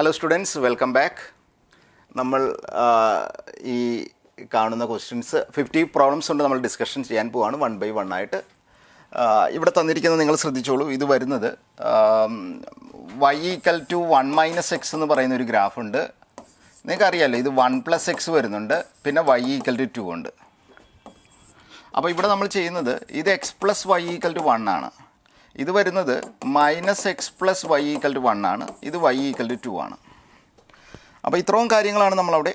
Hello students, welcome back. നമ്മൾ ഈ കാണുന്ന ക്വസ്റ്റ്യൻസ് 50 പ്രോബ്ലംസ് കൊണ്ട് നമ്മൾ ഡിസ്കഷൻ ചെയ്യാൻ പോവാണ് വൺ ബൈ വൺ ആയിട്ട്. ഇവിടെ തന്നിരിക്കുന്നത് നിങ്ങൾ ശ്രദ്ധിച്ചോളൂ. ഇത് വരുന്നത് y = 1 - x എന്ന് പറയുന്ന ഒരു ഗ്രാഫ് ഉണ്ട്. നിങ്ങൾക്കറിയാമല്ലോ, ഇത് 1 + x വരുന്നുണ്ട്, പിന്നെ y = 2 ഉണ്ട്. അപ്പോൾ ഇവിടെ നമ്മൾ ചെയ്യുന്നത് ഇത് x + y = 1 ആണ്. ഇത് വരുന്നത് -x + y = 1 ആണ്. ഇത് y = 2 ആണ്. അപ്പോൾ ഇത്രയും കാര്യങ്ങളാണ് നമ്മളവിടെ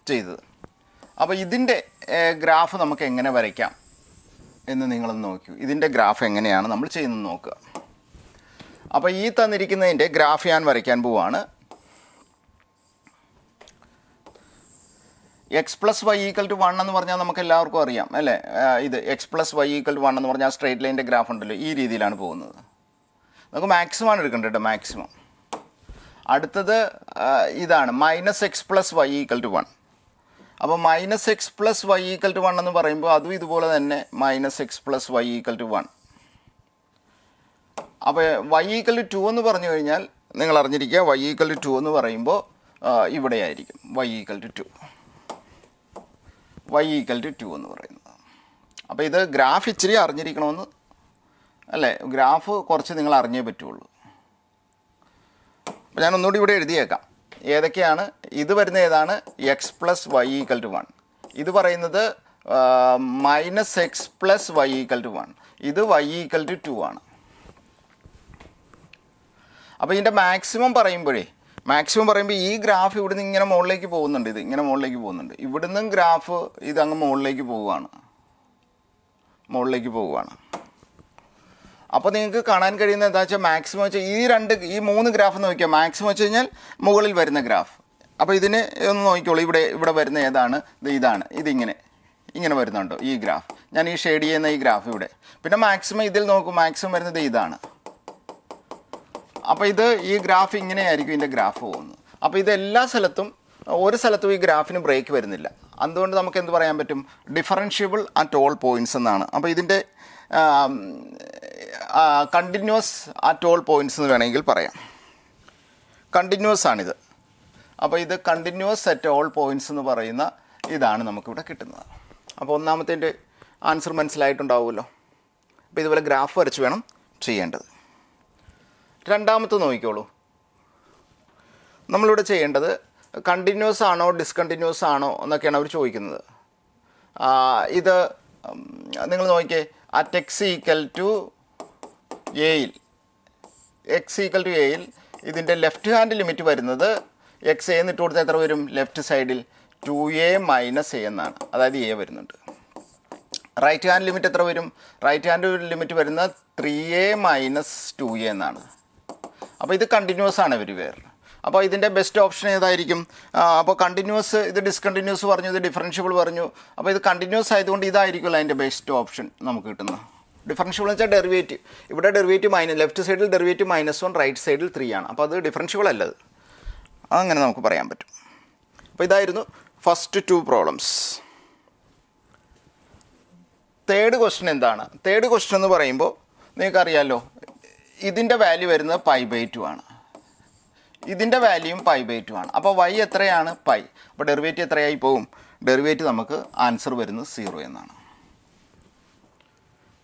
ചെയ്തത്. അപ്പോൾ ഇതിൻ്റെ ഗ്രാഫ് നമുക്ക് എങ്ങനെ വരയ്ക്കാം എന്ന് നിങ്ങളൊന്ന് നോക്കൂ. ഇതിൻ്റെ ഗ്രാഫ് എങ്ങനെയാണ് നമ്മൾ ചെയ്യുന്നത് നോക്കുക. അപ്പോൾ ഈ തന്നിരിക്കുന്നതിൻ്റെ ഗ്രാഫ് ഞാൻ വരയ്ക്കാൻ പോവാണ്. x + y = 1 എന്ന് പറഞ്ഞാൽ നമുക്ക് എല്ലാവർക്കും അറിയാം അല്ലേ. ഇത് x + y = 1 എന്ന് പറഞ്ഞാൽ സ്ട്രേറ്റ് ലൈൻ്റെ ഗ്രാഫ് ഉണ്ടല്ലോ, ഈ രീതിയിലാണ് പോകുന്നത്. നമുക്ക് മാക്സിമമാണ് എടുക്കേണ്ടത് കേട്ടോ, മാക്സിമം. അടുത്തത് ഇതാണ് -x + y = 1. അപ്പോൾ -x + y = 1 എന്ന് പറയുമ്പോൾ അതും ഇതുപോലെ തന്നെ -x + y = 1. അപ്പോൾ y = 2 എന്ന് പറഞ്ഞു കഴിഞ്ഞാൽ നിങ്ങൾ അറിഞ്ഞിരിക്കുക, y = 2 എന്ന് പറയുമ്പോൾ ഇവിടെയായിരിക്കും y = 2. y = 2 എന്ന് പറയുന്നത്. അപ്പോൾ ഇത് ഗ്രാഫ് ഇച്ചിരി അറിഞ്ഞിരിക്കണമെന്ന് അല്ലേ, ഗ്രാഫ് കുറച്ച് നിങ്ങൾ അറിഞ്ഞേ പറ്റുള്ളൂ. അപ്പോൾ ഞാൻ ഒന്നുകൂടി ഇവിടെ എഴുതിയേക്കാം ഏതൊക്കെയാണ്. ഇത് വരുന്ന ഏതാണ്, x + y = 1. ഇത് പറയുന്നത് -x + y = 1. ഇത് y = 2 ആണ്. അപ്പോൾ ഇതിൻ്റെ മാക്സിമം പറയുമ്പോൾ ഈ ഗ്രാഫ് ഇവിടുന്ന് ഇങ്ങനെ മുകളിലേക്ക് പോകുന്നുണ്ട്. ഇത് ഇങ്ങനെ മുകളിലേക്ക് പോകുന്നുണ്ട്. ഇവിടുന്ന് ഗ്രാഫ് ഇതങ്ങ് മുകളിലേക്ക് പോവുകയാണ്. അപ്പോൾ നിങ്ങൾക്ക് കാണാൻ കഴിയുന്നത് എന്താ വെച്ചാൽ, മാക്സിമം വെച്ചാൽ ഈ 3 ഗ്രാഫ് നോക്കിയാൽ മാക്സിമം വെച്ച് കഴിഞ്ഞാൽ മുകളിൽ വരുന്ന ഗ്രാഫ്. അപ്പോൾ ഇതിന് ഒന്ന് നോക്കിക്കോളൂ. ഇവിടെ വരുന്ന ഏതാണ്, ഇതാണ്. ഇങ്ങനെ വരുന്നുണ്ടോ ഈ ഗ്രാഫ്. ഞാൻ ഈ ഷെയ്ഡ് ചെയ്യുന്ന ഈ ഗ്രാഫ് ഇവിടെ. പിന്നെ മാക്സിമം ഇതിൽ നോക്കൂ, മാക്സിമം വരുന്നത് ഇതാണ്. അപ്പോൾ ഈ ഗ്രാഫ് ഇങ്ങനെയായിരിക്കും ഇതിൻ്റെ ഗ്രാഫ് പോകുന്നത്. അപ്പോൾ ഇത് എല്ലാ സ്ഥലത്തും ഒരു സ്ഥലത്തും ഈ ഗ്രാഫിന് ബ്രേക്ക് വരുന്നില്ല. അതുകൊണ്ട് നമുക്ക് എന്ത് പറയാൻ പറ്റും, ഡിഫറൻഷ്യബിൾ അറ്റ് ഓൾ പോയിൻറ്റ്സ് എന്നാണ്. അപ്പോൾ ഇതിൻ്റെ കണ്ടിന്യൂസ് അറ്റ് ഓൾ പോയിൻറ്റ്സ് എന്ന് വേണമെങ്കിൽ പറയാം. കണ്ടിന്യൂസ് ആണിത്. അപ്പോൾ ഇത് കണ്ടിന്യൂസ് അറ്റ് ഓൾ പോയിൻറ്റ്സ് എന്ന് പറയുന്ന ഇതാണ് നമുക്കിവിടെ കിട്ടുന്നത്. അപ്പോൾ ഒന്നാമത്തെ ആൻസർ മനസ്സിലായിട്ടുണ്ടാവുമല്ലോ. അപ്പോൾ ഇതുപോലെ ഗ്രാഫ് വരച്ച് വേണം ചെയ്യേണ്ടത്. രണ്ടാമത്തെ നോക്കിക്കോളൂ. നമ്മളിവിടെ ചെയ്യേണ്ടത് കണ്ടിന്യൂസ് ആണോ ഡിസ്കണ്ടിന്യൂസ് ആണോ എന്നൊക്കെയാണ് അവർ ചോദിക്കുന്നത്. ഇത് നിങ്ങൾ നോക്കിയേ, അറ്റ് x = a യിൽ ഇതിൻ്റെ ലെഫ്റ്റ് ഹാൻഡ് ലിമിറ്റ് വരുന്നത് x a എന്നിട്ട് കൊടുത്താൽ എത്ര വരും, ലെഫ്റ്റ് സൈഡിൽ 2a - a എന്നാണ്. അതായത് a വരുന്നുണ്ട്. റൈറ്റ് ഹാൻഡ് ലിമിറ്റ് എത്ര വരും, റൈറ്റ് ഹാൻഡ് ലിമിറ്റ് വരുന്നത് 3a - 2a എന്നാണ്. അപ്പോൾ ഇത് കണ്ടിന്യൂസ് ആണ് വേറെ. അപ്പോൾ ഇതിൻ്റെ ബെസ്റ്റ് ഓപ്ഷൻ ഏതായിരിക്കും? അപ്പോൾ കണ്ടിന്യൂസ്, ഇത് ഡിസ്കണ്ടിന്യൂസ് പറഞ്ഞു, ഇത് ഡിഫറൻഷ്യബിൾ പറഞ്ഞു. അപ്പോൾ ഇത് കണ്ടിന്യൂസ് ആയതുകൊണ്ട് ഇതായിരിക്കുമല്ലോ അതിൻ്റെ ബെസ്റ്റ് ഓപ്ഷൻ നമുക്ക് കിട്ടുന്നത്. ഡിഫറൻഷ്യബിൾ എന്ന് വെച്ചാൽ ഡെറിവേറ്റീവ്. ഇവിടെ ഡെറിവേറ്റീവ് ലെഫ്റ്റ് സൈഡിൽ ഡെറിവേറ്റീവ് -1, റൈറ്റ് സൈഡിൽ 3 ആണ്. അപ്പോൾ അത് ഡിഫറൻഷ്യബിൾ അല്ലത്. അങ്ങനെ നമുക്ക് പറയാൻ പറ്റും. അപ്പോൾ ഇതായിരുന്നു ഫസ്റ്റ് 2 പ്രോബ്ലംസ്. തേർഡ് ക്വസ്റ്റ്യൻ എന്താണ്? തേർഡ് ക്വസ്റ്റ്യൻ എന്ന് പറയുമ്പോൾ നിങ്ങൾക്കറിയാമല്ലോ, ഇതിൻ്റെ വാല്യൂ വരുന്നത് π/2 ആണ്. ഇതിൻ്റെ വാല്യൂയും π/2 ആണ്. അപ്പോൾ y എത്രയാണ്, π. അപ്പോൾ ഡെറിവേറ്റീവ് എത്രയായി പോകും, ഡെറിവേറ്റീവ് നമുക്ക് ആൻസർ വരുന്നത് 0 എന്നാണ്.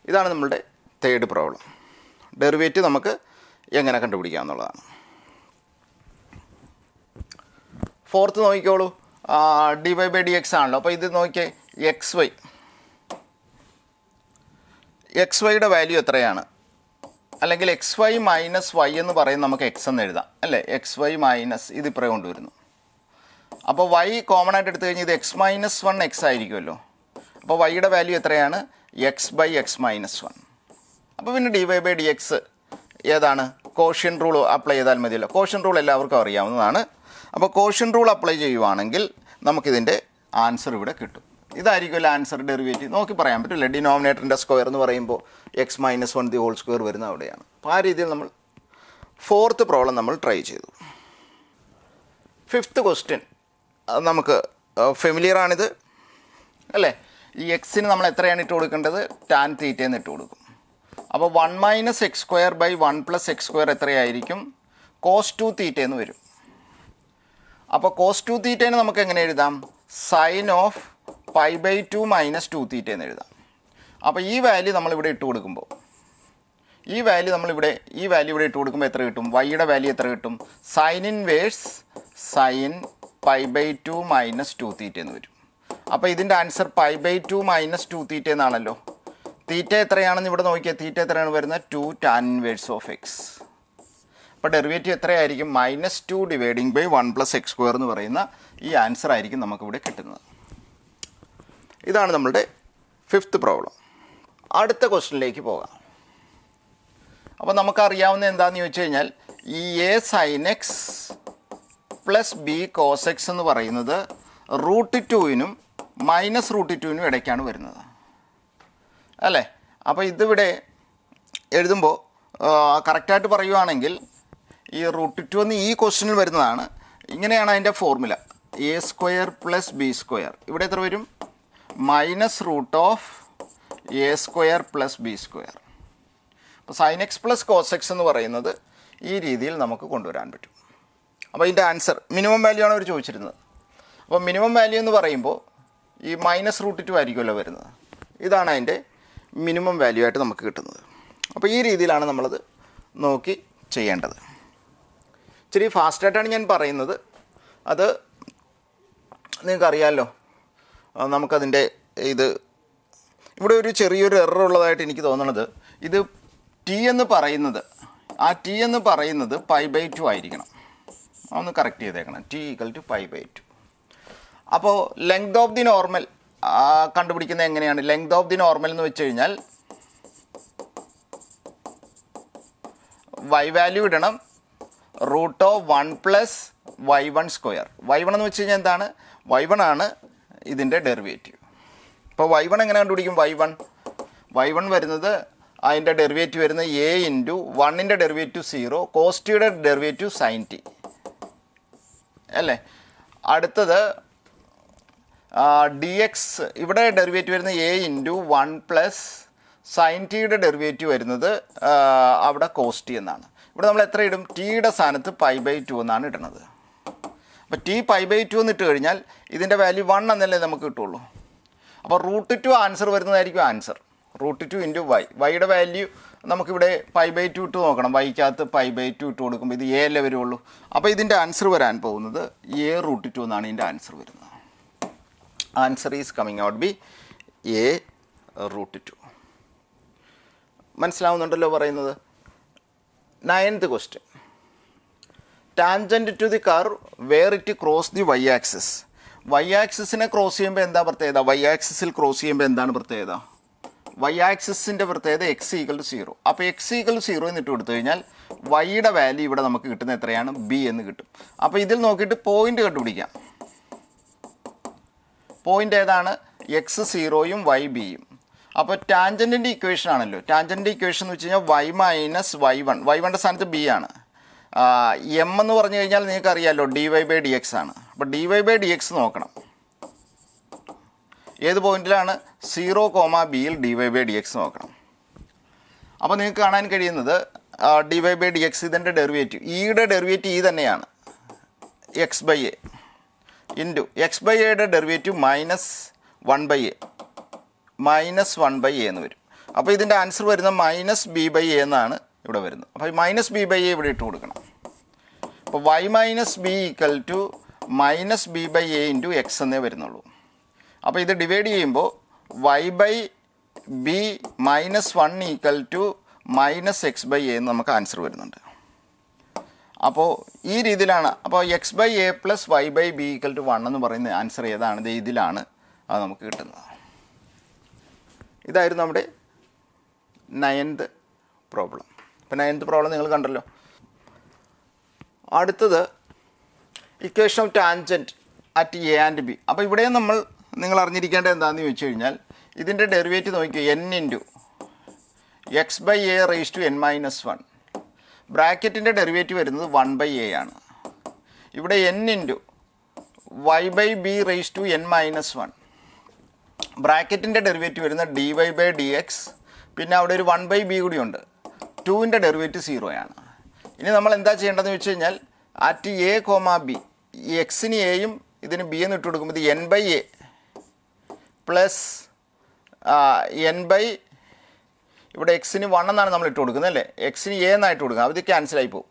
ഇതാണ് നമ്മളുടെ തേർഡ് പ്രോബ്ലം. ഡെറിവേറ്റീവ് നമുക്ക് എങ്ങനെ കണ്ടുപിടിക്കാം എന്നുള്ളതാണ്. ഫോർത്ത് നോക്കിക്കോളൂ, dy/dx ആണല്ലോ. അപ്പോൾ ഇത് നോക്കിയേ, xyയുടെ വാല്യൂ എത്രയാണ്, അല്ലെങ്കിൽ xy - y എന്ന് പറയുന്നത് നമുക്ക് x എന്ന് എഴുതാം അല്ലേ. xy മൈനസ് ഇത് ഇപ്പറേ കൊണ്ടുവരുന്നു. അപ്പോൾ y കോമൺ ആയിട്ട് എടുത്തു കഴിഞ്ഞാൽ ഇത് x - 1 x ആയിരിക്കുമല്ലോ. അപ്പോൾ yയുടെ വാല്യൂ എത്രയാണ്, x/x - 1. അപ്പോൾ പിന്നെ dy/dx ഏതാണ്, കോഷ്യൻ റൂൾ അപ്ലൈ ചെയ്താൽ മതിയല്ലോ. കോഷ്യൻ റൂൾ എല്ലാവർക്കും അറിയാവുന്നതാണ്. അപ്പോൾ കോഷ്യൻ റൂൾ അപ്ലൈ ചെയ്യുവാണെങ്കിൽ നമുക്കിതിൻ്റെ ആൻസർ ഇവിടെ കിട്ടും. ഇതായിരിക്കുമല്ലോ ആൻസർ. ഡെറിവേറ്റീവ് നോക്കി പറയാൻ പറ്റില്ല. ഡിനോമിനേറ്ററിൻ്റെ സ്ക്വയർ എന്ന് പറയുമ്പോൾ x - 1 ദി ഹോൾ സ്ക്വയർ വരുന്ന അവിടെയാണ്. അപ്പോൾ ആ രീതിയിൽ നമ്മൾ ഫോർത്ത് പ്രോബ്ലം നമ്മൾ ട്രൈ ചെയ്തു. ഫിഫ്ത്ത് ക്വസ്റ്റ്യൻ നമുക്ക് ഫെമിലിയർ ആണിത് അല്ലേ. ഈ എക്സിന് നമ്മൾ എത്രയാണ് ഇട്ട് കൊടുക്കേണ്ടത്, tan θ എന്ന് ഇട്ട് കൊടുക്കും. അപ്പോൾ 1 - x² / 1 + x² എത്രയായിരിക്കും, cos 2 θ എന്ന് വരും. അപ്പോൾ കോസ് 2 തീറ്റേനെ നമുക്ക് എങ്ങനെ എഴുതാം? Sine of pi by 2 minus 2 theta എന്ന് എഴുതാം. അപ്പോൾ ഈ വാല്യൂ നമ്മളിവിടെ ഇട്ട് കൊടുക്കുമ്പോൾ ഈ വാല്യൂ ഇവിടെ ഇട്ട് കൊടുക്കുമ്പോൾ എത്ര കിട്ടും? വൈയുടെ വാല്യൂ എത്ര കിട്ടും? Sine inverse sine pi by 2 minus 2 theta എന്ന് വരും. അപ്പോൾ ഇതിൻ്റെ answer pi by 2 minus 2 theta എന്നാണല്ലോ. തീറ്റ എത്രയാണെന്ന് ഇവിടെ നോക്കിയാൽ തീറ്റ എത്രയാണ് വരുന്നത്? 2 ടാൻ ഇൻവേഴ്സ് ഓഫ് എക്സ്. അപ്പോൾ ഡെറിവേറ്റീവ് എത്രയായിരിക്കും? -2 ഡിവൈഡിങ് ബൈ 1 + x² എന്ന് പറയുന്ന ഈ ആൻസർ ആയിരിക്കും നമുക്കിവിടെ കിട്ടുന്നത്. ഇതാണ് നമ്മളുടെ 5th പ്രോബ്ലം. അടുത്ത ക്വസ്റ്റ്യനിലേക്ക് പോകാം. അപ്പോൾ നമുക്കറിയാവുന്ന എന്താണെന്ന് ചോദിച്ചു കഴിഞ്ഞാൽ ഈ a sine x plus b cos x എന്ന് പറയുന്നത് √2-നും -√2-നും ഇടയ്ക്കാണ് വരുന്നത് അല്ലേ? അപ്പോൾ ഇതിവിടെ എഴുതുമ്പോൾ കറക്റ്റായിട്ട് പറയുവാണെങ്കിൽ ഈ √2 എന്ന് ഈ ക്വസ്റ്റ്യനിൽ വരുന്നതാണ്. ഇങ്ങനെയാണ് അതിൻ്റെ ഫോർമുല. a² + b². ഇവിടെ എത്ര വരും? -√(a² + b². അപ്പോൾ sine x plus cos x എന്ന് പറയുന്നത് ഈ രീതിയിൽ നമുക്ക് കൊണ്ടുവരാൻ പറ്റും. അപ്പോൾ ഇതിൻ്റെ ആൻസർ മിനിമം വാല്യൂ ആണ് അവർ ചോദിച്ചിരുന്നത്. അപ്പോൾ മിനിമം വാല്യൂ എന്ന് പറയുമ്പോൾ ഈ -√2 ആയിരിക്കുമല്ലോ വരുന്നത്. ഇതാണ് അതിൻ്റെ മിനിമം വാല്യൂ ആയിട്ട് നമുക്ക് കിട്ടുന്നത്. അപ്പോൾ ഈ രീതിയിലാണ് നമ്മളത് നോക്കി ചെയ്യേണ്ടത്. ഇച്ചിരി ഫാസ്റ്റായിട്ടാണ് ഞാൻ പറയുന്നത്. അത് നിങ്ങൾക്കറിയാമല്ലോ. നമുക്കതിൻ്റെ ഇവിടെ ഒരു ചെറിയൊരു എറർ ഉള്ളതായിട്ട് എനിക്ക് തോന്നുന്നത്, ഇത് ടി എന്ന് പറയുന്നത് π/2 ആയിരിക്കണം. ഒന്ന് കറക്റ്റ് ചെയ്തേക്കണം. t = π/2. അപ്പോൾ ലെങ്ത് ഓഫ് ദി നോർമൽ കണ്ടുപിടിക്കുന്നത് എങ്ങനെയാണ്? ലെങ്ത് ഓഫ് ദി നോർമൽ എന്ന് വെച്ച് കഴിഞ്ഞാൽ y വാല്യൂ ഇടണം √1 + y1². y1 എന്ന് വെച്ച് കഴിഞ്ഞാൽ എന്താണ്? y1 ആണ് ഇതിൻ്റെ ഡെറിവേറ്റീവ്. അപ്പോൾ y1 എങ്ങനെ കണ്ടുപിടിക്കും? y1 വരുന്നത് അതിൻ്റെ ഡെറിവേറ്റീവ് വരുന്നത് a × 1ൻ്റെ ഡെറിവേറ്റീവ് 0 cos tയുടെ ഡെറിവേറ്റീവ് sin t അല്ലേ? അടുത്തത് dx. ഇവിടെ ഡെറിവേറ്റീവ് വരുന്നത് a × 1 + sin tയുടെ ഡെറിവേറ്റീവ് വരുന്നത് അവിടെ cos t എന്നാണ്. ഇവിടെ നമ്മൾ എത്ര ഇടും? ടിയുടെ സ്ഥാനത്ത് π/2 എന്നാണ് ഇടുന്നത്. അപ്പോൾ t π/2 എന്ന് ഇട്ട് കഴിഞ്ഞാൽ ഇതിൻ്റെ വാല്യൂ 1 എന്നല്ലേ നമുക്ക് കിട്ടുള്ളൂ. അപ്പോൾ √2 ആൻസർ വരുന്നതായിരിക്കും ആൻസർ. √2 × y. വൈയുടെ വാല്യൂ നമുക്കിവിടെ π/2 ഇട്ട് നോക്കണം. വൈക്കകത്ത് π/2 ഇട്ട് കൊടുക്കുമ്പോൾ ഇത് a അല്ലേ വരുള്ളൂ. അപ്പോൾ ഇതിൻ്റെ ആൻസർ വരാൻ പോകുന്നത് a√2 എന്നാണ് ഇതിൻ്റെ ആൻസർ വരുന്നത്. Answer is coming out be a√2. മനസ്സിലാവുന്നുണ്ടല്ലോ പറയുന്നത്? 9th question. Tangent to the curve where it cross the y axis. y ആക്സിസിനെ ക്രോസ് ചെയ്യുമ്പോൾ എന്താ പ്രത്യേകത? y ആക്സിസിൽ ക്രോസ് ചെയ്യുമ്പോൾ എന്താണ് പ്രത്യേകത? y ആക്സിസിൻ്റെ പ്രത്യേകത x = 0. അപ്പോൾ x = 0 എന്നിട്ട് കൊടുത്തു കഴിഞ്ഞാൽ വൈയുടെ വാല്യൂ ഇവിടെ നമുക്ക് കിട്ടുന്നത് എത്രയാണ്? b എന്ന് കിട്ടും. അപ്പോൾ ഇതിൽ നോക്കിയിട്ട് പോയിന്റ് കണ്ടുപിടിക്കാം. പോയിന്റ് ഏതാണ്? x 0-യും y b-യും. അപ്പോൾ ടാൻജൻറ്റിൻ്റെ ഇക്വേഷൻ ആണല്ലോ. ടാൻജൻറ്റിൻ്റെ ഇക്വേഷൻ എന്ന് വെച്ച് കഴിഞ്ഞാൽ y - y1. y1ൻ്റെ സ്ഥാനത്ത് b ആണ്. m എന്ന് പറഞ്ഞു കഴിഞ്ഞാൽ നിങ്ങൾക്ക് അറിയാമല്ലോ dy/dx ആണ്. അപ്പോൾ dy/dx നോക്കണം. ഏത് പോയിന്റിലാണ്? 0,bയിൽ dy/dx നോക്കണം. അപ്പോൾ നിങ്ങൾക്ക് കാണാൻ കഴിയുന്നത് dy/dx ഇതിൻ്റെ ഡെറിവേറ്റീവ്, ഇയുടെ ഡെറിവേറ്റീവ് ഈ തന്നെയാണ്, x/a ഇൻറ്റു x/aയുടെ ഡെറിവേറ്റീവ് -1/a എന്ന് വരും. അപ്പോൾ ഇതിൻ്റെ ആൻസർ വരുന്ന -b/a എന്നാണ് ഇവിടെ വരുന്നത്. അപ്പോൾ -b/a ഇവിടെ ഇട്ട് കൊടുക്കണം. അപ്പോൾ y - b = -b/a × x എന്നേ വരുന്നുള്ളൂ. അപ്പോൾ ഇത് ഡിവൈഡ് ചെയ്യുമ്പോൾ y/b - 1 = -x/a എന്ന് നമുക്ക് ആൻസർ വരുന്നുണ്ട്. അപ്പോൾ ഈ രീതിയിലാണ്. അപ്പോൾ x/a + y/b = 1 എന്ന് പറയുന്ന ആൻസർ ഏതാണ്? ഇതിലാണ് അത് നമുക്ക് കിട്ടുന്നത്. ഇതായിരുന്നു നമ്മുടെ 9th പ്രോബ്ലം. അപ്പോൾ 9th പ്രോബ്ലം നിങ്ങൾ കണ്ടല്ലോ. അടുത്തത് equation of tangent at a and b. അപ്പോൾ ഇവിടെ നിങ്ങൾ അറിഞ്ഞിരിക്കേണ്ടത് എന്താണെന്ന് ചോദിച്ചു കഴിഞ്ഞാൽ ഇതിൻ്റെ ഡെറിവേറ്റീവ് നോക്കിയോ, n × x/a⁻n-1. ബ്രാക്കറ്റിൻ്റെ ഡെറിവേറ്റീവ് വരുന്നത് 1/a ആണ്. ഇവിടെ n × y/b⁻n-1. ബ്രാക്കറ്റിൻ്റെ ഡെറിവേറ്റീവ് വരുന്നത് dy/dx. പിന്നെ അവിടെ ഒരു 1/b കൂടി ഉണ്ട്. 2ൻ്റെ ഡെറിവേറ്റീവ് 0 ആണ്. ഇനി നമ്മൾ എന്താ ചെയ്യേണ്ടതെന്ന് വെച്ച് കഴിഞ്ഞാൽ അറ്റ് a, b ഈ എക്സിന് എയും ഇതിന് ബി എന്ന് ഇട്ട് കൊടുക്കുമ്പോൾ ഇത് n by a plus n by ഇവിടെ എക്സിന് 1 എന്നാണ് നമ്മൾ ഇട്ട് കൊടുക്കുന്നത് അല്ലേ, എക്സിന് എ എന്നായിട്ട് കൊടുക്കുക, അത് ക്യാൻസലായി പോകും.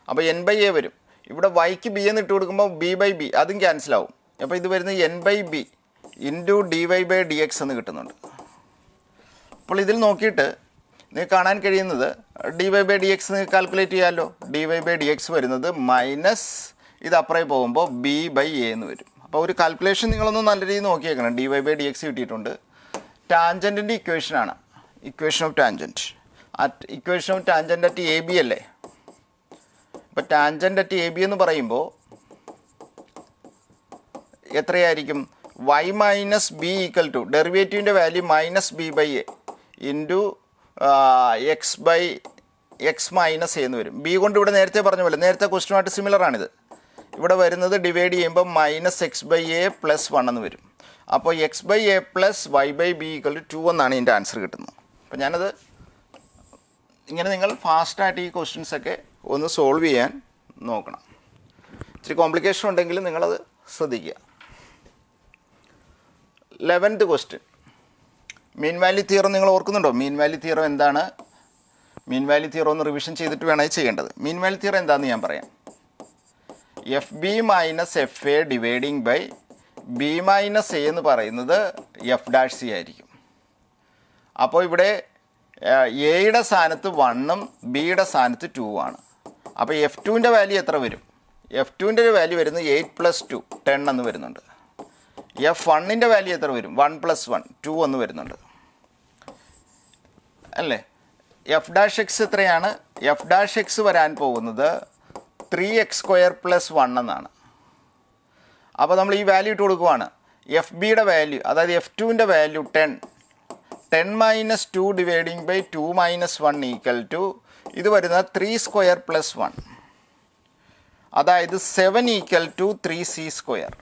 അപ്പോൾ എൻ ബൈ എ വരും. ഇവിടെ വൈക്ക് ബി എന്ന് ഇട്ട് കൊടുക്കുമ്പോൾ ബി ബൈ ബി അതും ക്യാൻസലാവും. അപ്പോൾ ഇത് വരുന്നത് n by b into d y by d x എന്ന് കിട്ടുന്നുണ്ട്. അപ്പോൾ ഇതിൽ നോക്കിയിട്ട് നിങ്ങൾക്ക് കാണാൻ കഴിയുന്നത് d y by d x നിങ്ങൾക്ക് കാൽക്കുലേറ്റ് ചെയ്യാമല്ലോ. D y by d x വരുന്നത് മൈനസ് ഇത് അപ്പുറേ പോകുമ്പോൾ ബി ബൈ എ എന്ന് വരും. അപ്പോൾ ഒരു കാൽക്കുലേഷൻ നിങ്ങളൊന്ന് നല്ല രീതിയിൽ നോക്കിയേക്കണം. D y by d x കിട്ടിയിട്ടുണ്ട്. ടാൻജൻറ്റിൻ്റെ ഇക്വേഷനാണ്, equation of tangent. Equation of tangent at a b അല്ലേ. അപ്പോൾ ടാൻജൻറ്റ് അറ്റ് എ ബി എന്ന് പറയുമ്പോൾ എത്രയായിരിക്കും? Y minus b equal to ഡെറിവേറ്റീവിൻ്റെ value minus b by a into x by x minus a എന്ന് വരും. ബി കൊണ്ട് ഇവിടെ നേരത്തെ പറഞ്ഞ പോലെ നേരത്തെ ക്വസ്റ്റ്യനുമായിട്ട് സിമിലറാണിത്. ഇവിടെ വരുന്നത് ഡിവൈഡ് ചെയ്യുമ്പോൾ minus x by a plus 1 എന്ന് വരും. അപ്പോൾ x by a plus y by b equal to 2 എന്നാണ് ഇതിൻ്റെ ആൻസർ കിട്ടുന്നത്. അപ്പോൾ ഞാനത് ഇങ്ങനെ നിങ്ങൾ ഫാസ്റ്റായിട്ട് ഈ ക്വസ്റ്റ്യൻസൊക്കെ ഒന്ന് സോൾവ് ചെയ്യാൻ നോക്കണം. ഇച്ചിരി കോംപ്ലിക്കേഷൻ ഉണ്ടെങ്കിൽ നിങ്ങളത് ശ്രദ്ധിക്കുക. 11th question, mean value theorem നിങ്ങൾ ഓർക്കുന്നുണ്ടോ? മീൻ വാല്യൂ തിയറം എന്താണ്? മീൻ വാല്യൂ തിയറം ഒന്ന് റിവിഷൻ ചെയ്തിട്ട് വേണം ഇത് ചെയ്യേണ്ടത്. മീൻ വാല്യൂ തിയറം എന്താണെന്ന് ഞാൻ പറയാം. F b minus f a dividing by b minus a എന്ന് പറയുന്നത് എഫ് ഡാഷ് സി ആയിരിക്കും. അപ്പോൾ ഇവിടെ എയുടെ സ്ഥാനത്ത് 1ഉം ബിയുടെ സ്ഥാനത്ത് 2 ആണ്. അപ്പോൾ എഫ് ടുവിൻ്റെ വാല്യൂ എത്ര വരും? എഫ് ടുവിൻ്റെ ഒരു വാല്യൂ വരുന്നത് 8 + 2 10 എന്ന് വരുന്നുണ്ട്. എഫ് വണ്ണിൻ്റെ വാല്യൂ എത്ര വരും? 1 + 1 2 എന്ന് വരുന്നുണ്ട് അല്ലേ. എഫ് ഡാഷ് എക്സ് എത്രയാണ്? എഫ് ഡാഷ് എക്സ് വരാൻ പോകുന്നത് 3x² + 1 എന്നാണ്. അപ്പോൾ നമ്മൾ ഈ വാല്യൂ ഇട്ട് കൊടുക്കുവാണ്. എഫ് ബിയുടെ വാല്യൂ അതായത് എഫ് ടുവിൻ്റെ value 10 minus 2 dividing by 2 minus 1 equal to ഇത് വരുന്നത് 3² + 1 അതായത് 7 ഈക്വൽ ടു 3c².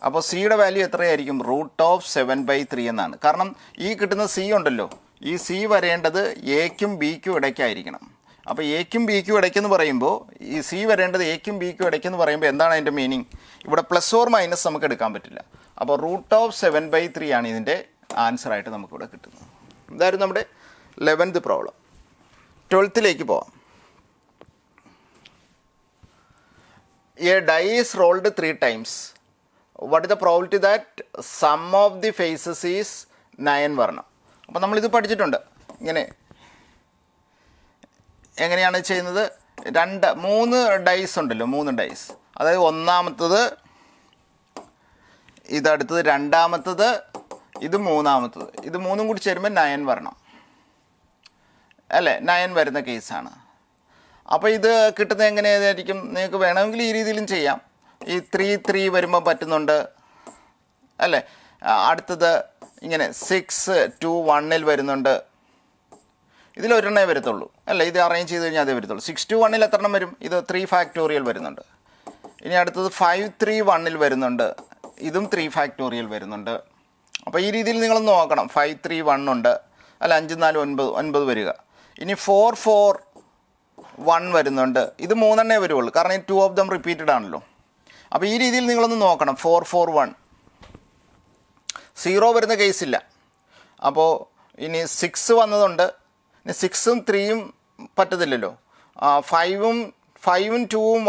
അപ്പോൾ സിയുടെ വാല്യൂ എത്രയായിരിക്കും? √7/3 എന്നാണ്. കാരണം ഈ കിട്ടുന്ന സി ഉണ്ടല്ലോ, ഈ സി വരേണ്ടത് എക്കും ബിക്കും ഇടയ്ക്കായിരിക്കണം. അപ്പോൾ എക്കും ബിക്കും ഇടയ്ക്കെന്ന് പറയുമ്പോൾ ഈ സി വരേണ്ടത് എക്കും ബിക്കും ഇടയ്ക്കെന്ന് പറയുമ്പോൾ എന്താണ് അതിൻ്റെ മീനിങ്? ഇവിടെ പ്ലസ് ഓർ മൈനസ് നമുക്ക് എടുക്കാൻ പറ്റില്ല. അപ്പോൾ √7/3 ആണ് ഇതിൻ്റെ ആൻസറായിട്ട് നമുക്കിവിടെ കിട്ടുന്നത്. ഇതായിരുന്നു നമ്മുടെ 11th പ്രോബ്ലം. 12th പോവാം. A die is rolled 3 times. What is the probability that sum of the faces is 9 വരണം? അപ്പോൾ നമ്മളിത് പഠിച്ചിട്ടുണ്ട്. എങ്ങനെയാണ് ചെയ്യുന്നത്? 3 ഡൈസ് ഉണ്ടല്ലോ, 3 ഡൈസ്. അതായത് ഒന്നാമത്തത്, ഇതടുത്തത് രണ്ടാമത്തത്, ഇത് മൂന്നാമത്തത്. ഇത് മൂന്നും കൂടി ചേരുമ്പോൾ 9 വരണം അല്ലേ. 9 വരുന്ന കേസാണ്. അപ്പോൾ ഇത് കിട്ടുന്നത് എങ്ങനെയായിരിക്കും? നിങ്ങൾക്ക് വേണമെങ്കിൽ ഈ രീതിയിലും ചെയ്യാം. ഈ 3 വരുമ്പോൾ പറ്റുന്നുണ്ട് അല്ലേ. അടുത്തത് ഇങ്ങനെ 6 2 1 വരുന്നുണ്ട്. ഇതിലൊരെണ്ണേ വരത്തുള്ളൂ അല്ലേ. ഇത് അറേഞ്ച് ചെയ്ത് കഴിഞ്ഞാൽ അതേ വരത്തുള്ളൂ. 6 2 1 എത്ര എണ്ണം വരും? ഇത് 3 ഫാക്ടോറിയൽ വരുന്നുണ്ട്. ഇനി അടുത്തത് 5 3 1 വരുന്നുണ്ട്. ഇതും 3 ഫാക്ടോറിയൽ വരുന്നുണ്ട്. അപ്പോൾ ഈ രീതിയിൽ നിങ്ങളൊന്ന് നോക്കണം. 5 3 1 ഉണ്ട് അല്ല, 5 4 9 വരിക. ഇനി 4 4 1 വരുന്നുണ്ട്. ഇത് 3 എണ്ണേ വരുള്ളൂ, കാരണം ഈ 2 ഓഫ് ദം റിപ്പീറ്റഡ് ആണല്ലോ. അപ്പോൾ ഈ രീതിയിൽ നിങ്ങളൊന്ന് നോക്കണം. 4 4 1 0 വരുന്ന കേസില്ല. അപ്പോൾ ഇനി 6 വന്നതുണ്ട്. ഇനി 6ഉം 3ഉം പറ്റത്തില്ലല്ലോ. 5ഉം 2ഉം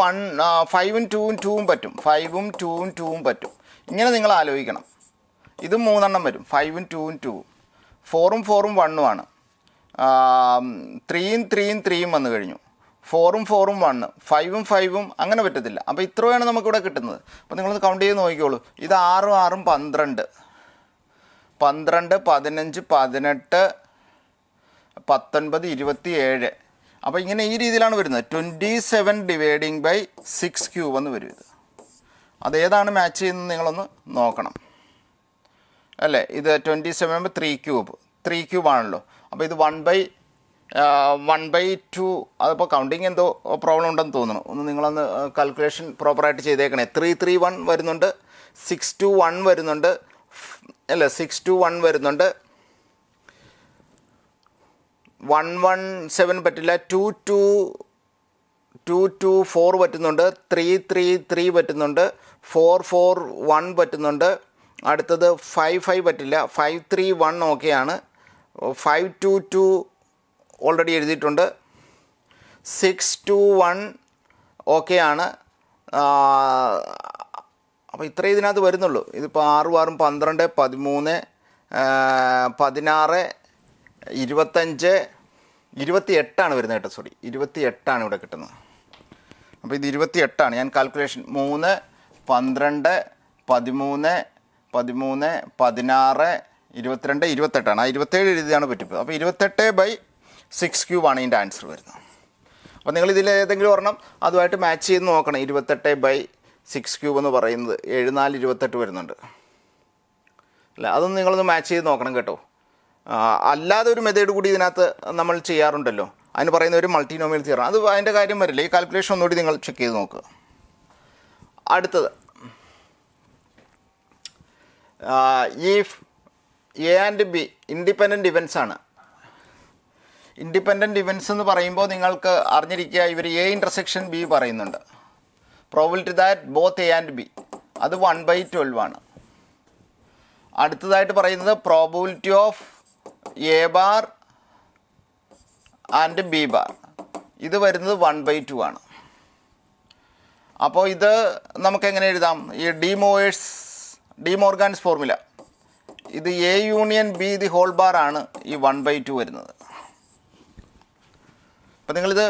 5ഉം 2ഉം 2ഉം പറ്റും. 5ഉം 2ഉം 2ഉം പറ്റും. ഇങ്ങനെ നിങ്ങൾ ആലോചിക്കണം. ഇത് 3 എണ്ണം വരും. 5ഉം 2ഉം 2ഉം 4ഉം 4ഉം 1ഉം ആണ്. 3ഉം 3ഉം 3ഉം വന്നു കഴിഞ്ഞു. 4ഉം 4ഉം 1 5ഉം 5ഉം അങ്ങനെ പറ്റത്തില്ല. അപ്പോൾ ഇത്രയാണ് നമുക്കിവിടെ കിട്ടുന്നത്. അപ്പോൾ നിങ്ങളൊന്ന് കൗണ്ട് ചെയ്ത് നോക്കിക്കോളൂ. ഇത് 6ഉം 6ഉം 12 15 15 18 19 27. അപ്പോൾ ഇങ്ങനെ ഈ രീതിയിലാണ് വരുന്നത്. 27 ഡിവൈഡിങ് ബൈ 6³ എന്ന് വരും. ഇത് അതേതാണ് മാച്ച് ചെയ്യുന്നത് നിങ്ങളൊന്ന് നോക്കണം അല്ലേ. ഇത് 27 3³ ആണല്ലോ. അപ്പോൾ ഇത് 1/2. അതിപ്പോൾ കൗണ്ടിങ് എന്തോ പ്രോബ്ലം ഉണ്ടെന്ന് തോന്നുന്നു. ഒന്ന് നിങ്ങളൊന്ന് കാൽക്കുലേഷൻ പ്രോപ്പറായിട്ട് ചെയ്തേക്കണേ. 3 3 1 വരുന്നുണ്ട്. 6 2 1 വരുന്നുണ്ട് അല്ലേ. 6 2 1 വരുന്നുണ്ട്. 1 1 7 പറ്റില്ല. 2 2 2 2 4 പറ്റുന്നുണ്ട്, 3 3 3 പറ്റുന്നുണ്ട്, 4 4 1 പറ്റുന്നുണ്ട്, അടുത്തത് 5 5 പറ്റില്ല, 5 3 1 ഓക്കെയാണ്, 5 2 2 ഓൾറെഡി എഴുതിയിട്ടുണ്ട്, 6 2 1 ഓക്കെയാണ്. അപ്പോൾ ഇത്രയും ഇതിനകത്ത് വരുന്നുള്ളൂ. ഇതിപ്പോൾ 6 6 12 13 16 25 28 വരുന്നത് കേട്ടോ. സോറി, 28 ഇവിടെ കിട്ടുന്നത്. അപ്പോൾ ഇത് 28 ഞാൻ കാൽക്കുലേഷൻ 3 12 13 16 22 28 ആ 27 എഴുതിയാണ് പറ്റിപ്പോയത്. അപ്പോൾ 28/6³ ഇതിൻ്റെ ആൻസർ വരുന്നത്. അപ്പോൾ നിങ്ങൾ ഇതിൽ ഏതെങ്കിലും ഒരെണ്ണം അതുമായിട്ട് മാച്ച് ചെയ്ത് നോക്കണം. 28/6³ എന്ന് പറയുന്നത് 7 4 28 വരുന്നുണ്ട് അല്ല, അതൊന്ന് നിങ്ങളൊന്ന് മാച്ച് ചെയ്ത് നോക്കണം കേട്ടോ. അല്ലാതെ ഒരു മെത്തേഡ് കൂടി ഇതിനകത്ത് നമ്മൾ ചെയ്യാറുണ്ടല്ലോ, അതിന് പറയുന്ന ഒരു മൾട്ടിനോമിയൽ തിയറം, അത് അതിൻ്റെ കാര്യം വരില്ല. ഈ കാൽക്കുലേഷൻ ഒന്നുകൂടി നിങ്ങൾ ചെക്ക് ചെയ്ത് നോക്കുക. അടുത്തത് if a and b independent events ആണ്. ഇൻഡിപെൻഡൻറ്റ് ഇവൻസ് എന്ന് പറയുമ്പോൾ നിങ്ങൾക്ക് അറിഞ്ഞിരിക്കുക, ഇവർ എ ഇൻ്റർസെക്ഷൻ ബി പറയുന്നുണ്ട്. Probability that both a and b, അത് 1/12 ആണ്. അടുത്തതായിട്ട് പറയുന്നത് probability of a bar and b bar, ഇത് വരുന്നത് 1/2 ആണ്. അപ്പോൾ ഇത് നമുക്കെങ്ങനെ എഴുതാം? ഈ ഡിമോർഗാൻസ് ഫോർമുല, ഇത് a union b the whole bar ആണ് ഈ 1/2 വരുന്നത്. അപ്പോൾ നിങ്ങളിത്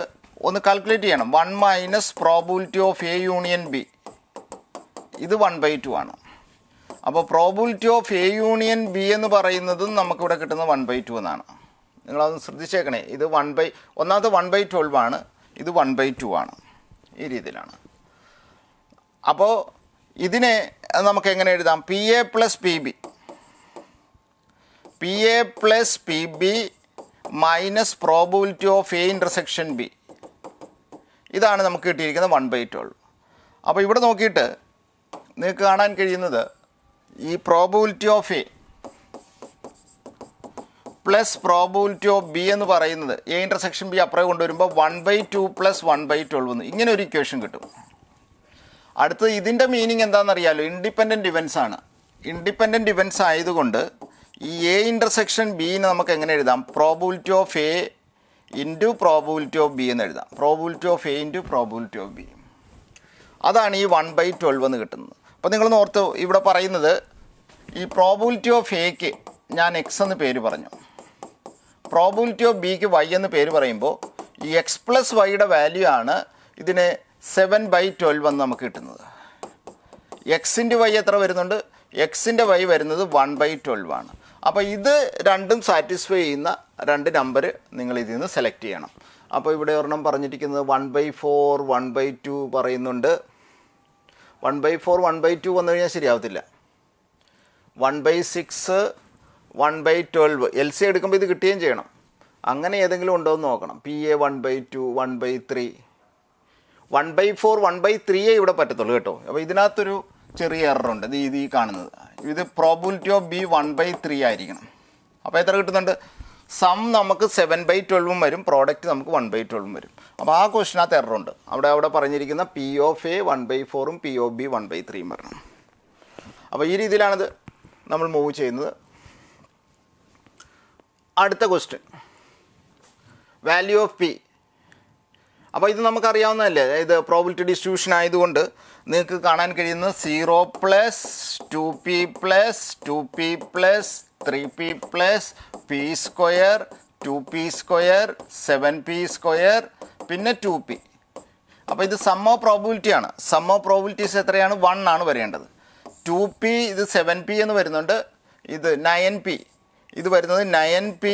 ഒന്ന് കാൽക്കുലേറ്റ് ചെയ്യണം. 1 minus probability of A union B, ഇത് 1/2 ആണ്. അപ്പോൾ probability of A union B എന്ന് പറയുന്നതും നമുക്കിവിടെ കിട്ടുന്നത് 1/2 എന്നാണ്. നിങ്ങളതൊന്ന് ശ്രദ്ധിച്ചേക്കണേ. ഇത് ഒന്നാമത്തെ 1/12 ആണ്, ഇത് 1/2 ആണ്. ഈ രീതിയിലാണ്. അപ്പോൾ ഇതിനെ നമുക്ക് എങ്ങനെ എഴുതാം? P A plus P B minus probability of A intersection B, ഇതാണ് നമുക്ക് കിട്ടിയിരിക്കുന്നത് 1/12. അപ്പോൾ ഇവിടെ നോക്കിയിട്ട് നിങ്ങൾക്ക് കാണാൻ കഴിയുന്നത് ഈ probability of A plus probability of B എന്ന് പറയുന്നത് എ ഇൻ്റർസെക്ഷൻ ബി അപ്പുറം കൊണ്ടുവരുമ്പോൾ 1/2 + 1/12 എന്ന് ഇങ്ങനെ ഒരു ഇക്വേഷൻ കിട്ടും. അടുത്തത് ഇതിൻ്റെ മീനിങ് എന്താണെന്നറിയാലോ, ഇൻഡിപെൻഡൻറ്റ് ഇവൻസ് ആണ്. ഇൻഡിപെൻഡൻറ്റ് ഇവൻസ് ആയതുകൊണ്ട് ഈ എ ഇൻ്റർസെക്ഷൻ ബിനെ നമുക്ക് എങ്ങനെ എഴുതാം? Probability of A into probability of B എന്ന് എഴുതാം. Probability of A into probability of B, അതാണ് ഈ 1/12 എന്ന് കിട്ടുന്നത്. അപ്പോൾ നിങ്ങളൊന്ന് ഓർത്ത്, ഇവിടെ പറയുന്നത് ഈ പ്രോബിലിറ്റി ഓഫ് എക്ക് ഞാൻ എക്സ് എന്ന് പേര് പറഞ്ഞു, പ്രോബിലിറ്റി ഓഫ് ബിക്ക് വൈ എന്ന് പേര് പറയുമ്പോൾ ഈ എക്സ് പ്ലസ് വൈയുടെ വാല്യൂ ആണ് ഇതിന് 7/12 എന്ന് നമുക്ക് കിട്ടുന്നത്. എക്സിൻ്റെ വൈ എത്ര വരുന്നുണ്ട്? എക്സിൻ്റെ വൈ വരുന്നത് 1/12 ആണ്. അപ്പോൾ ഇത് രണ്ടും സാറ്റിസ്ഫൈ ചെയ്യുന്ന രണ്ട് നമ്പർ നിങ്ങൾ ഇതിൽ നിന്ന് സെലക്ട് ചെയ്യണം. അപ്പോൾ ഇവിടെ ഒരെണ്ണം പറഞ്ഞിരിക്കുന്നത് 1/4 1/2 പറയുന്നുണ്ട്. 1/4 1/2 വന്നു കഴിഞ്ഞാൽ ശരിയാവത്തില്ല. 1/6 1/12 എൽ സി എടുക്കുമ്പോൾ ഇത് കിട്ടുകയും ചെയ്യണം. അങ്ങനെ ഏതെങ്കിലും ഉണ്ടോ എന്ന് നോക്കണം. പി എ 1/2 1/3 1/4 1/3 ഇവിടെ പറ്റത്തുള്ളൂ കേട്ടോ. അപ്പോൾ ഇതിനകത്തൊരു ചെറിയ എററുണ്ട്. ഇത് ഈ കാണുന്നത്, ഇത് പ്രോബിലിറ്റി ഓഫ് ബി 1/3 ആയിരിക്കണം. അപ്പോൾ എത്ര കിട്ടുന്നുണ്ട്? സം നമുക്ക് 7/12 വരും, പ്രോഡക്റ്റ് നമുക്ക് 1/12 വരും. അപ്പോൾ ആ ക്വസ്റ്റിനകത്ത് എററുണ്ട്. അവിടെ പറഞ്ഞിരിക്കുന്ന P of a 1/4 P of B 1/3 വരണം. അപ്പോൾ ഈ രീതിയിലാണിത് നമ്മൾ മൂവ് ചെയ്യുന്നത്. അടുത്ത ക്വസ്റ്റ്യൻ, വാല്യൂ ഓഫ് പി. അപ്പോൾ ഇത് നമുക്കറിയാവുന്നതല്ലേ, ഇത് പ്രോബിലിറ്റി ഡിസ്ട്രിബ്യൂഷൻ ആയതുകൊണ്ട് നിങ്ങൾക്ക് കാണാൻ കഴിയുന്നത് 0 + 2p + 2p + 3p + p² 2p², 7p², പിന്നെ 2p. അപ്പോൾ ഇത് സം ഓഫ് പ്രോബിലിറ്റി ആണ്. സം ഓഫ് പ്രോബിലിറ്റീസ് എത്രയാണ്? 1 ആണ് വരേണ്ടത്. 2p ഇത് 7p എന്ന് വരുന്നുണ്ട്, ഇത് 9p, ഇത് വരുന്നത് 9p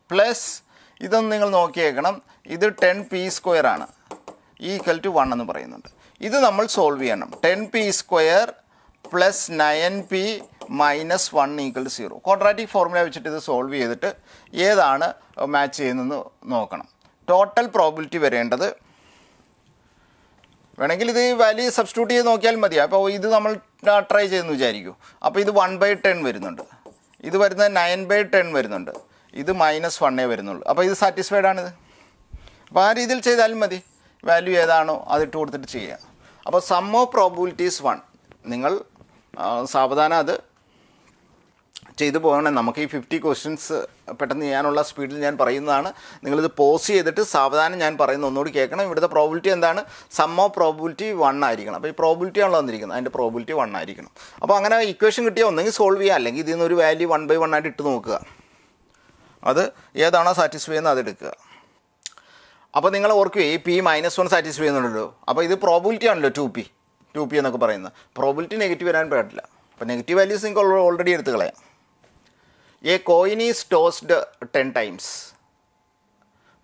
പ്ലസ് ഇതൊന്ന് നിങ്ങൾ നോക്കിയേക്കണം, ഇത് 10p² ആണ്, = 1 എന്ന് പറയുന്നുണ്ട്. ഇത് നമ്മൾ സോൾവ് ചെയ്യണം. 10p² + 9p - 1 = 0. ക്വാഡ്രാറ്റിക് ഫോർമുല വെച്ചിട്ട് ഇത് സോൾവ് ചെയ്തിട്ട് ഏതാണ് മാച്ച് ചെയ്യുന്നതെന്ന് നോക്കണം. ടോട്ടൽ പ്രോബിലിറ്റി വരേണ്ടത്, വേണമെങ്കിൽ ഇത് വാല്യൂ സബ്സ്റ്റിറ്റ്യൂട്ട് ചെയ്ത് നോക്കിയാൽ മതി. അപ്പോൾ ഇത് നമ്മൾ ട്രൈ ചെയ്തെന്ന് വിചാരിക്കൂ. അപ്പോൾ ഇത് 1/10 വരുന്നുണ്ട്, ഇത് വരുന്നത് 9/10 വരുന്നുണ്ട്, ഇത് -1 വരുന്നുള്ളൂ. അപ്പോൾ ഇത് സാറ്റിസ്ഫൈഡ് ആണിത്. അപ്പോൾ ആ രീതിയിൽ ചെയ്താലും മതി. വാല്യൂ ഏതാണോ അതിട്ട് കൊടുത്തിട്ട് ചെയ്യുക. അപ്പോൾ സം ഓഫ് പ്രോബിലിറ്റീസ് 1. നിങ്ങൾ സാവധാനം അത് ചെയ്തു പോകണം. നമുക്ക് ഈ 50 ക്വസ്റ്റ്യൻസ് പെട്ടെന്ന് ചെയ്യാനുള്ള സ്പീഡിൽ ഞാൻ പറയുന്നതാണ്. നിങ്ങളിത് പോസ് ചെയ്തിട്ട് സാവധാനം ഞാൻ പറയുന്ന ഒന്നുകൂടി കേൾക്കണം. ഇവിടുത്തെ പ്രോബിലിറ്റി എന്താണ്? സം ഓഫ് പ്രോബിലിറ്റി 1 ആയിരിക്കണം. അപ്പോൾ ഈ പ്രോബിലിറ്റി ആണല്ലോ വന്നിരിക്കുന്നത്, അതിൻ്റെ പ്രോബിലിറ്റി 1 ആയിരിക്കണം. അപ്പോൾ അങ്ങനെ ഇക്വേഷൻ കിട്ടിയാൽ ഒന്നെങ്കിൽ സോൾവ് ചെയ്യുക, അല്ലെങ്കിൽ ഇതിൽ നിന്നൊരു വാല്യൂ 1/1 ആയിട്ട് ഇട്ട് നോക്കുക. അത് ഏതാണോ സാറ്റിസ്ഫൈ ചെയ്യുന്നത് അതെടുക്കുക. അപ്പോൾ നിങ്ങൾ ഓർക്കുകയെ ഈ P-1 സാറ്റിസ്ഫൈ ചെയ്യുന്നുണ്ടല്ലോ. അപ്പോൾ ഇത് പ്രോബിലിറ്റി ആണല്ലോ 2P എന്നൊക്കെ പറയുന്നത്. പ്രോബിലിറ്റി നെഗറ്റീവ് വരാൻ പാടില്ല. അപ്പോൾ നെഗറ്റീവ് വാല്യൂസ് നിങ്ങൾക്ക് ഓൾറെഡി എടുത്ത് കളയാം. A coin is tossed 10 times.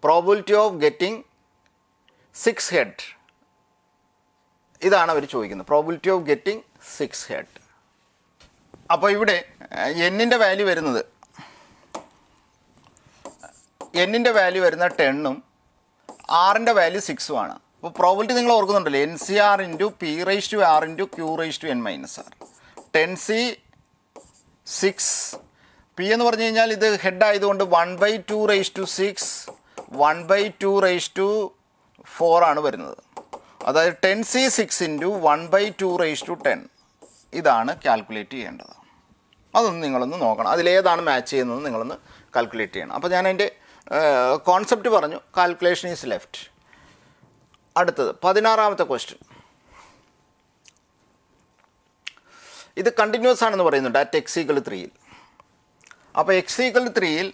Probability of getting 6 head. ഇതാണ് അവർ ചോദിക്കുന്നത്, പ്രോബിലിറ്റി ഓഫ് ഗെറ്റിംഗ് 6 head. അപ്പോൾ ഇവിടെ എന്നിൻ്റെ വാല്യൂ വരുന്നത് 10ഉം ആറിൻ്റെ വാല്യൂ 6ഉം ആണ്. അപ്പോൾ പ്രോബിലിറ്റി നിങ്ങൾ ഓർക്കുന്നുണ്ടല്ലോ, NCR into P⁻R into Q⁻n−R. 10C 6 P എന്ന് പറഞ്ഞു കഴിഞ്ഞാൽ ഇത് ഹെഡ് ആയതുകൊണ്ട് 1/2⁻6 1/2⁴ ആണ് വരുന്നത്. അതായത് 10C 6 ഇൻറ്റു 1/2⁻10 ഇതാണ് കാൽക്കുലേറ്റ് ചെയ്യേണ്ടത്. അതൊന്ന് നിങ്ങളൊന്ന് നോക്കണം, അതിലേതാണ് മാച്ച് ചെയ്യുന്നത് നിങ്ങളൊന്ന് കാൽക്കുലേറ്റ് ചെയ്യണം. അപ്പോൾ ഞാൻ അതിൻ്റെ കോൺസെപ്റ്റ് പറഞ്ഞു. Calculation is left. അടുത്തത് 16ാമത്തെ ക്വസ്റ്റ്യൻ. ഇത് കണ്ടിന്യൂസ് ആണെന്ന് പറയുന്നുണ്ട് അറ്റ് x=3. അപ്പോൾ x=3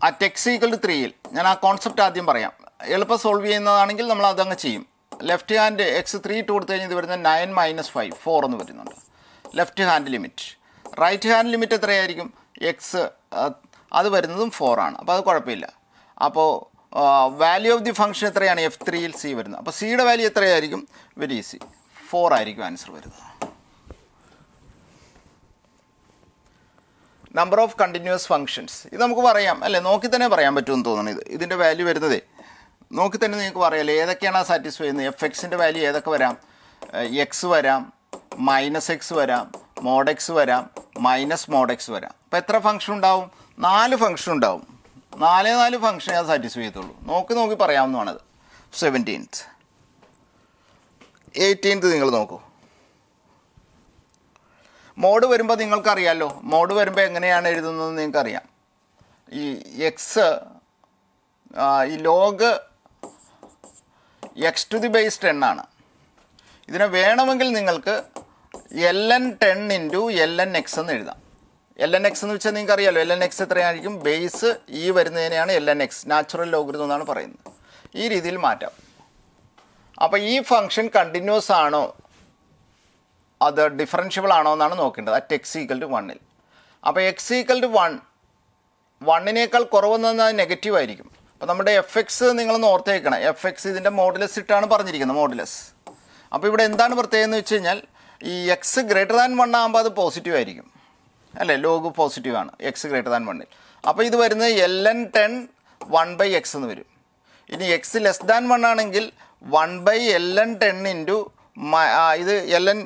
അറ്റ് x=3 ഞാൻ ആ കോൺസെപ്റ്റ് ആദ്യം പറയാം. എളുപ്പം സോൾവ് ചെയ്യുന്നതാണെങ്കിൽ നമ്മൾ അതങ്ങ് ചെയ്യും. ലെഫ്റ്റ് ഹാൻഡ് x3 ഇട്ട് കൊടുത്തു കഴിഞ്ഞാൽ ഇത് വരുന്നത് 9 - 5 4 എന്ന് വരുന്നുണ്ട് left hand limit. Right hand limit എത്രയായിരിക്കും? എക്സ് അത് വരുന്നതും 4 ആണ്. അപ്പോൾ അത് കുഴപ്പമില്ല. അപ്പോൾ വാല്യൂ ഓഫ് ദി ഫംഗ്ഷൻ എത്രയാണ്? F3യിൽ C വരുന്നത്. അപ്പോൾ സിയുടെ വാല്യൂ എത്രയായിരിക്കും? വെരി ഈസി, 4 ആയിരിക്കും ആൻസർ വരുന്നത്. നമ്പർ ഓഫ് കണ്ടിന്യൂസ് ഫങ്ഷൻസ് ഇത് നമുക്ക് പറയാം അല്ലേ, നോക്കി തന്നെ പറയാൻ പറ്റുമെന്ന് തോന്നുന്നു. ഇതിൻ്റെ വാല്യൂ വരുന്നതേ നോക്കി തന്നെ നിങ്ങൾക്ക് പറയാമല്ലോ ഏതൊക്കെയാണ് സാറ്റിസ്ഫൈ ചെയ്യുന്നത്. Fxൻ്റെ വാല്യൂ ഏതൊക്കെ വരാം? എക്സ് വരാം, -x വരാം, mod x വരാം, -mod x വരാം. അപ്പോൾ എത്ര ഫംഗ്ഷൻ ഉണ്ടാവും? 4 ഫംഗ്ഷൻ ഉണ്ടാവും. 4 ഫംഗ്ഷനെ അത് സാറ്റിസ്ഫൈ ചെയ്യത്തുള്ളൂ. നോക്കി പറയാവുന്നതാണത്. 17th 18th നിങ്ങൾ നോക്കൂ. മോഡ് വരുമ്പോൾ നിങ്ങൾക്കറിയാമല്ലോ, മോഡ് വരുമ്പോൾ എങ്ങനെയാണ് എഴുതുന്നത് നിങ്ങൾക്കറിയാം. ഈ എക്സ് ഈ ലോഗ് x⁻10 ആണ്. ഇതിനെ വേണമെങ്കിൽ നിങ്ങൾക്ക് ln10 × ln(x) എന്ന് എഴുതാം. ln(x) എന്ന് വെച്ചാൽ നിങ്ങൾക്ക് അറിയാമല്ലോ, ln(x) എത്രയായിരിക്കും? ബേസ് ഈ വരുന്നതിനെയാണ് ln(x) നാച്ചുറൽ ലോഗരിതം എന്നാണ് പറയുന്നത്. ഈ രീതിയിൽ മാറ്റാം. അപ്പോൾ ഈ ഫംഗ്ഷൻ കണ്ടിന്യൂസ് ആണോ അത് ഡിഫറൻഷ്യബിൾ ആണോ എന്നാണ് നോക്കേണ്ടത് അറ്റ് x=1. അപ്പോൾ x=1 1നേക്കാൾ കുറവെന്നാൽ നെഗറ്റീവ് ആയിരിക്കും. അപ്പോൾ നമ്മുടെ Fx നിങ്ങളൊന്ന് ഓർത്തേക്കണം. Fx ഇതിൻ്റെ മോഡുലസ് ഇട്ടാണ് പറഞ്ഞിരിക്കുന്നത്, മോഡുലസ്. അപ്പോൾ ഇവിടെ എന്താണ് പ്രത്യേകത എന്ന് വെച്ച് കഴിഞ്ഞാൽ ഈ x>1 ആകുമ്പോൾ അത് പോസിറ്റീവ് ആയിരിക്കും അല്ലേ, ലോഗ് പോസിറ്റീവ് ആണ് x>1. അപ്പോൾ ഇത് വരുന്നത് ln10 1/x എന്ന് വരും. ഇനി x<1 ആണെങ്കിൽ 1/ln10 ഇത് ln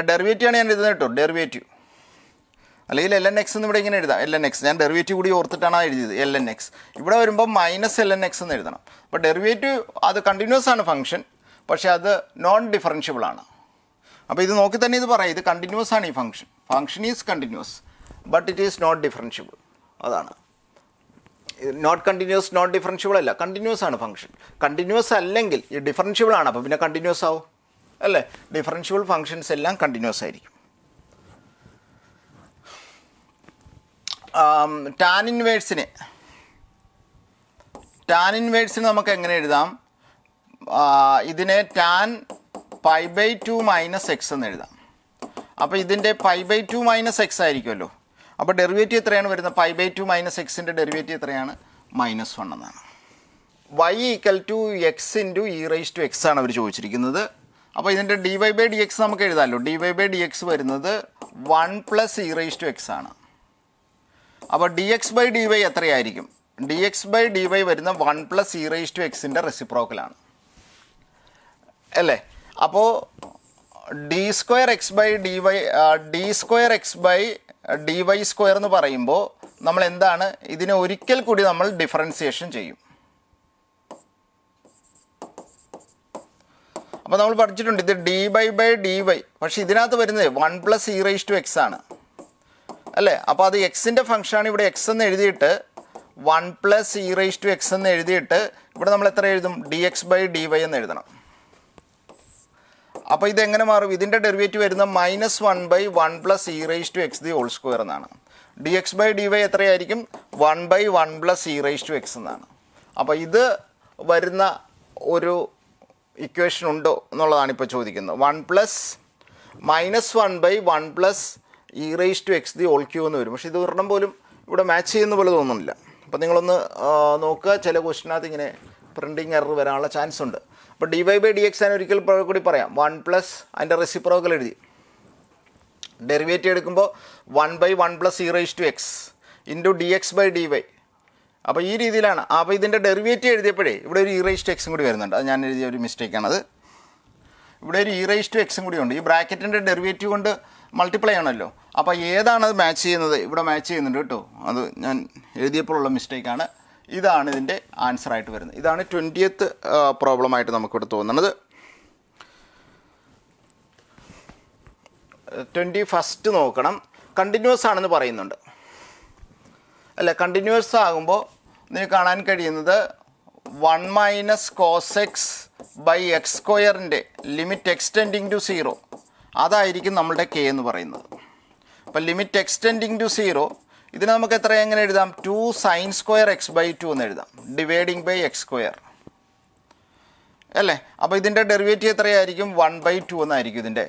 ഡെറിവേറ്റീവ് ആണ് ഞാൻ എഴുതുന്നത് കേട്ടോ, ഡെറിവേറ്റീവ്. അല്ലെങ്കിൽ ln(x) എന്ന് ഇവിടെ ഇങ്ങനെ എഴുതാം, ln(x). ഞാൻ ഡെറിവേറ്റീവ് കൂടി ഓർത്തിട്ടാണ് എഴുതിയത് ln(x). ഇവിടെ വരുമ്പോൾ -ln(x) എന്ന് എഴുതണം. അപ്പോൾ ഡെറിവേറ്റീവ് അത് കണ്ടിന്യൂസ് ആണ് ഫംഗ്ഷൻ, പക്ഷേ അത് നോൺ ഡിഫറൻഷ്യബിൾ ആണ്. അപ്പോൾ ഇത് നോക്കി തന്നെ ഇത് പറയാം, ഇത് കണ്ടിന്യൂസ് ആണ് ഈ function is continuous but it is not differentiable. അതാണ് നോട്ട് കണ്ടിന്യൂസ്, നോട്ട് ഡിഫറൻഷ്യബിൾ അല്ല, കണ്ടിന്യൂസ് ആണ് ഫംഗ്ഷൻ. കണ്ടിന്യൂസ് അല്ലെങ്കിൽ ഈ ഡിഫറൻഷ്യബിൾ ആണ്, അപ്പോൾ പിന്നെ കണ്ടിന്യൂസ് ആവും അല്ലേ. ഡിഫറൻഷ്യബിൾ ഫംഗ്ഷൻസ് എല്ലാം കണ്ടിന്യൂസ് ആയിരിക്കും. ടാൻ ഇൻവേഴ്സിന് നമുക്ക് എങ്ങനെ എഴുതാം? ഇതിനെ tan π/2 - x എന്ന് എഴുതാം. അപ്പോൾ ഇതിൻ്റെ π/2 - x ആയിരിക്കുമല്ലോ. അപ്പോൾ ഡെറിവേറ്റീവ് എത്രയാണ് വരുന്നത്? π/2 - x-ൻ്റെ ഡെറിവേറ്റീവ് എത്രയാണ്? -1 എന്നാണ്. y = x × e⁻x ആണ് അവർ ചോദിച്ചിരിക്കുന്നത്. അപ്പോൾ ഇതിൻ്റെ dy/dx നമുക്ക് എഴുതാമല്ലോ. dy/dx വരുന്നത് 1 + e⁻x ആണ്. അപ്പോൾ dx/dy എത്രയായിരിക്കും? dx/dy വരുന്ന 1 + e⁻x-ൻ്റെ റെസിപ്രോക്കലാണ് അല്ലേ. അപ്പോൾ d²x/dy² എന്ന് പറയുമ്പോൾ നമ്മൾ എന്താണ്, ഇതിനെ ഒരിക്കൽ കൂടി നമ്മൾ ഡിഫറൻസിയേഷൻ ചെയ്യും. അപ്പോൾ നമ്മൾ പഠിച്ചിട്ടുണ്ട് ഇത് dy/dy, പക്ഷേ ഇതിനകത്ത് വരുന്നത് 1 + e⁻x ആണ് അല്ലേ. അപ്പോൾ അത് എക്സിൻ്റെ ഫംഗ്ഷനാണ്. ഇവിടെ എക്സ് എന്ന് എഴുതിയിട്ട് 1 + e⁻x എന്ന് എഴുതിയിട്ട് ഇവിടെ നമ്മൾ എത്ര എഴുതും? dx/dy എന്ന് എഴുതണം. അപ്പോൾ ഇതെങ്ങനെ മാറും? ഇതിൻ്റെ ഡെറിവേറ്റീവ് വരുന്ന -1/1 + e⁻x² എന്നാണ്. dx/dy എത്രയായിരിക്കും? 1/1 + e⁻x എന്നാണ്. അപ്പോൾ ഇത് വരുന്ന ഒരു ഇക്വേഷൻ ഉണ്ടോ എന്നുള്ളതാണ് ഇപ്പോൾ ചോദിക്കുന്നത്. -1/1 + e⁻x³ എന്ന് വരും. പക്ഷേ ഇത് ഒരെണ്ണം പോലും ഇവിടെ മാച്ച് ചെയ്യുന്ന പോലെ തോന്നുന്നില്ല. അപ്പോൾ നിങ്ങളൊന്ന് നോക്കുക, ചില ക്വസ്റ്റിനകത്ത് ഇങ്ങനെ പ്രിൻറ്റിങ് എറർ വരാനുള്ള ചാൻസ് ഉണ്ട്. അപ്പോൾ dy/dx ഞാൻ ഒരിക്കൽ കൂടി പറയാം. 1 അതിൻ്റെ റെസിപ്രോക്കൽ എഴുതി ഡെറിവേറ്റീവ് എടുക്കുമ്പോൾ 1/1 + e⁻x × dx/dy. അപ്പോൾ ഈ രീതിയിലാണ്. അപ്പോൾ ഇതിൻ്റെ ഡെറിവേറ്റീവ് എഴുതിയപ്പോഴേ ഇവിടെ ഒരു e⁻x കൂടി വരുന്നുണ്ട്. അത് ഞാൻ എഴുതിയ ഒരു മിസ്റ്റേക്കാണത്. ഇവിടെ ഒരു e⁻x കൂടി ഉണ്ട്. ഈ ബ്രാക്കറ്റിൻ്റെ ഡെറിവേറ്റീവ് കൊണ്ട് മൾട്ടിപ്ലൈ ആണല്ലോ. അപ്പോൾ ഏതാണ് അത് മാച്ച് ചെയ്യുന്നത്? ഇവിടെ മാച്ച് ചെയ്യുന്നുണ്ട് കേട്ടോ. അത് ഞാൻ എഴുതിയപ്പോഴുള്ള മിസ്റ്റേക്കാണ്. ഇതാണ് ഇതിൻ്റെ ആൻസറായിട്ട് വരുന്നത്. ഇതാണ് 20th പ്രോബ്ലമായിട്ട് നമുക്കിവിടെ തോന്നുന്നത്. 21st നോക്കണം. കണ്ടിന്യൂസ് ആണെന്ന് പറയുന്നുണ്ട് അല്ലേ. കണ്ടിന്യൂസ് ആകുമ്പോൾ നിങ്ങൾക്ക് കാണാൻ കഴിയുന്നത് 1 - cos x/x² limit extending to 0 അതായിരിക്കും നമ്മളുടെ k എന്ന് പറയുന്നത്. അപ്പോൾ ലിമിറ്റ് എക്സ്റ്റെൻഡിങ് ടു 0 ഇതിന് നമുക്ക് എങ്ങനെ എഴുതാം? 2 sin² x/2 എന്ന് എഴുതാം, ഡിവൈഡിങ് ബൈ x² അല്ലേ. അപ്പോൾ ഇതിൻ്റെ ഡെറിവേറ്റീവ് എത്രയായിരിക്കും? 1/2 എന്നായിരിക്കും ഇതിൻ്റെ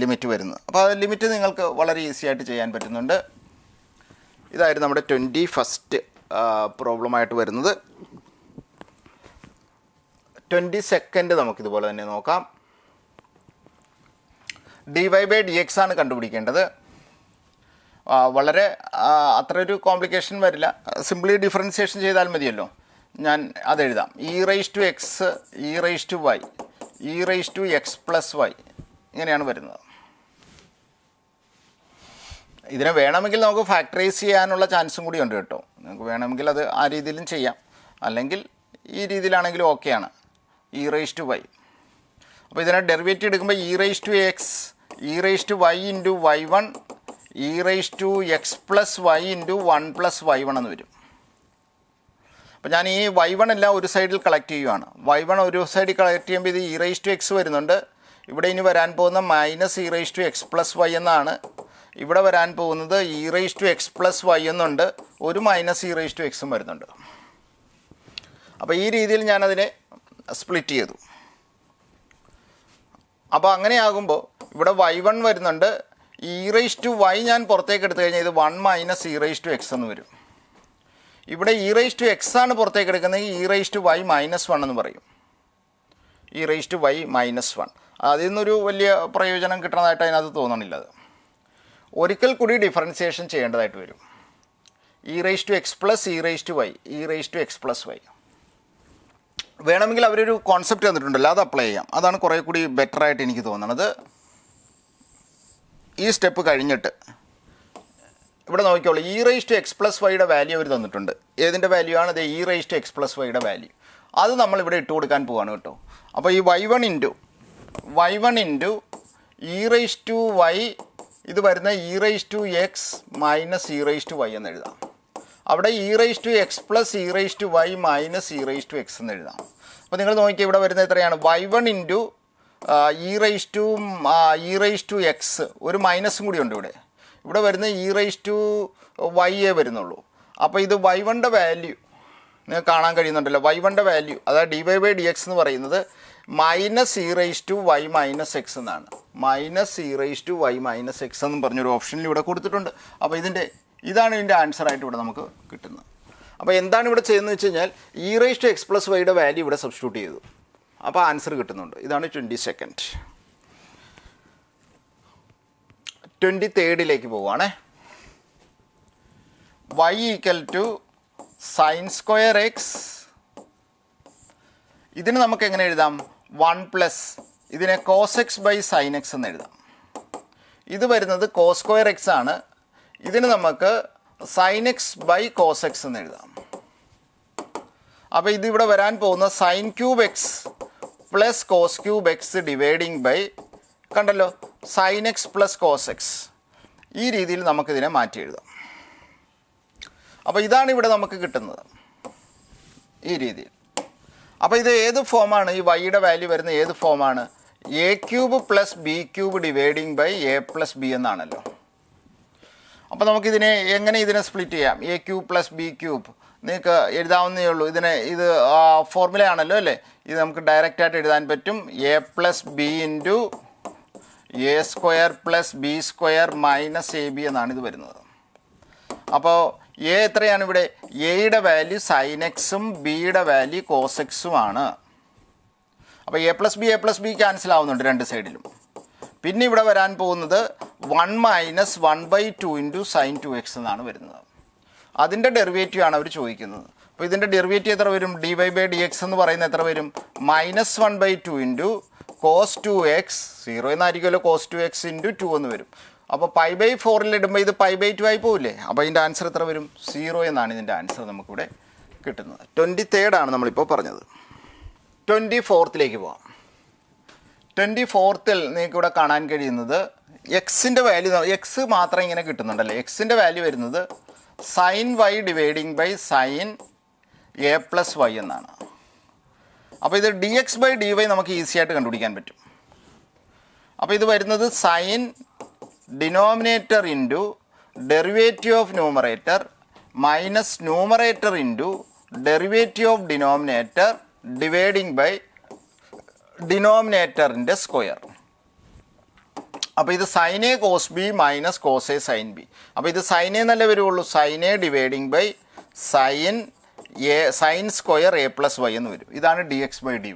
ലിമിറ്റ് വരുന്നത്. അപ്പോൾ ആ ലിമിറ്റ് നിങ്ങൾക്ക് വളരെ ഈസി ആയിട്ട് ചെയ്യാൻ പറ്റുന്നുണ്ട്. ഇതായിരുന്നു നമ്മുടെ 21st പ്രോബ്ലമായിട്ട് വരുന്നത്. 22nd നമുക്കിതുപോലെ തന്നെ നോക്കാം. dy/dx ആണ് കണ്ടുപിടിക്കേണ്ടത്. വളരെ അത്ര ഒരു കോംപ്ലിക്കേഷൻ വരില്ല. സിംപ്ലി ഡിഫറൻസിയേഷൻ ചെയ്താൽ മതിയല്ലോ. ഞാൻ അതെഴുതാം. e⁻x, e⁻y, e⁻x+y ഇങ്ങനെയാണ് വരുന്നത്. ഇതിനെ വേണമെങ്കിൽ നമുക്ക് ഫാക്ടറൈസ് ചെയ്യാനുള്ള ചാൻസും കൂടി ഉണ്ട് കേട്ടോ. നമുക്ക് വേണമെങ്കിൽ അത് ആ രീതിയിലും ചെയ്യാം, അല്ലെങ്കിൽ ഈ രീതിയിലാണെങ്കിലും ഓക്കെയാണ്. e⁻y. അപ്പോൾ ഇതിനെ ഡെറിവേറ്റീവ് എടുക്കുമ്പോൾ e⁻x, e⁻y × y1, e⁻x+y × 1 + y1 എന്ന് വരും. അപ്പോൾ ഞാൻ ഈ y1 എല്ലാം ഒരു സൈഡിൽ കളക്ട് ചെയ്യുകയാണ്. y1 ഒരു സൈഡിൽ കളക്ട് ചെയ്യുമ്പോൾ ഇത് e⁻x വരുന്നുണ്ട്. ഇവിടെ ഇനി വരാൻ പോകുന്ന -e⁻x+y എന്നാണ്. ഇവിടെ വരാൻ പോകുന്നത് e⁻x+y എന്നുണ്ട്. ഒരു -e⁻x വരുന്നുണ്ട്. അപ്പോൾ ഈ രീതിയിൽ ഞാനതിനെ സ്പ്ലിറ്റ് ചെയ്തു. അപ്പോൾ അങ്ങനെയാകുമ്പോൾ ഇവിടെ y1 വരുന്നുണ്ട്. e⁻y ഞാൻ പുറത്തേക്ക് എടുത്തു കഴിഞ്ഞാൽ ഇത് 1 - e⁻x എന്ന് വരും. ഇവിടെ e⁻x ആണ് പുറത്തേക്ക് എടുക്കുന്നത്. e⁻y -1 എന്ന് പറയും. e⁻y -1 അതിൽ നിന്നൊരു വലിയ പ്രയോജനം കിട്ടുന്നതായിട്ട് അതിനകത്ത് തോന്നണില്ല. അത് ഒരിക്കൽ കൂടി ഡിഫറൻസിയേഷൻ ചെയ്യേണ്ടതായിട്ട് വരും. e⁻x e⁻y, e⁻x+y വേണമെങ്കിൽ അവരൊരു കോൺസെപ്റ്റ് തന്നിട്ടുണ്ടല്ലോ, അത് അപ്ലൈ ചെയ്യാം. അതാണ് കുറേ കൂടി ബെറ്റർ ആയിട്ട് എനിക്ക് തോന്നുന്നത്. ഈ സ്റ്റെപ്പ് കഴിഞ്ഞിട്ട് ഇവിടെ നോക്കിക്കോളൂ. e⁻x+y വാല്യൂ അവർ തന്നിട്ടുണ്ട്. ഏതിൻ്റെ വാല്യൂ ആണ്? ഇത് e⁻x+y വാല്യൂ. അത് നമ്മളിവിടെ ഇട്ട് കൊടുക്കാൻ പോവാണ് കേട്ടോ. അപ്പോൾ ഈ y1 × e⁻y ഇത് വരുന്ന e⁻x - e⁻y എന്ന് എഴുതാം. അവിടെ e⁻x e⁻y - e⁻x എന്ന് എഴുതാം. അപ്പോൾ നിങ്ങൾ നോക്കിയാൽ ഇവിടെ വരുന്നത് എത്രയാണ്? y1 × e⁻x ഒരു മൈനസും കൂടി ഉണ്ട് ഇവിടെ. ഇവിടെ വരുന്ന e⁻y വരുന്നുള്ളൂ. അപ്പോൾ ഇത് y1 വാല്യൂ നിങ്ങൾക്ക് കാണാൻ കഴിയുന്നുണ്ടല്ലോ. y1 വാല്യൂ അതായത് dy/dx എന്ന് പറയുന്നത് -e⁻y - x എന്നാണ്. -e⁻y - x എന്നും പറഞ്ഞൊരു ഓപ്ഷനിൽ ഇവിടെ കൊടുത്തിട്ടുണ്ട്. അപ്പോൾ ഇതാണ് ഇതിൻ്റെ ആൻസറായിട്ട് ഇവിടെ നമുക്ക് കിട്ടുന്നത്. അപ്പോൾ എന്താണ് ഇവിടെ ചെയ്യുന്നത് വെച്ച് കഴിഞ്ഞാൽ e⁻x+y വാല്യൂ ഇവിടെ സബ്സ്റ്റിറ്റ്യൂട്ട് ചെയ്തു. അപ്പോൾ ആൻസർ കിട്ടുന്നുണ്ട്. ഇതാണ് 22nd. 23rd പോവുകയാണേ. y = sin² x. ഇതിന് നമുക്ക് എങ്ങനെ എഴുതാം? 1 ഇതിനെ cos x/sin x എന്ന് എഴുതാം. ഇത് വരുന്നത് cos² x ആണ്. ഇതിന് നമുക്ക് sin x/cos x എന്ന് എഴുതാം. അപ്പോൾ ഇതിവിടെ വരാൻ പോകുന്ന sin³ x plus cos cube x dividing by കണ്ടല്ലോ sine x plus cos x. ഈ രീതിയിൽ നമുക്കിതിനെ മാറ്റി എഴുതാം. അപ്പോൾ ഇതാണ് ഇവിടെ നമുക്ക് കിട്ടുന്നത് ഈ രീതിയിൽ. അപ്പോൾ ഇത് ഏത് ഫോമാണ്? ഈ വൈയുടെ വാല്യൂ വരുന്ന ഏത് ഫോമാണ്? A cube plus b cube dividing by a plus b എന്നാണല്ലോ. അപ്പോൾ നമുക്കിതിനെ എങ്ങനെ ഇതിനെ സ്പ്ലിറ്റ് ചെയ്യാം? A cube plus b cube നിങ്ങൾക്ക് എഴുതാവുന്നേ ഉള്ളൂ. ഇത് ഫോർമുലയാണല്ലോ അല്ലേ? ഇത് നമുക്ക് ഡയറക്റ്റായിട്ട് എഴുതാൻ പറ്റും. A plus B into A square plus B square minus A B എന്നാണ് ഇത് വരുന്നത്. അപ്പോൾ എ എത്രയാണ് ഇവിടെ? എയുടെ വാല്യൂ സൈൻ എക്സും ബിയുടെ വാല്യൂ കോസ് എക്സും ആണ്. അപ്പോൾ എ പ്ലസ് ബി ക്യാൻസൽ ആവുന്നുണ്ട് രണ്ട് സൈഡിലും. പിന്നെ ഇവിടെ വരാൻ പോകുന്നത് 1 മൈനസ് 1/2 ഇൻറ്റു സൈൻ 2x എന്നാണ് വരുന്നത്. അതിൻ്റെ ഡെറിവേറ്റീവ് ആണ് അവർ ചോദിക്കുന്നത്. അപ്പോൾ ഇതിൻ്റെ ഡെറിവേറ്റീവ് എത്ര വരും? dy ബൈ dx എന്ന് പറയുന്നത് എത്ര വരും? മൈനസ് 1/2 ഇൻറ്റു കോസ് 2x 0 എന്നായിരിക്കുമല്ലോ, കോസ് 2x ഇൻറ്റു 2 എന്ന് വരും. അപ്പോൾ π/4 ഇടുമ്പോൾ ഇത് π/2 ആയി പോവില്ലേ? അപ്പോൾ ഇതിൻ്റെ ആൻസർ എത്ര വരും? 0 എന്നാണ് ഇതിൻ്റെ ആൻസർ നമുക്കിവിടെ കിട്ടുന്നത്. 23rd ആണ് നമ്മളിപ്പോൾ പറഞ്ഞത്. 24th പോവാം. 24th നിങ്ങൾക്ക് ഇവിടെ കാണാൻ കഴിയുന്നത് എക്സിൻ്റെ വാല്യൂ, എക്സ് മാത്രം ഇങ്ങനെ കിട്ടുന്നുണ്ടല്ലേ. എക്സിൻ്റെ വാല്യൂ വരുന്നത് sine y dividing by sine a plus y എന്നാണ്. അപ്പോൾ ഇത് dx ബൈ dy നമുക്ക് ഈസി ആയിട്ട് കണ്ടുപിടിക്കാൻ പറ്റും. അപ്പോൾ ഇത് വരുന്നത് sine denominator into derivative of numerator minus numerator into derivative of denominator dividing by ഡിനോമിനേറ്ററിൻ്റെ സ്ക്വയർ. അപ്പോൾ ഇത് sine a cos b minus cos a sine b. അപ്പോൾ ഇത് സൈൻ എ എന്നല്ലേ വരുള്ളൂ. Sine a dividing by sine a sine square a plus Y എന്ന് വരും. ഇതാണ് dx by dy.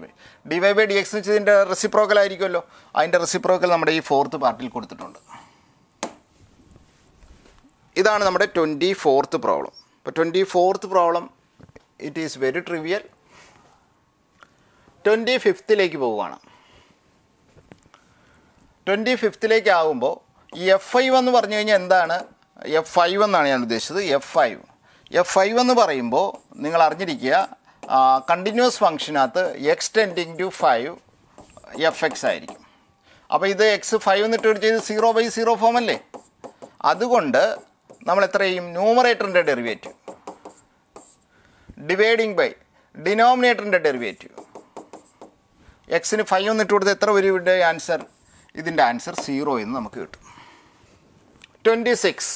dy by dx എന്ന് വെച്ചാൽ ഇതിൻ്റെ റെസിപ്രോക്കൽ ആയിരിക്കുമല്ലോ. അതിൻ്റെ റെസിപ്രോക്കൽ നമ്മുടെ ഈ 4th പാർട്ടിൽ കൊടുത്തിട്ടുണ്ട്. ഇതാണ് നമ്മുടെ 24th പ്രോബ്ലം. അപ്പോൾ 24th problem it is very trivial. 25th പോവുകയാണ്. 25th ആകുമ്പോൾ ഈ F5 എന്ന് പറഞ്ഞു കഴിഞ്ഞാൽ എന്താണ്? F5 എന്നാണ് ഞാൻ ഉദ്ദേശിച്ചത്. F5 എന്ന് പറയുമ്പോൾ നിങ്ങൾ അറിഞ്ഞിരിക്കുക, കണ്ടിന്യൂസ് ഫംഗ്ഷനകത്ത് എക്സ് ടെൻഡിങ് ടു 5 fx ആയിരിക്കും. അപ്പോൾ ഇത് x5 എന്നിട്ട് ചെയ്ത് 0/0 ഫോം അല്ലേ. അതുകൊണ്ട് നമ്മൾ എത്ര ചെയ്യും? ന്യൂമറേറ്ററിൻ്റെ ഡെറിവേറ്റീവ് ഡിവൈഡിങ് ബൈ ഡിനോമിനേറ്ററിൻ്റെ ഡെറിവേറ്റീവ്. എക്സിന് 5 എന്നിട്ട് കൊടുത്ത് എത്ര വരും ഇവിടെ ആൻസർ? ഇതിൻ്റെ ആൻസർ 0 എന്ന് നമുക്ക് കിട്ടും. 26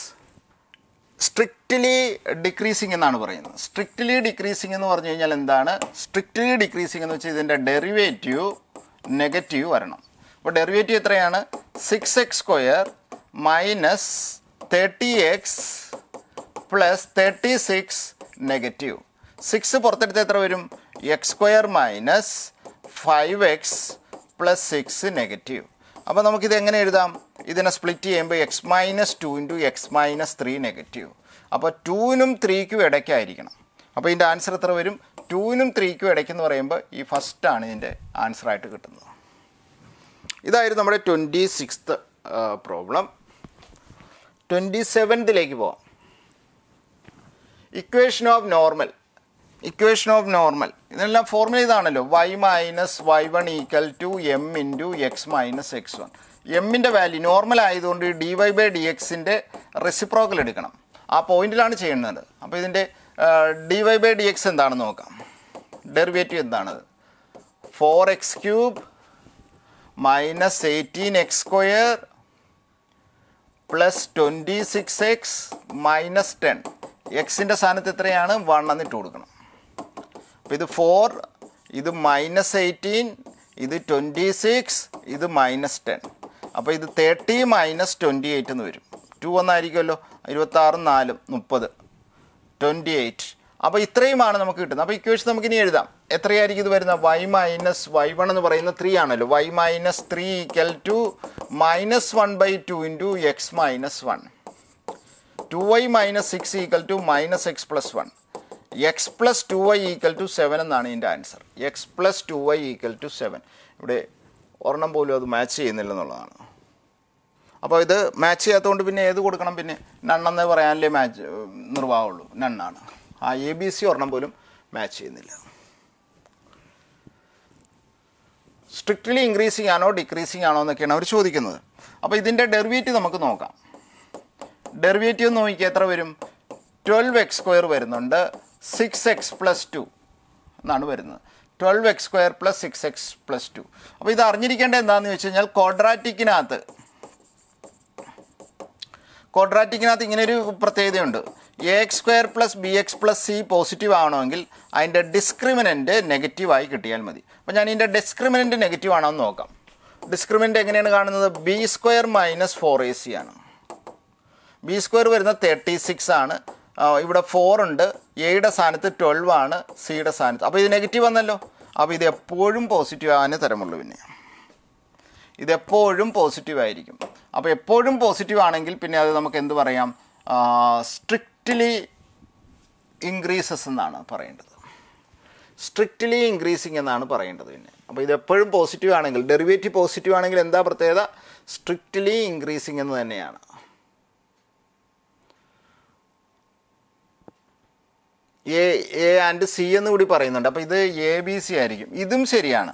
സ്ട്രിക്റ്റ്ലി ഡിക്രീസിങ് എന്നാണ് പറയുന്നത്. സ്ട്രിക്റ്റ്ലി ഡിക്രീസിങ് എന്ന് പറഞ്ഞു കഴിഞ്ഞാൽ എന്താണ്? സ്ട്രിക്റ്റ്ലി ഡിക്രീസിങ് എന്ന് വെച്ചാൽ ഇതിൻ്റെ ഡെറിവേറ്റീവ് നെഗറ്റീവ് വരണം. അപ്പോൾ ഡെറിവേറ്റീവ് എത്രയാണ്? 6x² minus 30x plus 36 negative. 6 പുറത്തെടുത്ത് എത്ര വരും? x² minus 5x plus 6 negative. അപ്പോൾ നമുക്കിത് എങ്ങനെ എഴുതാം? ഇതിനെ സ്പ്ലിറ്റ് ചെയ്യുമ്പോൾ x-2 ഇൻറ്റു x-3 നെഗറ്റീവ്. അപ്പോൾ 2നും 3ക്കും ഇടയ്ക്കായിരിക്കണം. അപ്പോൾ ഇതിൻ്റെ ആൻസർ എത്ര വരും? 2നും 3ക്കും ഇടയ്ക്കെന്ന് പറയുമ്പോൾ ഈ ഫസ്റ്റാണ് ഇതിൻ്റെ ആൻസറായിട്ട് കിട്ടുന്നത്. ഇതായിരുന്നു നമ്മുടെ 26th പ്രോബ്ലം. 27th പോവാം. ഇക്വേഷൻ ഓഫ് നോർമൽ ഇതെല്ലാം ഫോർമുല ഇതാണല്ലോ. y minus y1 equal to m into x minus x1. എമ്മിൻ്റെ വാല്യൂ നോർമൽ ആയതുകൊണ്ട് dy ബൈ dxൻ്റെ റെസിപ്രോക്കൽ എടുക്കണം. ആ പോയിന്റിലാണ് ചെയ്യുന്നത്. അപ്പോൾ ഇതിൻ്റെ dy ബൈ dx എന്താണെന്ന് നോക്കാം. ഡെറിവേറ്റീവ് എന്താണത്? 4x³ minus 18x² plus 26x minus 10. എക്സിൻ്റെ സ്ഥാനത്ത് എത്രയാണ്? 1 എന്നിട്ട് കൊടുക്കണം. അപ്പോൾ ഇത് 4, ഇത് മൈനസ് 18, ഇത് 26, ഇത് മൈനസ് 10. അപ്പോൾ ഇത് 30 മൈനസ് 28 എന്ന് വരും. 2 എന്നായിരിക്കുമല്ലോ. 26 4 30 28. അപ്പോൾ ഇത്രയുമാണ് നമുക്ക് കിട്ടുന്നത്. അപ്പോൾ ഇക്വേഷൻ നമുക്കിനി എഴുതാം. എത്രയായിരിക്കും ഇത് വരുന്നത്? y മൈനസ് y1 എന്ന് പറയുന്നത് 3 ആണല്ലോ. y minus 3 equal to minus 1/2 into x minus 1. 2y minus 6 equal to minus x plus 1. x plus 2y equal to 7 എന്നാണ് ഇതിൻ്റെ answer. x plus 2y equal to 7. ഇവിടെ ഒരെണ്ണം പോലും അത് മാച്ച് ചെയ്യുന്നില്ലെന്നുള്ളതാണ്. അപ്പോൾ ഇത് മാച്ച് ചെയ്യാത്തതുകൊണ്ട് പിന്നെ ഏത് കൊടുക്കണം? പിന്നെ നണ്ണെന്ന് പറയാനല്ലേ മാച്ച് നിർവാഹമുള്ളൂ. നണ്ണാണ്. ആ ABC ഒരെണ്ണം പോലും മാച്ച് ചെയ്യുന്നില്ല. സ്ട്രിക്റ്റ്ലി ഇൻക്രീസിങ് ആണോ ഡിക്രീസിങ് ആണോ എന്നൊക്കെയാണ് അവർ ചോദിക്കുന്നത്. അപ്പോൾ ഇതിൻ്റെ ഡെറിവേറ്റീവ് നമുക്ക് നോക്കാം. ഡെറിവേറ്റീവ് നോക്കിയാൽ എത്ര വരും? 12x² വരുന്നുണ്ട്, 6x+2 എന്നാണ് വരുന്നത്. 12x² + 6x+2. അപ്പോൾ ഇത് അറിഞ്ഞിരിക്കേണ്ടത് എന്താണെന്ന് വെച്ച് കഴിഞ്ഞാൽ ക്വാഡ്രാറ്റിക്കിനകത്ത് ഇങ്ങനെയൊരു പ്രത്യേകതയുണ്ട്. ax² + bx + c പോസിറ്റീവ് ആവണമെങ്കിൽ അതിൻ്റെ ഡിസ്ക്രിമിനൻ്റ് നെഗറ്റീവായി കിട്ടിയാൽ മതി. അപ്പോൾ ഞാൻ ഇതിൻ്റെ ഡിസ്ക്രിമിനൻ്റ് നെഗറ്റീവ് ആണോ എന്ന് നോക്കാം. ഡിസ്ക്രിമിനൻ്റ് എങ്ങനെയാണ് കാണുന്നത്? b² - 4ac ആണ്. b² വരുന്നത് 36 ആണ്. ഇവിടെ 4 ഉണ്ട്, എയുടെ സ്ഥാനത്ത് 12 ആണ്, സിയുടെ സ്ഥാനത്ത്. അപ്പോൾ ഇത് നെഗറ്റീവ് വന്നല്ലോ. അപ്പോൾ ഇത് എപ്പോഴും പോസിറ്റീവ് ആകാനേ തരമുള്ളൂ. പിന്നെ ഇതെപ്പോഴും പോസിറ്റീവ് ആയിരിക്കും. അപ്പോൾ എപ്പോഴും പോസിറ്റീവ് ആണെങ്കിൽ പിന്നെ അത് നമുക്ക് എന്ത് പറയാം? സ്ട്രിക്റ്റ്ലി ഇൻക്രീസസ് എന്നാണ് പറയേണ്ടത്. സ്ട്രിക്റ്റ്ലി ഇൻക്രീസിങ് എന്നാണ് പറയേണ്ടത്. പിന്നെ അപ്പോൾ ഇത് എപ്പോഴും പോസിറ്റീവ് ആണെങ്കിൽ, ഡെറിവേറ്റീവ് പോസിറ്റീവ് ആണെങ്കിൽ എന്താ പ്രത്യേകത? സ്ട്രിക്റ്റ്ലി ഇൻക്രീസിങ് എന്ന് തന്നെയാണ്. എ ആൻഡ് സി എന്ന് കൂടി പറയുന്നുണ്ട്. അപ്പോൾ ഇത് ABC ആയിരിക്കും. ഇതും ശരിയാണ്.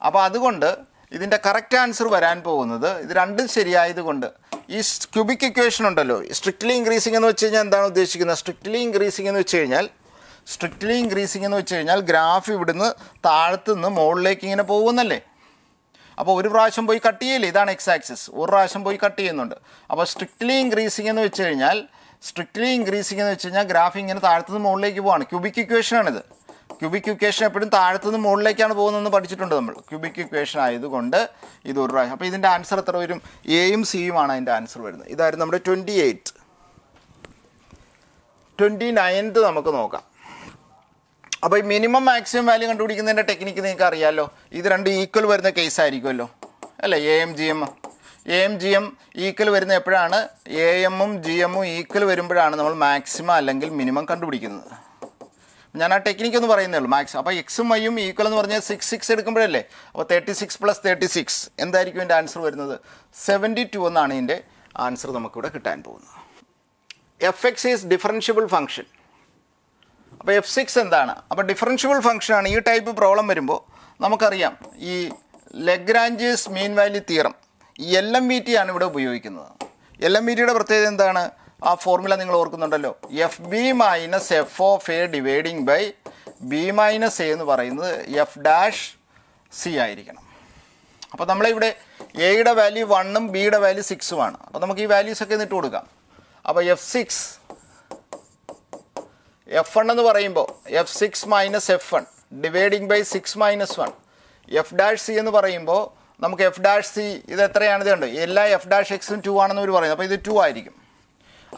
അപ്പോൾ അതുകൊണ്ട് ഇതിൻ്റെ കറക്റ്റ് ആൻസർ വരാൻ പോകുന്നത്, ഇത് രണ്ടും ശരിയായതുകൊണ്ട് ഈ ക്യൂബിക് ഇക്വേഷൻ ഉണ്ടല്ലോ, സ്ട്രിക്റ്റ്ലി ഇൻക്രീസിങ് എന്ന് വെച്ച് കഴിഞ്ഞാൽ എന്താണ് ഉദ്ദേശിക്കുന്നത്? സ്ട്രിക്റ്റ്ലി ഇൻക്രീസിങ് എന്ന് വെച്ച് കഴിഞ്ഞാൽ ഗ്രാഫ് ഇവിടുന്ന് താഴത്തുനിന്ന് മുകളിലേക്ക് ഇങ്ങനെ പോകുന്നല്ലേ. അപ്പോൾ ഒരു പ്രാവശ്യം പോയി കട്ട് ചെയ്യില്ലേ, ഇതാണ് എക്സ് ആക്സിസ്, ഒരു പ്രാവശ്യം പോയി കട്ട് ചെയ്യുന്നുണ്ട്. അപ്പോൾ സ്ട്രിക്റ്റ്ലി ഇൻക്രീസിങ് എന്ന് വെച്ച് കഴിഞ്ഞാൽ ഗ്രാഫ് ഇങ്ങനെ താഴത്തുനിന്ന് മുകളിലേക്ക് പോവാണ്. ക്യൂബിക് ഇക്വേഷനാണിത്. ക്യൂബിക് ഇക്വേഷൻ എപ്പോഴും താഴത്തുനിന്ന് മുകളിലേക്കാണ് പോകുന്നതെന്ന് പഠിച്ചിട്ടുണ്ട് നമ്മൾ. ക്യൂബിക് ഇക്വേഷൻ ആയതുകൊണ്ട് ഇത് ഒരു പ്രാവശ്യം. അപ്പോൾ ഇതിൻ്റെ ആൻസർ എത്ര വരും? എയും സിയുമാണ് അതിൻ്റെ ആൻസർ വരുന്നത്. ഇതായിരുന്നു നമ്മുടെ 28. 29th നമുക്ക് നോക്കാം. അപ്പോൾ ഈ മിനിമം മാക്സിമം വാല്യൂ കണ്ടുപിടിക്കുന്നതിൻ്റെ ടെക്നിക്ക് നിങ്ങൾക്ക് അറിയാമല്ലോ. ഇത് രണ്ട് ഈക്വൽ വരുന്ന കേസ് ആയിരിക്കുമല്ലോ അല്ലേ? എം ജി എം ഈക്വൽ വരുന്ന എപ്പോഴാണ്? എമ്മും GMഉം ഈക്വൽ വരുമ്പോഴാണ് നമ്മൾ മാക്സിമം അല്ലെങ്കിൽ മിനിമം കണ്ടുപിടിക്കുന്നത്. ഞാൻ ആ ടെക്നിക്ക് ഒന്ന് പറയുന്നേ ഉള്ളൂ. അപ്പോൾ എക്സും വൈയും ഈക്വൽ എന്ന് പറഞ്ഞാൽ 6 എടുക്കുമ്പോഴല്ലേ. അപ്പോൾ 36 + 36 എന്തായിരിക്കും എൻ്റെ ആൻസർ വരുന്നത്? 72 എന്നാണ് ഇതിൻ്റെ ആൻസർ നമുക്കിവിടെ കിട്ടാൻ പോകുന്നത്. fx is differentiable function. അപ്പോൾ f6 എന്താണ്? അപ്പോൾ ഡിഫറൻഷ്യബിൾ ഫംഗ്ഷനാണ്. ഈ ടൈപ്പ് പ്രോബ്ലം വരുമ്പോൾ നമുക്കറിയാം ഈ ലഗ്രാഞ്ചേഴ്സ് മീൻ വാല്യൂ തിയറം, ഈ LMVT ആണ് ഇവിടെ ഉപയോഗിക്കുന്നത്. LMVTയുടെ പ്രത്യേകത എന്താണ്? ആ ഫോർമുല നിങ്ങൾ ഓർക്കുന്നുണ്ടല്ലോ, FB - f(a) dividing by B - a എന്ന് പറയുന്നത് f'(c) ആയിരിക്കണം. അപ്പോൾ നമ്മളിവിടെ എയുടെ വാല്യൂ 1ഉം ബിയുടെ വാല്യൂ 6ഉമാണ്. അപ്പോൾ നമുക്ക് ഈ വാല്യൂസൊക്കെ ഇട്ട് കൊടുക്കാം. അപ്പോൾ F1 എന്ന് പറയുമ്പോൾ f6 - f1 dividing by 6 - 1. f'(c) എന്ന് പറയുമ്പോൾ നമുക്ക് f'(c) ഇത് എത്രയാണ്? ഇത് ഉണ്ട്, എല്ലാ f'(x)ഉം 2 ആണെന്ന് അവർ പറയുന്നത്. അപ്പോൾ ഇത് 2 ആയിരിക്കും.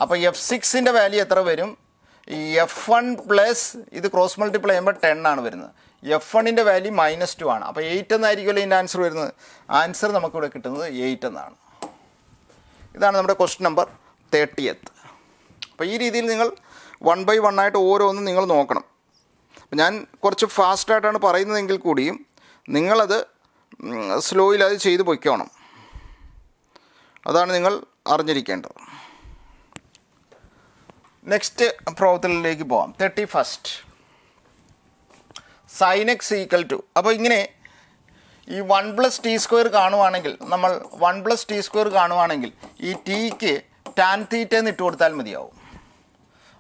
അപ്പോൾ f6ൻ്റെ വാല്യൂ എത്ര വരും? ഈ f1 പ്ലസ് ഇത് ക്രോസ് മൾട്ടിപ്ലൈ ചെയ്യുമ്പോൾ 10 ആണ് വരുന്നത്. f1ൻ്റെ വാല്യൂ -2 ആണ്. അപ്പോൾ 8 എന്നായിരിക്കുമല്ലോ ഇതിൻ്റെ ആൻസർ വരുന്നത്. ആൻസർ നമുക്കിവിടെ കിട്ടുന്നത് 8 എന്നാണ്. ഇതാണ് നമ്മുടെ ക്വസ്റ്റ്യൻ നമ്പർ 30th. അപ്പോൾ ഈ രീതിയിൽ നിങ്ങൾ 1 by 1 ആയിട്ട് ഓരോന്നും നിങ്ങൾ നോക്കണം. അപ്പോൾ ഞാൻ കുറച്ച് ഫാസ്റ്റായിട്ടാണ് പറയുന്നതെങ്കിൽ കൂടിയും നിങ്ങളത് സ്ലോയിൽ അത് ചെയ്ത് പൊയ്ക്കോണം. അതാണ് നിങ്ങൾ അറിഞ്ഞിരിക്കേണ്ടത്. നെക്സ്റ്റ് പ്രോബ്ലത്തിലേക്ക് പോകാം. 31st. sin x = അപ്പോൾ ഇങ്ങനെ ഈ 1 + t² കാണുവാണെങ്കിൽ, നമ്മൾ 1 + t² കാണുവാണെങ്കിൽ ഈ ടിക്ക് tan θ എന്ന് ഇട്ട് കൊടുത്താൽ മതിയാവും.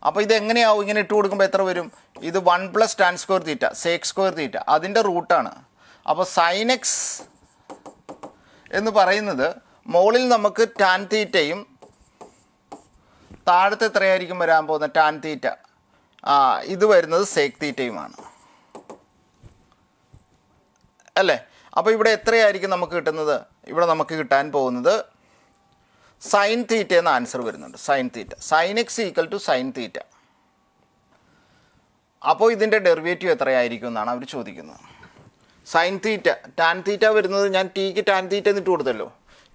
അപ്പോൾ ഇതെങ്ങനെയാവും? ഇങ്ങനെ ഇട്ട് കൊടുക്കുമ്പോൾ എത്ര വരും? ഇത് 1 + tan² θ sec² θ അതിൻ്റെ റൂട്ടാണ്. അപ്പോൾ sin x എന്ന് പറയുന്നത് മുകളിൽ നമുക്ക് tan θയും താഴത്തെ എത്രയായിരിക്കും വരാൻ പോകുന്നത്? tan θ. ഇത് വരുന്നത് sec θയുമാണ് അല്ലേ? അപ്പോൾ ഇവിടെ എത്രയായിരിക്കും നമുക്ക് കിട്ടുന്നത്? ഇവിടെ നമുക്ക് കിട്ടാൻ പോകുന്നത് sin θ എന്ന ആൻസർ വരുന്നുണ്ട്. sin θ. sin x = sin θ. അപ്പോൾ ഇതിൻ്റെ ഡെറിവേറ്റീവ് എത്രയായിരിക്കും എന്നാണ് അവർ ചോദിക്കുന്നത്. sin θ tan θ വരുന്നത്, ഞാൻ ടിക്ക് tan θ എന്നിട്ട് കൊടുത്തല്ലോ.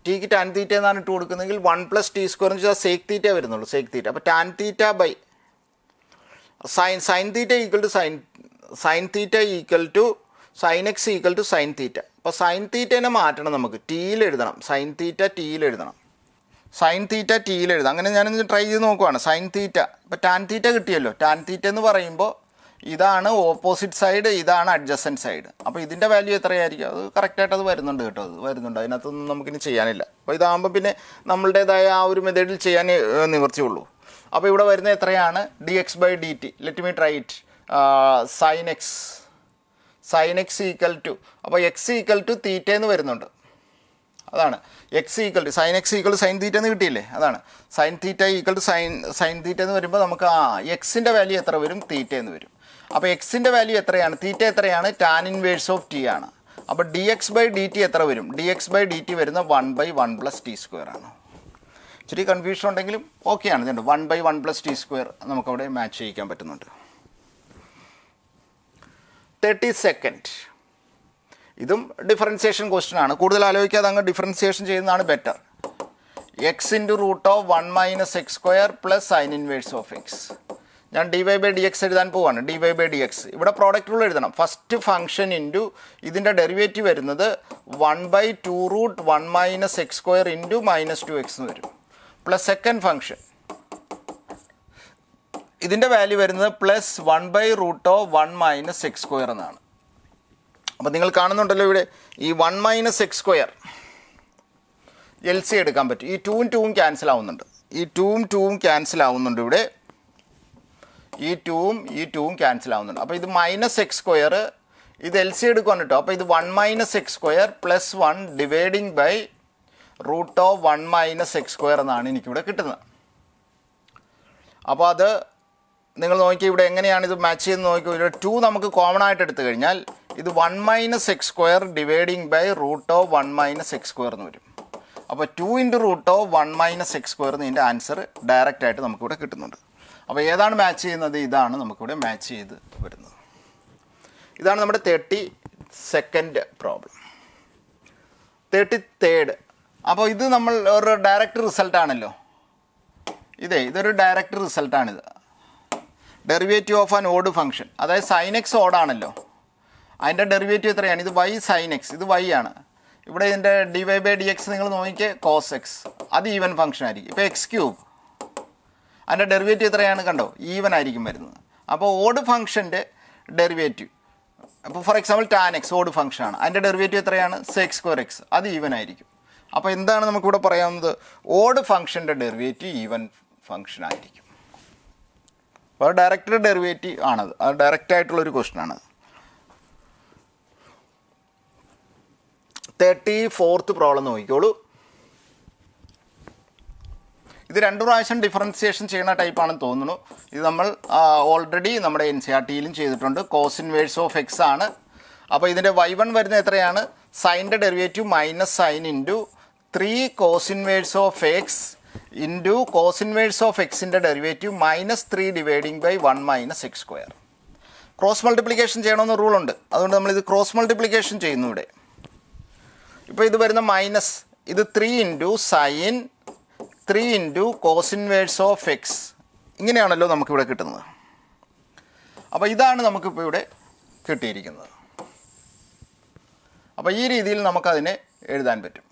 ടിക്ക് tan θ എന്നാണ് ഇട്ട് കൊടുക്കുന്നതെങ്കിൽ 1 + t² എന്ന് വെച്ചാൽ sec θ വരുന്നുള്ളൂ. sec θ. അപ്പോൾ tan θ by sin θ = sin θ sin x = sin θ. അപ്പോൾ sin θനെ മാറ്റണം, നമുക്ക് ടിയിൽ എഴുതണം. sin θ ടിയിൽ എഴുതണം. sin θ ടിയിൽ എഴുതാം. അങ്ങനെ ഞാനിത് ട്രൈ ചെയ്ത് നോക്കുവാണ്. sin θ. ഇപ്പോൾ tan θ കിട്ടിയല്ലോ. tan θ എന്ന് പറയുമ്പോൾ ഇതാണ് ഓപ്പോസിറ്റ് സൈഡ്, ഇതാണ് അഡ്ജസൻറ്റ് സൈഡ്. അപ്പോൾ ഇതിൻ്റെ വാല്യൂ എത്രയായിരിക്കും? അത് കറക്റ്റായിട്ട് അത് വരുന്നുണ്ട് കേട്ടോ, അത് വരുന്നുണ്ട്, അതിനകത്തൊന്നും നമുക്കിനി ചെയ്യാനില്ല. അപ്പോൾ ഇതാകുമ്പോൾ പിന്നെ നമ്മളുടേതായ ആ ഒരു മെത്തേഡിൽ ചെയ്യാൻ നിവർത്തിയുള്ളൂ. അപ്പോൾ ഇവിടെ വരുന്നത് എത്രയാണ്? dx/dt. Let me try it. sin x equal to, അപ്പോൾ എക്സ് ഈക്വൽ ടു തീറ്റ എന്ന് വരുന്നുണ്ട്. അതാണ് x equal to sin x equal to sine theta എന്ന് കിട്ടിയില്ലേ, അതാണ് sine theta equal to sine theta എന്ന് വരുമ്പോൾ നമുക്ക് എക്സിൻ്റെ വാല്യൂ എത്ര വരും? തീറ്റ എന്ന് വരും. അപ്പോൾ എക്സിൻ്റെ വാല്യൂ എത്രയാണ്? തീറ്റ എത്രയാണ്? tan ഇൻവേഴ്സ് ഓഫ് ടി ആണ്. അപ്പോൾ dx/dt എത്ര വരും? dx/dt വരുന്ന 1/1 + t² ആണ്. ഇച്ചിരി കൺഫ്യൂഷൻ ഉണ്ടെങ്കിലും ഓക്കെയാണ്. ഇതുണ്ട് 1/1 + t² നമുക്കവിടെ മാച്ച് ചെയ്യിക്കാൻ പറ്റുന്നുണ്ട്. 32nd. ഇതും ഡിഫറൻസിയേഷൻ ക്വസ്റ്റ്യൻ ആണ്. കൂടുതൽ ആലോചിക്കാതെ അങ്ങ് ഡിഫറൻസിയേഷൻ ചെയ്യുന്നതാണ് better. x × √1 - x² + sin inverse of X. ഞാൻ dy/dx എഴുതാൻ പോവാണ്. dy/dx ഇവിടെ പ്രോഡക്റ്റ് റൂൾ എഴുതണം. ഫസ്റ്റ് ഫംഗ്ഷൻ ഇൻറ്റു ഇതിൻ്റെ ഡെറിവേറ്റീവ് വരുന്നത് 1/2√1 - x² ഇൻറ്റു -2x എന്ന് വരും. പ്ലസ് സെക്കൻഡ് ഫംഗ്ഷൻ ഇതിൻ്റെ വാല്യൂ വരുന്നത് പ്ലസ് 1/√1 - x² എന്നാണ്. അപ്പോൾ നിങ്ങൾ കാണുന്നുണ്ടല്ലോ ഇവിടെ ഈ 1 - x² LC എടുക്കാൻ പറ്റും. ഈ 2ഉം 2ഉം ക്യാൻസൽ ആവുന്നുണ്ട്. ഈ 2ഉം 2ഉം ക്യാൻസൽ ആവുന്നുണ്ട് ഇവിടെ. ഈ 2ഉം ക്യാൻസൽ ആവുന്നുണ്ട്. അപ്പോൾ ഇത് -x², ഇത് LC എടുക്കുവാണ് കേട്ടോ. അപ്പോൾ ഇത് 1 - x² + 1 ഡിവൈഡിങ് ബൈ √1 - x² എന്നാണ് എനിക്കിവിടെ കിട്ടുന്നത്. അപ്പോൾ അത് നിങ്ങൾ നോക്കി ഇവിടെ എങ്ങനെയാണ് ഇത് മാച്ച് ചെയ്യുന്നത് നോക്കി. ഇവിടെ 2 നമുക്ക് കോമൺ ആയിട്ട് എടുത്തു കഴിഞ്ഞാൽ ഇത് 1 - x² ഡിവൈഡിങ് ബൈ √1 - x² എന്ന് വരും. അപ്പോൾ 2 × √1 - x² എന്നതിൻ്റെ ആൻസർ ഡയറക്റ്റ് ആയിട്ട് നമുക്കിവിടെ കിട്ടുന്നുണ്ട്. അപ്പോൾ ഏതാണ് മാച്ച് ചെയ്യുന്നത്? ഇതാണ് നമുക്കിവിടെ മാച്ച് ചെയ്ത് വരുന്നത്. ഇതാണ് നമ്മുടെ 32nd പ്രോബ്ലം. 33rd. അപ്പോൾ ഇത് നമ്മൾ ഒരു ഡയറക്റ്റ് റിസൾട്ടാണല്ലോ. ഇതൊരു ഡയറക്റ്റ് റിസൾട്ടാണിത്. Derivative of an odd function, അതായത് sin x ഓടാണല്ലോ, അതിൻ്റെ ഡെറിവേറ്റീവ് എത്രയാണ്? ഇത് y sin x, ഇത് y ആണ്. ഇവിടെ ഇതിൻ്റെ dy/dx നിങ്ങൾ നോക്കിക്കേ, cos x, അത് ഈവൻ ഫംഗ്ഷൻ ആയിരിക്കും. ഇപ്പോൾ x³ അതിൻ്റെ ഡെറിവേറ്റീവ് എത്രയാണ്? കണ്ടോ, ഈവൻ ആയിരിക്കും വരുന്നത്. അപ്പോൾ ഓഡ് ഫംഗ്ഷൻ്റെ ഡെറിവേറ്റീവ്, അപ്പോൾ for example tan x odd ഫംഗ്ഷനാണ്, അതിൻ്റെ ഡെറിവേറ്റീവ് എത്രയാണ്? sec²x, അത് ഈവൻ ആയിരിക്കും. അപ്പോൾ എന്താണ് നമുക്കിവിടെ പറയാവുന്നത്? ഓഡ് ഫംഗ്ഷൻ്റെ ഡെറിവേറ്റീവ് ഈവൻ ഫംഗ്ഷൻ ആയിരിക്കും. അപ്പോൾ ഡയറക്റ്റ് ഡെറിവേറ്റീവ് ആണത്, അത് ഡയറക്റ്റ് ആയിട്ടുള്ളൊരു ക്വസ്റ്റ്യൻ ആണ്. 34th പ്രോബ്ലം നോക്കിക്കോളൂ. ഇത് 2 പ്രാവശ്യം ഡിഫറൻസിയേഷൻ ചെയ്യുന്ന ടൈപ്പാണെന്ന് തോന്നുന്നു. ഇത് നമ്മൾ ഓൾറെഡി നമ്മുടെ NCERT-യിലും ചെയ്തിട്ടുണ്ട്. കോസ് ഇൻവേഴ്സ് ഓഫ് എക്സ് ആണ്. അപ്പോൾ ഇതിൻ്റെ y1 വരുന്നത് എത്രയാണ്? സൈൻ്റെ derivative -sin into 3 cos inverse of x into cos inverse of എക്സിൻ്റെ derivative -3 dividing by 1 - x². Cross multiplication ചെയ്യണമെന്ന് റൂളുണ്ട്, അതുകൊണ്ട് നമ്മളിത് ക്രോസ് മൾട്ടിപ്ലിക്കേഷൻ ചെയ്യുന്നു ഇവിടെ. ഇപ്പോൾ ഇത് വരുന്ന മൈനസ്, ഇത് 3 into sine 3 into cos inverse of x, ഇങ്ങനെയാണല്ലോ നമുക്കിവിടെ കിട്ടുന്നത്. അപ്പോൾ ഇതാണ് നമുക്കിപ്പോൾ ഇവിടെ കിട്ടിയിരിക്കുന്നത്. അപ്പോൾ ഈ രീതിയിൽ നമുക്കതിനെ എഴുതാൻ പറ്റും.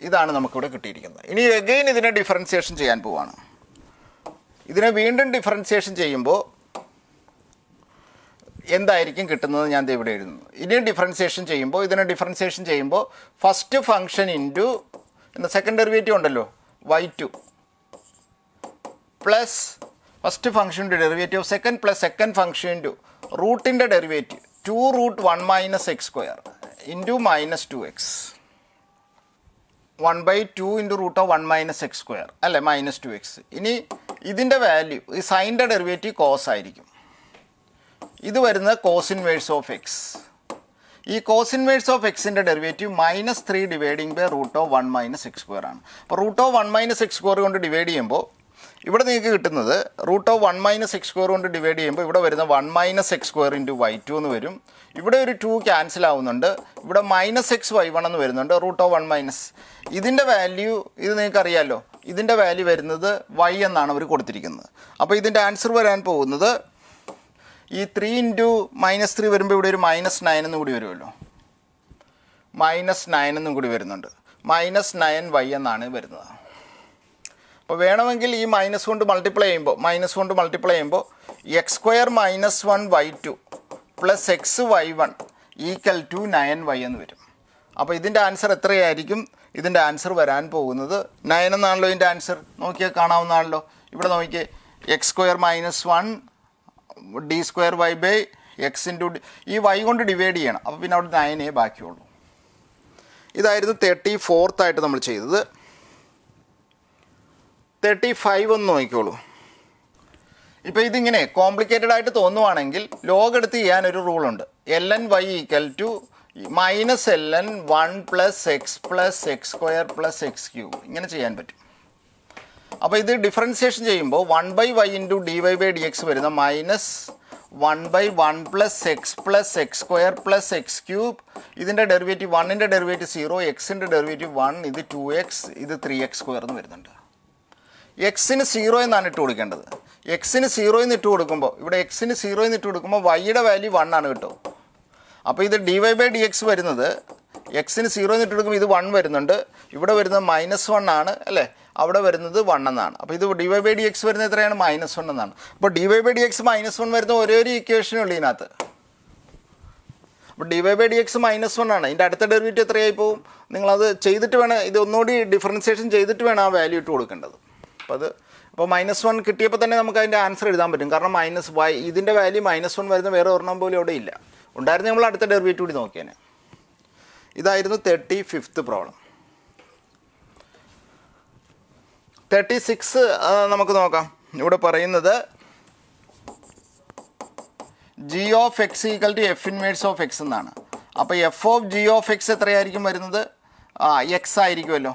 ഇതാണ് നമുക്കിവിടെ കിട്ടിയിരിക്കുന്നത്. ഇനി എഗെയിൻ ഇതിനെ ഡിഫറൻസിയേഷൻ ചെയ്യാൻ പോവാണ്. ഇതിനെ വീണ്ടും ഡിഫറൻസിയേഷൻ ചെയ്യുമ്പോൾ എന്തായിരിക്കും കിട്ടുന്നത് ഞാൻ ഇവിടെ എഴുതുന്നു. ഇനി ഡിഫറൻസിയേഷൻ ചെയ്യുമ്പോൾ ഫസ്റ്റ് ഫംഗ്ഷൻ ഇൻറ്റു എന്താ സെക്കൻഡ് ഡെറിവേറ്റീവ് ഉണ്ടല്ലോ y2 പ്ലസ് ഫസ്റ്റ് ഫംഗ്ഷൻ്റെ derivative of second plus second function into റൂട്ടിൻ്റെ derivative 2√1 - x² into -2x 1/2 into √1 - x² അല്ലേ, -2x. ഇനി ഇതിൻ്റെ വാല്യൂ, ഈ സൈൻ്റെ ഡെറിവേറ്റീവ് കോസ് ആയിരിക്കും. ഇത് വരുന്നത് കോസ് ഇൻവേഴ്സ് ഓഫ് എക്സ്. ഈ കോസ് ഇൻവേഴ്സ് ഓഫ് എക്സിൻ്റെ ഡെറിവേറ്റീവ് -3 ഡിവൈഡിങ് ബൈ √1 - x² ആണ്. അപ്പോൾ √1 - x² കൊണ്ട് ഡിവൈഡ് ചെയ്യുമ്പോൾ ഇവിടെ നിങ്ങൾക്ക് കിട്ടുന്നത് √1 - x² കൊണ്ട് ഡിവൈഡ് ചെയ്യുമ്പോൾ ഇവിടെ വരുന്ന 1 - x² ഇൻറ്റു y2 എന്ന് വരും. ഇവിടെ ഒരു 2 ക്യാൻസൽ ആവുന്നുണ്ട്. ഇവിടെ -xy1 എന്ന് വരുന്നുണ്ട്. √1 ഇതിൻ്റെ വാല്യൂ ഇത് നിങ്ങൾക്കറിയാമല്ലോ, ഇതിൻ്റെ വാല്യൂ വരുന്നത് y എന്നാണ് അവർ കൊടുത്തിരിക്കുന്നത്. അപ്പോൾ ഇതിൻ്റെ ആൻസർ വരാൻ പോകുന്നത് ഈ 3 ഇൻറ്റു -3 വരുമ്പോൾ ഇവിടെ ഒരു -9 എന്നും കൂടി വരുമല്ലോ, -9 എന്നും കൂടി വരുന്നുണ്ട്. -9y എന്നാണ് വരുന്നത്. അപ്പോൾ വേണമെങ്കിൽ ഈ മൈനസ് കൊണ്ട് മൾട്ടിപ്ലൈ ചെയ്യുമ്പോൾ x square minus 1y2 plus x y1 equal to 9y എന്ന് വരും. അപ്പോൾ ഇതിൻ്റെ ആൻസർ എത്രയായിരിക്കും? ഇതിൻ്റെ ആൻസർ വരാൻ പോകുന്നത് 9 എന്നാണല്ലോ ഇതിൻ്റെ ആൻസർ. നോക്കിയാൽ കാണാവുന്നതാണല്ലോ. ഇവിടെ നോക്കിയേ, x square minus 1 d square y by x into ഈ വൈ കൊണ്ട് ഡിവൈഡ് ചെയ്യണം. അപ്പോൾ പിന്നെ അവിടെ 9 ബാക്കിയുള്ളൂ. ഇതായിരുന്നു 34th ആയിട്ട് നമ്മൾ ചെയ്തത്. 35 ഒന്ന് നോക്കിക്കോളൂ. ഇപ്പോൾ ഇതിങ്ങനെ കോംപ്ലിക്കേറ്റഡ് ആയിട്ട് തോന്നുവാണെങ്കിൽ ലോഗ് എടുത്ത് ചെയ്യാനൊരു റൂളുണ്ട്. ln y equal to minus ln 1 plus x square plus x cube, ഇങ്ങനെ ചെയ്യാൻ പറ്റും. അപ്പോൾ ഇത് ഡിഫറൻസിയേഷൻ ചെയ്യുമ്പോൾ 1/y into d y by d x വരുന്ന minus 1/1 plus x square plus x cube. ഇതിൻ്റെ ഡെറിവേറ്റീവ് 1ൻ്റെ ഡെറിവേറ്റീവ് 0, എക്സിൻ്റെ ഡെറിവേറ്റീവ് 1, ഇത് 2x, ഇത് 3x സ്ക്വയർ എന്ന് വരുന്നുണ്ട്. എക്സിന് 0 എന്നാണ് ഇട്ട് കൊടുക്കേണ്ടത്. എക്സിന് 0 എന്ന് ഇട്ട് കൊടുക്കുമ്പോൾ ഇവിടെ എക്സിന് 0 എന്ന് ഇട്ട് കൊടുക്കുമ്പോൾ വൈയുടെ വാല്യൂ 1 ആണ് കേട്ടോ. അപ്പോൾ ഇത് d y by d x വരുന്നത് എക്സിന് 0 എന്ന് ഇട്ട് കൊടുക്കുമ്പോൾ ഇത് 1 വരുന്നുണ്ട്. ഇവിടെ വരുന്നത് -1 ആണ് അല്ലേ, അവിടെ വരുന്നത് 1 എന്നാണ്. അപ്പോൾ ഇത് d y by d x വരുന്നത് എത്രയാണ്? -1 എന്നാണ്. അപ്പോൾ d y by d x -1 വരുന്ന ഒരേ ഒരു ഇക്വേഷനേ ഉള്ളൂ ഇതിനകത്ത്. അപ്പോൾ d y by d x -1 ആണ്. ഇതിൻ്റെ അടുത്ത ഡെറിവേറ്റീവ് എത്രയായി പോകും? നിങ്ങളത് ചെയ്തിട്ട് വേണം, ഇത് ഒന്നുകൂടി ഡിഫറൻസിയേഷൻ ചെയ്തിട്ട് വേണം ആ വാല്യൂ ഇട്ട് കൊടുക്കേണ്ടത്. അപ്പോൾ -1 കിട്ടിയപ്പോൾ തന്നെ നമുക്ക് അതിൻ്റെ ആൻസർ എഴുതാൻ പറ്റും. കാരണം y ഇതിൻ്റെ വാല്യൂ -1 വരുന്ന വേറെ ഒരെണ്ണം പോലും ഇവിടെ ഇല്ല. ഉണ്ടായിരുന്നു നമ്മൾ അടുത്ത ഡെറിവേറ്റീവ് കൂടി നോക്കിയേനെ. ഇതായിരുന്നു 35th പ്രോബ്ലം. 36 നമുക്ക് നോക്കാം. ഇവിടെ പറയുന്നത് g of x equal to f inverse of x എന്നാണ്. അപ്പോൾ f of g of x എത്രയായിരിക്കും വരുന്നത്? എക്സ് ആയിരിക്കുമല്ലോ.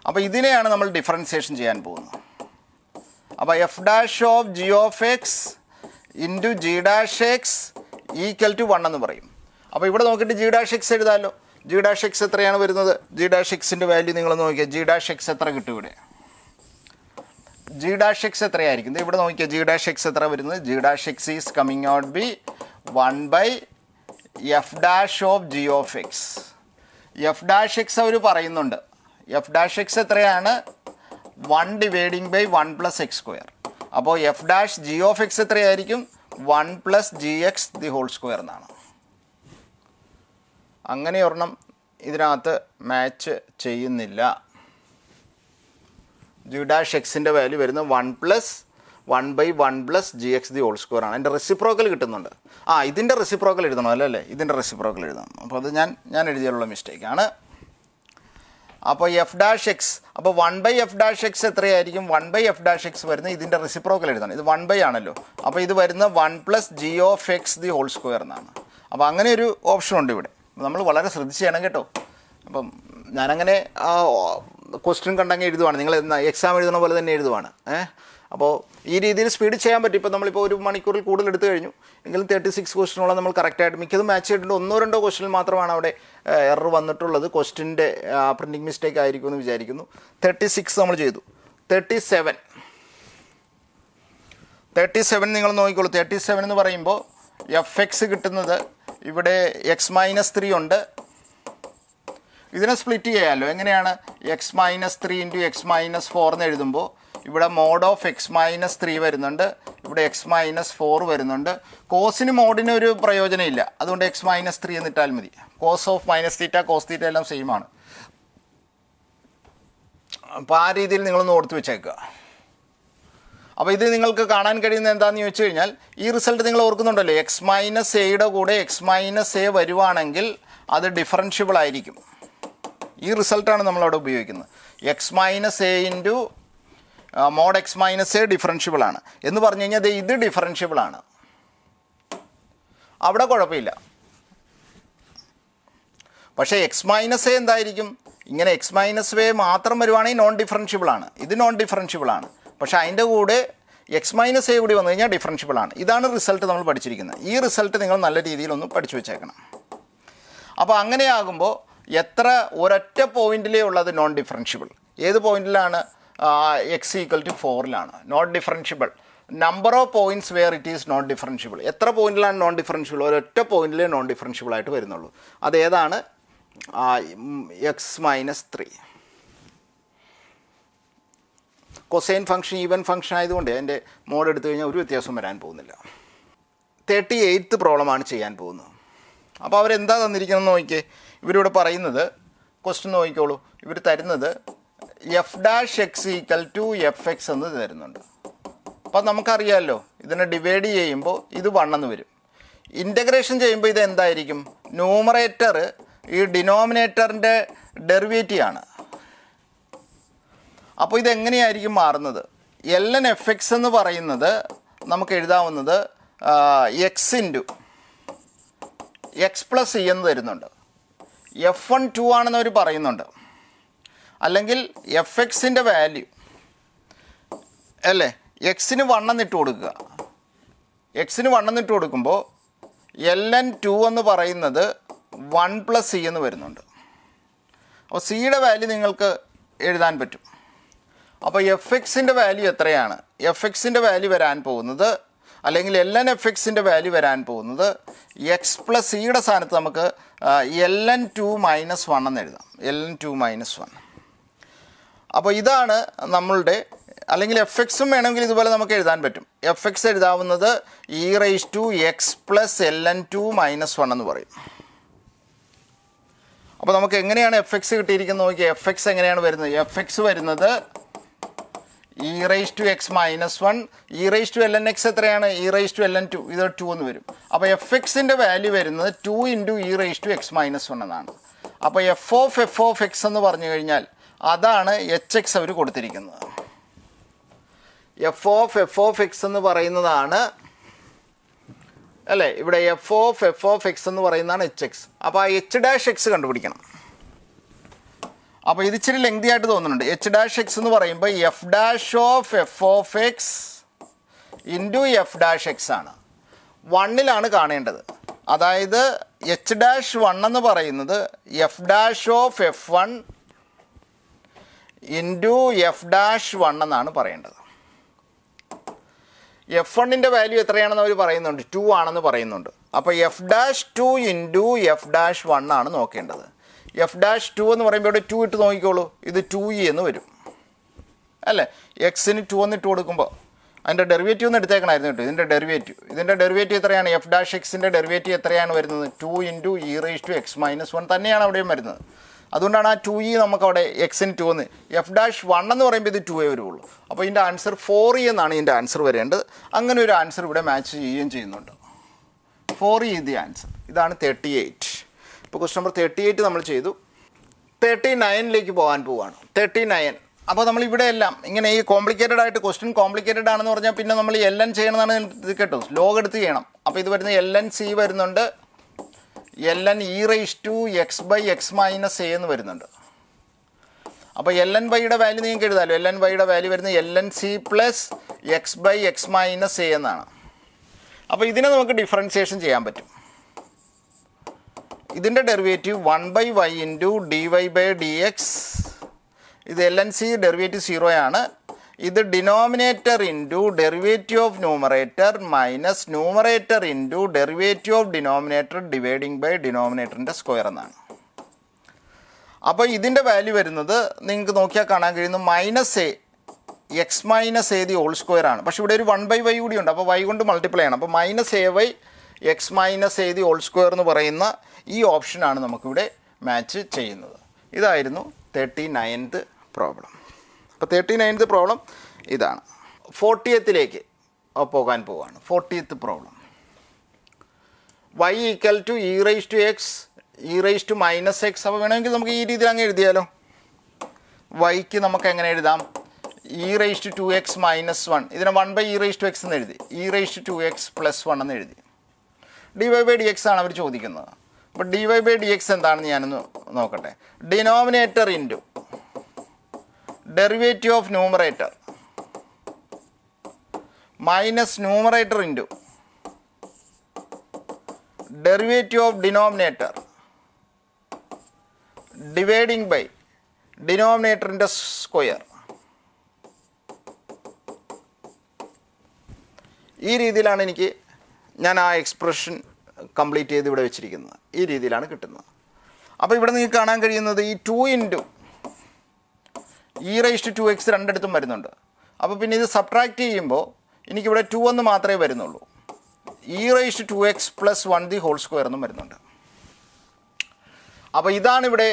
അപ്പോൾ ഇതിനെയാണ് നമ്മൾ ഡിഫറൻസിയേഷൻ ചെയ്യാൻ പോകുന്നത്. അപ്പോൾ f dash of g of x into g dash x equal to 1 എന്ന് പറയും. അപ്പോൾ ഇവിടെ നോക്കിയിട്ട് ജി ഡാഷ് എക്സ് എഴുതാമല്ലോ. ജി ഡാഷ് എക്സ് എത്രയാണ് വരുന്നത്? ജി ഡാഷ് എക്സിൻ്റെ വാല്യൂ നിങ്ങൾ നോക്കിയാൽ ജി ഡാഷ് എക്സ് എത്ര കിട്ടും? ഇവിടെ ജി ഡാഷ് എക്സ് എത്രയായിരിക്കും? ഇവിടെ നോക്കിയാൽ ജി ഡാഷ് എക്സ് എത്ര വരുന്നത്? G dash x is coming out be 1/എഫ് dash of g of x. F dash x അവർ പറയുന്നുണ്ട്. എഫ് ഡാഷ് എക്സ് എത്രയാണ്? 1 dividing by 1 plus x square. അപ്പോൾ f dash g of x എത്രയായിരിക്കും? 1 plus g x the whole square എന്നാണ്. അങ്ങനെ ഒരെണ്ണം ഇതിനകത്ത് മാച്ച് ചെയ്യുന്നില്ല. ജി ഡാഷ് എക്സിൻ്റെ വാല്യൂ വരുന്നത് 1/1 plus g x the whole square ആണ്. എൻ്റെ റെസിപ്രോക്കൽ കിട്ടുന്നുണ്ട്. ഇതിൻ്റെ റെസിപ്രോക്കൽ എഴുതണം അല്ലേ? ഇതിൻ്റെ റെസിപ്രോക്കൽ എഴുതണം. അപ്പോൾ അത് ഞാൻ എഴുതിയുള്ള മിസ്റ്റേക്കാണ്. അപ്പോൾ എഫ് ഡാഷ് എക്സ്, അപ്പോൾ 1/എഫ് ഡാഷ് എക്സ് എത്രയായിരിക്കും? 1/എഫ് ഡാഷ് എക്സ് വരുന്നത് ഇതിൻ്റെ റെസിപ്രോക്കൽ എഴുതണം. ഇത് 1 ആണല്ലോ. അപ്പോൾ ഇത് വരുന്ന 1 plus g of x the whole square എന്നാണ്. അപ്പോൾ അങ്ങനെ ഒരു ഓപ്ഷൻ ഉണ്ട് ഇവിടെ. നമ്മൾ വളരെ ശ്രദ്ധിച്ച് ചെയ്യണം കേട്ടോ. അപ്പം ഞാനങ്ങനെ ക്വസ്റ്റ്യൻ കണ്ടങ്ങ് എഴുതുവാണ്. നിങ്ങൾ എക്സാം എഴുതുന്ന പോലെ തന്നെ എഴുതുവാണ്. അപ്പോൾ ഈ രീതിയിൽ സ്പീഡ് ചെയ്യാൻ പറ്റും. ഇപ്പോൾ നമ്മളിപ്പോൾ 1 മണിക്കൂറിൽ കൂടുതൽ എടുത്തു കഴിഞ്ഞു എങ്കിലും 36 ക്വസ്റ്റ്യനോളം നമ്മൾ കറക്റ്റായിട്ട് മിക്കതും മാച്ച് ചെയ്തിട്ടുണ്ട്. 1-2 ക്വസ്റ്റ്യനിൽ മാത്രമാണ് അവിടെ എറർ വന്നിട്ടുള്ളത്. ക്വസ്റ്റ്യൻ്റെ പ്രിൻറ്റിംഗ് മിസ്റ്റേക്ക് ആയിരിക്കുമെന്ന് വിചാരിക്കുന്നു. 36 നമ്മൾ ചെയ്തു. 37 നിങ്ങൾ നോക്കിക്കോളൂ. 37 എന്ന് പറയുമ്പോൾ എഫ് എക്സ് കിട്ടുന്നത് ഇവിടെ x-3 ഉണ്ട്. ഇതിനെ സ്പ്ലിറ്റ് ചെയ്യാമല്ലോ. എങ്ങനെയാണ്? x-3 ഇൻറ്റു x-4 എന്ന് എഴുതുമ്പോൾ ഇവിടെ മോഡ് ഓഫ് x-3 വരുന്നുണ്ട്, ഇവിടെ x-4 വരുന്നുണ്ട്. കോസിന് മോഡിന് ഒരു പ്രയോജനമില്ല, അതുകൊണ്ട് x-3 എന്നിട്ടാൽ മതി. കോസ് ഓഫ് -θ കോസ് θ എല്ലാം സെയിം ആണ്. അപ്പോൾ ആ രീതിയിൽ നിങ്ങളൊന്ന് ഓർത്ത് വെച്ചേക്കുക. അപ്പോൾ ഇത് നിങ്ങൾക്ക് കാണാൻ കഴിയുന്നത് എന്താണെന്ന് ചോദിച്ചു കഴിഞ്ഞാൽ ഈ റിസൾട്ട് നിങ്ങൾ ഓർക്കുന്നുണ്ടല്ലോ. x-aയുടെ കൂടെ x-a വരുവാണെങ്കിൽ അത് ഡിഫറൻഷ്യബിൾ ആയിരിക്കും. ഈ റിസൾട്ടാണ് നമ്മളവിടെ ഉപയോഗിക്കുന്നത്. x-a into mode x-a differentiable ആണ് എന്ന് പറഞ്ഞു കഴിഞ്ഞാൽ ഇത് ഡിഫറൻഷ്യബിൾ ആണ്. അവിടെ കുഴപ്പമില്ല. പക്ഷേ x-a എന്തായിരിക്കും? ഇങ്ങനെ x-a മാത്രം വരുവാണെങ്കിൽ നോൺ ഡിഫറൻഷ്യബിൾ ആണ്. ഇത് നോൺ ഡിഫറൻഷ്യബിൾ ആണ്. പക്ഷേ അതിൻ്റെ കൂടെ x-a കൂടി വന്നു കഴിഞ്ഞാൽ ഡിഫറൻഷ്യബിൾ ആണ്. ഇതാണ് റിസൾട്ട് നമ്മൾ പഠിച്ചിരിക്കുന്നത്. ഈ റിസൾട്ട് നിങ്ങൾ നല്ല രീതിയിലൊന്ന് പഠിച്ചു വെച്ചേക്കണം. അപ്പോൾ അങ്ങനെയാകുമ്പോൾ എത്ര ഒരൊറ്റ പോയിന്റിലേ ഉള്ളത് നോൺ ഡിഫറൻഷ്യബിൾ? ഏത് പോയിന്റിലാണ്? x ഈക്വൽ ടു 4ലാണ് not differentiable. Number of points where it is not differentiable. എത്ര പോയിന്റിലാണ് നോൺ ഡിഫറൻഷ്യബിൾ? ഒരൊറ്റ പോയിന്റിലേ നോൺ ഡിഫറൻഷ്യബിൾ ആയിട്ട് വരുന്നുള്ളൂ. അതേതാണ്? x-3. Cosine function even function ആയതുകൊണ്ട് അതിൻ്റെ മോഡ് എടുത്തു കഴിഞ്ഞാൽ ഒരു വ്യത്യാസം വരാൻ പോകുന്നില്ല. 38th പ്രോബ്ലമാണ് ചെയ്യാൻ പോകുന്നത്. അപ്പോൾ അവരെന്താ തന്നിരിക്കുന്നത് നോക്കിയേ. ഇവരിവിടെ പറയുന്നത് ക്വസ്റ്റ്യൻ നോക്കിക്കോളൂ. ഇവർ തരുന്നത് f'(x) എന്ന് തരുന്നുണ്ട്. അപ്പോൾ നമുക്കറിയാമല്ലോ ഇതിനെ ഡിവൈഡ് ചെയ്യുമ്പോൾ ഇത് 1 എന്ന് വരും. ഇൻ്റഗ്രേഷൻ ചെയ്യുമ്പോൾ ഇത് എന്തായിരിക്കും? ന്യൂമറേറ്റർ ഈ ഡിനോമിനേറ്ററിൻ്റെ ഡെറിവേറ്റീവ് ആണ്. അപ്പോൾ ഇതെങ്ങനെയായിരിക്കും മാറുന്നത്? ln f(x) എന്ന് പറയുന്നത് നമുക്ക് എഴുതാവുന്നത് x+e എന്ന് തരുന്നുണ്ട്. f1 2 ആണെന്ന് അവർ പറയുന്നുണ്ട്. അല്ലെങ്കിൽ fxൻ്റെ വാല്യൂ അല്ലേ എക്സിന് 1 എന്നിട്ട് കൊടുക്കുക. എക്സിന് 1 എന്നിട്ട് കൊടുക്കുമ്പോൾ ln 2 എന്ന് പറയുന്നത് 1+e എന്ന് വരുന്നുണ്ട്. അപ്പോൾ സിയുടെ വാല്യൂ നിങ്ങൾക്ക് എഴുതാൻ പറ്റും. അപ്പോൾ fxൻ്റെ വാല്യൂ എത്രയാണ്? fxൻ്റെ വാല്യൂ വരാൻ പോകുന്നത് അല്ലെങ്കിൽ ln fxൻ്റെ വാല്യൂ വരാൻ പോകുന്നത് x+eയുടെ സ്ഥാനത്ത് നമുക്ക് ln 2 - 1 എന്ന് എഴുതാം. ln 2 - 1. അപ്പോൾ ഇതാണ് നമ്മളുടെ, അല്ലെങ്കിൽ fxഉം വേണമെങ്കിൽ ഇതുപോലെ നമുക്ക് എഴുതാൻ പറ്റും. fx എഴുതാവുന്നത് e⁻x + ln 2 - 1 എന്ന് പറയും. അപ്പോൾ നമുക്ക് എങ്ങനെയാണ് fx കിട്ടിയിരിക്കുന്നത് നോക്കി. fx എങ്ങനെയാണ് വരുന്നത്? fx വരുന്നത് e⁻x - 1 e⁻ln x എത്രയാണ്? e⁻ln 2 ഇത് 2 എന്ന് വരും. അപ്പോൾ fxൻ്റെ വാല്യൂ വരുന്നത് 2 × e⁻x - 1 എന്നാണ്. അപ്പോൾ f(x) എന്ന് പറഞ്ഞു കഴിഞ്ഞാൽ അതാണ് hx അവർ കൊടുത്തിരിക്കുന്നത്. f(x) എന്ന് പറയുന്നതാണ് അല്ലേ, ഇവിടെ f(x) എന്ന് പറയുന്നതാണ് hx. അപ്പോൾ ആ h'(x) കണ്ടുപിടിക്കണം. അപ്പോൾ ഇത് ഇച്ചിരി ലെങ്തി ആയിട്ട് തോന്നുന്നുണ്ട്. h'(x) എന്ന് പറയുമ്പോൾ f(f(x) × f'(x) ആണ്. 1ലാണ് കാണേണ്ടത്. അതായത് h'(1) എന്ന് പറയുന്നത് f'(f1) × f'(1) എന്നാണ് പറയേണ്ടത്. f1ൻ്റെ വാല്യൂ എത്രയാണെന്ന് അവർ പറയുന്നുണ്ട്? 2 ആണെന്ന് പറയുന്നുണ്ട്. അപ്പോൾ f'(2) × f'(1) ആണ് നോക്കേണ്ടത്. f'(2) എന്ന് പറയുമ്പോൾ ഇവിടെ 2 ഇട്ട് നോക്കിക്കോളൂ. ഇത് 2e എന്ന് വരും അല്ലേ. എക്സിന് 2 എന്നിട്ട് കൊടുക്കുമ്പോൾ അതിൻ്റെ ഡെറിവേറ്റീവ് ഒന്ന് എടുത്തേക്കണമായിരുന്നു കേട്ടോ. ഇതിൻ്റെ ഡെറിവേറ്റീവ് എത്രയാണ്? f'(x)ൻ്റെ ഡെറിവേറ്റീവ് എത്രയാണ് വരുന്നത്? 2 × e⁻x - 1 തന്നെയാണ് അവിടെയും വരുന്നത്. അതുകൊണ്ടാണ് ആ 2e നമുക്കവിടെ എക്സിന് 2 എന്ന്. f'(1) എന്ന് പറയുമ്പോൾ ഇത് 2a വരുള്ളൂ. അപ്പോൾ ഇതിൻ്റെ ആൻസർ 4e എന്നാണ് ഇതിൻ്റെ ആൻസർ വരേണ്ടത്. അങ്ങനെ ഒരു ആൻസർ ഇവിടെ മാച്ച് ചെയ്യുകയും ചെയ്യുന്നുണ്ട്. 4e the answer. ഇതാണ് 38. ഇപ്പോൾ ക്വസ്റ്റ്യൻ നമ്പർ 38 നമ്മൾ ചെയ്തു. 39ലേക്ക് പോകാൻ പോവുകയാണ്. 39. അപ്പോൾ നമ്മൾ ഇവിടെ എല്ലാം ഇങ്ങനെ ഈ കോംപ്ലിക്കേറ്റഡ് ആയിട്ട് ക്വസ്റ്റ്യൻ കോംപ്ലിക്കേറ്റഡ് ആണെന്ന് പറഞ്ഞാൽ പിന്നെ നമ്മൾ ln ചെയ്യണമെന്നാണ് ഇത് കേട്ടോ. ലോഗ് എടുത്ത് ചെയ്യണം. അപ്പോൾ ഇത് വരുന്നത് ln c വരുന്നുണ്ട്, ln e⁻x/x - a എന്ന് വരുന്നുണ്ട്. അപ്പോൾ ln(y)യുടെ വാല്യൂ നിങ്ങൾക്ക് എഴുതാമല്ലോ. ln(y)യുടെ വാല്യൂ വരുന്നത് ln c + x/x - a എന്നാണ്. അപ്പോൾ ഇതിനെ നമുക്ക് ഡിഫറൻസിയേഷൻ ചെയ്യാൻ പറ്റും. ഇതിൻ്റെ ഡെറിവേറ്റീവ് 1/y × dy/dx. ഇത് ln c ഡെറിവേറ്റീവ് 0 ആണ്. ഇത് denominator into derivative of numerator minus numerator into derivative of denominator dividing by ഡിനോമിനേറ്ററിൻ്റെ സ്ക്വയർ എന്നാണ്. അപ്പോൾ ഇതിൻ്റെ വാല്യൂ വരുന്നത് നിങ്ങൾക്ക് നോക്കിയാൽ കാണാൻ കഴിയുന്നു -a x - a the whole square ആണ്. പക്ഷേ ഇവിടെ ഒരു 1/y കൂടി ഉണ്ട്. അപ്പോൾ y കൊണ്ട് മൾട്ടിപ്ലൈ ചെയ്യണം. അപ്പോൾ -ay x - a the whole square എന്ന് പറയുന്ന ഈ ഓപ്ഷനാണ് നമുക്കിവിടെ മാച്ച് ചെയ്യുന്നത്. ഇതായിരുന്നു 39th പ്രോബ്ലം. അപ്പോൾ 39th പ്രോബ്ലം ഇതാണ്. 40th പോകാൻ പോവുകയാണ്. 40th problem. y = e⁻x e⁻−x. അപ്പോൾ വേണമെങ്കിൽ നമുക്ക് ഈ രീതിയിൽ അങ്ങ് എഴുതിയാലോ. yക്ക് നമുക്ക് എങ്ങനെ എഴുതാം? e⁻2x - 1. ഇതിനെ 1/e⁻x എന്ന് എഴുതി. e⁻2x + 1 എന്ന് എഴുതി. dy/dx ആണ് അവർ ചോദിക്കുന്നത്. അപ്പോൾ dy/dx എന്താണെന്ന് ഞാനൊന്ന് നോക്കട്ടെ. Denominator into derivative of numerator minus numerator into derivative of denominator dividing by ഡിനോമിനേറ്ററിൻ്റെ സ്ക്വയർ. ഈ രീതിയിലാണ് ഞാൻ ആ എക്സ്പ്രഷൻ കംപ്ലീറ്റ് ചെയ്ത് ഇവിടെ വെച്ചിരിക്കുന്നത്. ഈ രീതിയിലാണ് കിട്ടുന്നത്. അപ്പോൾ ഇവിടെ നിങ്ങൾക്ക് കാണാൻ കഴിയുന്നത് ഈ 2 × e⁻2x രണ്ടിടത്തും വരുന്നുണ്ട്. അപ്പോൾ പിന്നെ ഇത് സബ്ട്രാക്റ്റ് ചെയ്യുമ്പോൾ എനിക്കിവിടെ 2 എന്ന് മാത്രമേ വരുന്നുള്ളൂ. e⁻²x + 1 ദി ഹോൾ സ്ക്വയർ എന്നും വരുന്നുണ്ട്. അപ്പോൾ ഇതാണ് ഇവിടെ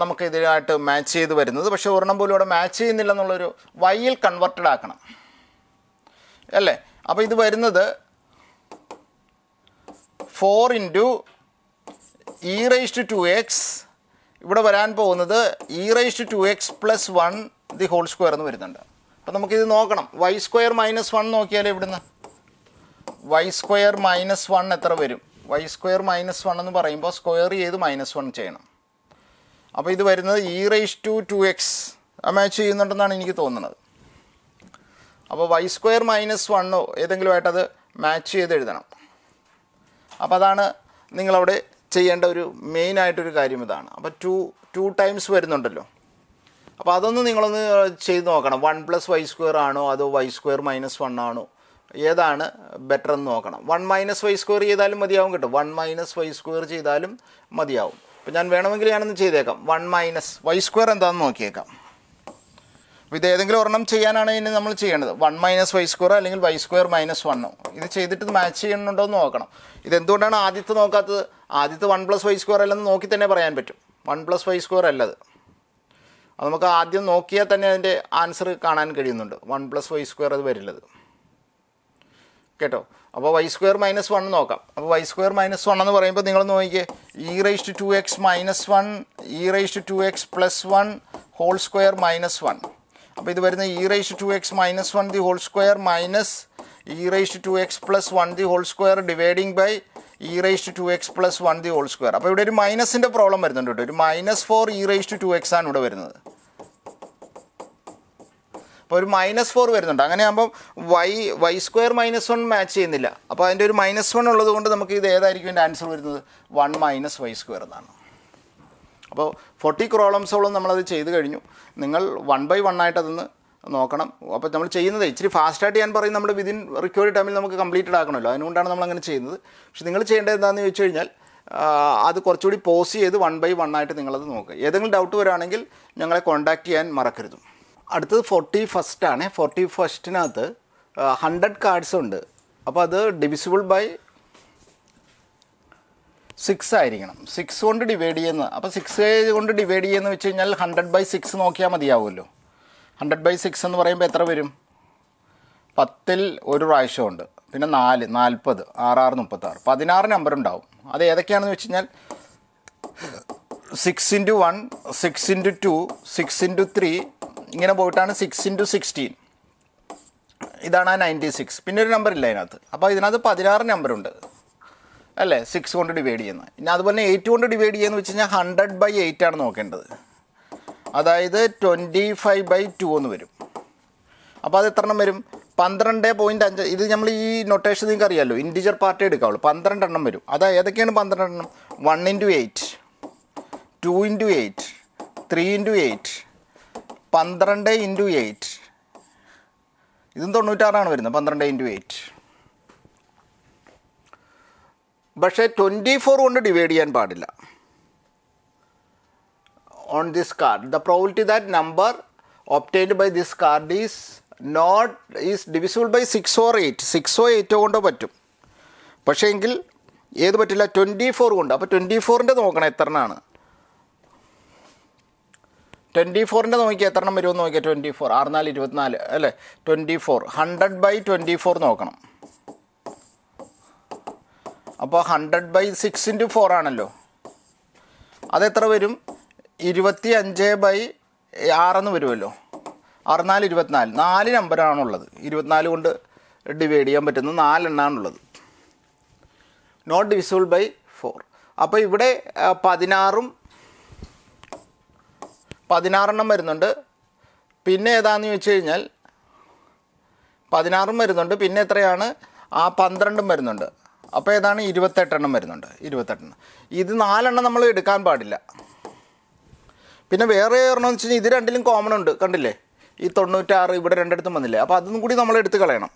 നമുക്ക് ഇതിനായിട്ട് മാച്ച് ചെയ്ത് വരുന്നത്. പക്ഷേ ഒരെണ്ണം പോലും ഇവിടെ മാച്ച് ചെയ്യുന്നില്ല എന്നുള്ളൊരു വൈയിൽ കൺവെർട്ടഡ് ആക്കണം അല്ലേ. അപ്പോൾ ഇത് വരുന്നത് 4 × e⁻²x, ഇവിടെ വരാൻ പോകുന്നത് e⁻²x + 1 ദി ഹോൾ സ്ക്വയർ എന്ന് വരുന്നുണ്ട്. അപ്പോൾ നമുക്കിത് നോക്കണം. y² - 1 നോക്കിയാൽ ഇവിടുന്ന് y² - 1 എത്ര വരും? y² - 1 എന്ന് പറയുമ്പോൾ സ്ക്വയർ ചെയ്ത് -1 ചെയ്യണം. അപ്പോൾ ഇത് വരുന്നത് e⁻²x മാച്ച് ചെയ്യുന്നുണ്ടെന്നാണ് എനിക്ക് തോന്നുന്നത്. അപ്പോൾ y² - 1 ഏതെങ്കിലുമായിട്ട് അത് മാച്ച് ചെയ്ത് എഴുതണം. അപ്പോൾ അതാണ് നിങ്ങളവിടെ ചെയ്യേണ്ട ഒരു മെയിനായിട്ടൊരു കാര്യം ഇതാണ്. അപ്പോൾ 2 ടൈംസ് വരുന്നുണ്ടല്ലോ. അപ്പോൾ അതൊന്ന് നിങ്ങളൊന്ന് ചെയ്ത് നോക്കണം. 1 + y² ആണോ അതോ y² - 1 ആണോ, ഏതാണ് ബെറ്റർ എന്ന് നോക്കണം. 1 - y² ചെയ്താലും മതിയാവും കേട്ടോ. 1 - y² ചെയ്താലും മതിയാവും. അപ്പോൾ ഞാൻ വേണമെങ്കിൽ ഞാനൊന്ന് ചെയ്തേക്കാം. 1 - y² എന്താണെന്ന് നോക്കിയേക്കാം. അപ്പോൾ ഇത് ഏതെങ്കിലും ഒരെണ്ണം ചെയ്യാനാണ് ഇനി നമ്മൾ ചെയ്യേണ്ടത്. 1 - y² അല്ലെങ്കിൽ y² - 1. ഇത് ചെയ്തിട്ട് മാച്ച് ചെയ്യുന്നുണ്ടോ എന്ന് നോക്കണം. ഇതെന്തുകൊണ്ടാണ് ആദ്യത്തെ നോക്കാത്തത്? ആദ്യത്തെ 1 + y² അല്ലെന്ന് നോക്കി തന്നെ പറയാൻ പറ്റും. 1 + y² അല്ലത്. അത് നമുക്ക് ആദ്യം നോക്കിയാൽ തന്നെ അതിൻ്റെ ആൻസർ കാണാൻ കഴിയുന്നുണ്ട്. 1 + y² അത് വരില്ലത് കേട്ടോ. അപ്പോൾ y² - 1 നോക്കാം. അപ്പോൾ y² - 1 എന്ന് പറയുമ്പോൾ നിങ്ങൾ നോക്കിയേ, e⁻²x - 1 e⁻²x + 1 ഹോൾ സ്ക്വയർ -1. അപ്പോൾ ഇത് വരുന്ന e⁻²x - 1 the whole square e⁻²x + 1 the whole square dividing by e⁻²x + 1 the whole square. അപ്പോൾ ഇവിടെ ഒരു മൈനസിൻ്റെ പ്രോബ്ലം വരുന്നുണ്ട് കേട്ടോ. ഒരു -4 e⁻²x ആണ് ഇവിടെ വരുന്നത്. അപ്പോൾ ഒരു -4 വരുന്നുണ്ട്. അങ്ങനെയാകുമ്പം y² - 1 മാച്ച് ചെയ്യുന്നില്ല. അപ്പോൾ അതിൻ്റെ ഒരു -1 ഉള്ളത് കൊണ്ട് നമുക്ക് ഇത് ഏതായിരിക്കും എൻ്റെ ആൻസർ വരുന്നത്? 1 - y² എന്നാണ്. അപ്പോൾ 40 പ്രോബ്ലംസോളം നമ്മളത് ചെയ്ത് കഴിഞ്ഞു. നിങ്ങൾ 1 by 1 ആയിട്ട് അതൊന്ന് നോക്കണം. അപ്പോൾ നമ്മൾ ചെയ്യുന്നത് ഇച്ചിരി ഫാസ്റ്റായിട്ട് ഞാൻ പറയും, നമ്മുടെ വിതിൻ റിക്വയർഡ് ടൈമിൽ നമുക്ക് കംപ്ലീറ്റഡ് ആക്കണമല്ലോ. അതുകൊണ്ടാണ് നമ്മൾ അങ്ങനെ ചെയ്യുന്നത്. പക്ഷേ നിങ്ങൾ ചെയ്യേണ്ടത് എന്താണെന്ന് ചോദിച്ചു കഴിഞ്ഞാൽ അത് കുറച്ചുകൂടി പോസ് ചെയ്ത് 1 by 1 ആയിട്ട് നിങ്ങളത് നോക്കുക. ഏതെങ്കിലും ഡൗട്ട് വരാണെങ്കിൽ ഞങ്ങളെ കോൺടാക്റ്റ് ചെയ്യാൻ മറക്കരുത്. അടുത്തത് 41st ആണ്. 41st 100 കാർഡ്സ് ഉണ്ട്. അപ്പോൾ അത് ഡിവിസിബിൾ ബൈ 6 ആയിരിക്കണം. 6 കൊണ്ട് ഡിവൈഡ് ചെയ്യുന്നത്. അപ്പോൾ 6 കൊണ്ട് ഡിവൈഡ് ചെയ്യുന്നത് വെച്ച് കഴിഞ്ഞാൽ 100/6 നോക്കിയാൽ മതിയാവുമല്ലോ. 100/6 എന്ന് പറയുമ്പോൾ എത്ര വരും? 10ൽ ഒരു പ്രാവശ്യമുണ്ട്. പിന്നെ 4 40 6 36 16 നമ്പർ ഉണ്ടാവും. അത് ഏതൊക്കെയാണെന്ന് വെച്ച് കഴിഞ്ഞാൽ 6 × 1 6 × 2 6 × 3 ഇങ്ങനെ പോയിട്ടാണ് 6 × 16. ഇതാണ് ആ 96. പിന്നെ ഒരു നമ്പർ ഇല്ല അതിനകത്ത്. അപ്പോൾ ഇതിനകത്ത് 16 നമ്പറുണ്ട് അല്ലേ 6 കൊണ്ട് ഡിവൈഡ് ചെയ്യുന്നത്. ഇനി അതുപോലെ 8 കൊണ്ട് ഡിവൈഡ് ചെയ്യുന്നത് വെച്ച് കഴിഞ്ഞാൽ 100/8 ആണ് നോക്കേണ്ടത്. അതായത് 25/2 എന്ന് വരും. അപ്പോൾ അത് എത്ര എണ്ണം വരും? 12.5. ഇത് നമ്മൾ ഈ നൊട്ടേഷൻ നിങ്ങൾക്ക് അറിയാമല്ലോ, ഇൻറ്റിജർ പാർട്ടേ എടുക്കാവുള്ളൂ. 12 എണ്ണം വരും. അത് ഏതൊക്കെയാണ് 12 എണ്ണം? 1 × 8 2 × 8 3 × 8 12 × 8. ഇതും 96 വരുന്നത്. 12 × 8. പക്ഷേ 24 കൊണ്ട് ഡിവൈഡ് ചെയ്യാൻ പാടില്ല. On this card the probability that number obtained by this card is divisible by 6 or 8. 6 or 8 കൊണ്ടോ പറ്റും. പക്ഷേ എങ്കിൽ ഏത് പറ്റില്ല? 24 കൊണ്ട്. അപ്പോൾ 24ൻ്റെ നോക്കണം എത്ര എണ്ണമാണ്. 24ൻ്റെ നോക്കിയാൽ എത്ര എണ്ണം വരുമെന്ന് നോക്കിയാൽ 24 6 4 24 അല്ലേ. 24 100/24 നോക്കണം. അപ്പോൾ 100/6 × 4 ആണല്ലോ. അതെത്ര വരും? 25/6 എന്ന് വരുമല്ലോ. 6 4 24 4 നമ്പറാണുള്ളത്. 24 കൊണ്ട് ഡിവൈഡ് ചെയ്യാൻ പറ്റുന്നത് 4 എണ്ണമാണുള്ളത്. Not divisible by 4. അപ്പോൾ ഇവിടെ 16 എണ്ണം വരുന്നുണ്ട്. പിന്നെ ഏതാണെന്ന് ചോദിച്ചു കഴിഞ്ഞാൽ 16 വരുന്നുണ്ട്. പിന്നെ എത്രയാണ്? 12 വരുന്നുണ്ട്. അപ്പോൾ ഏതാണ്? 28 എണ്ണം വരുന്നുണ്ട്. 28 എണ്ണം. ഇത് 4 എണ്ണം നമ്മൾ എടുക്കാൻ പാടില്ല. പിന്നെ വേറെ ഒരെണ്ണം വെച്ച് കഴിഞ്ഞാൽ ഇത് രണ്ടിലും കോമൺ ഉണ്ട്. കണ്ടില്ലേ? ഈ 96 ഇവിടെ രണ്ടിടത്തും വന്നില്ലേ. അപ്പോൾ അതും കൂടി നമ്മൾ എടുത്ത് കളയണം.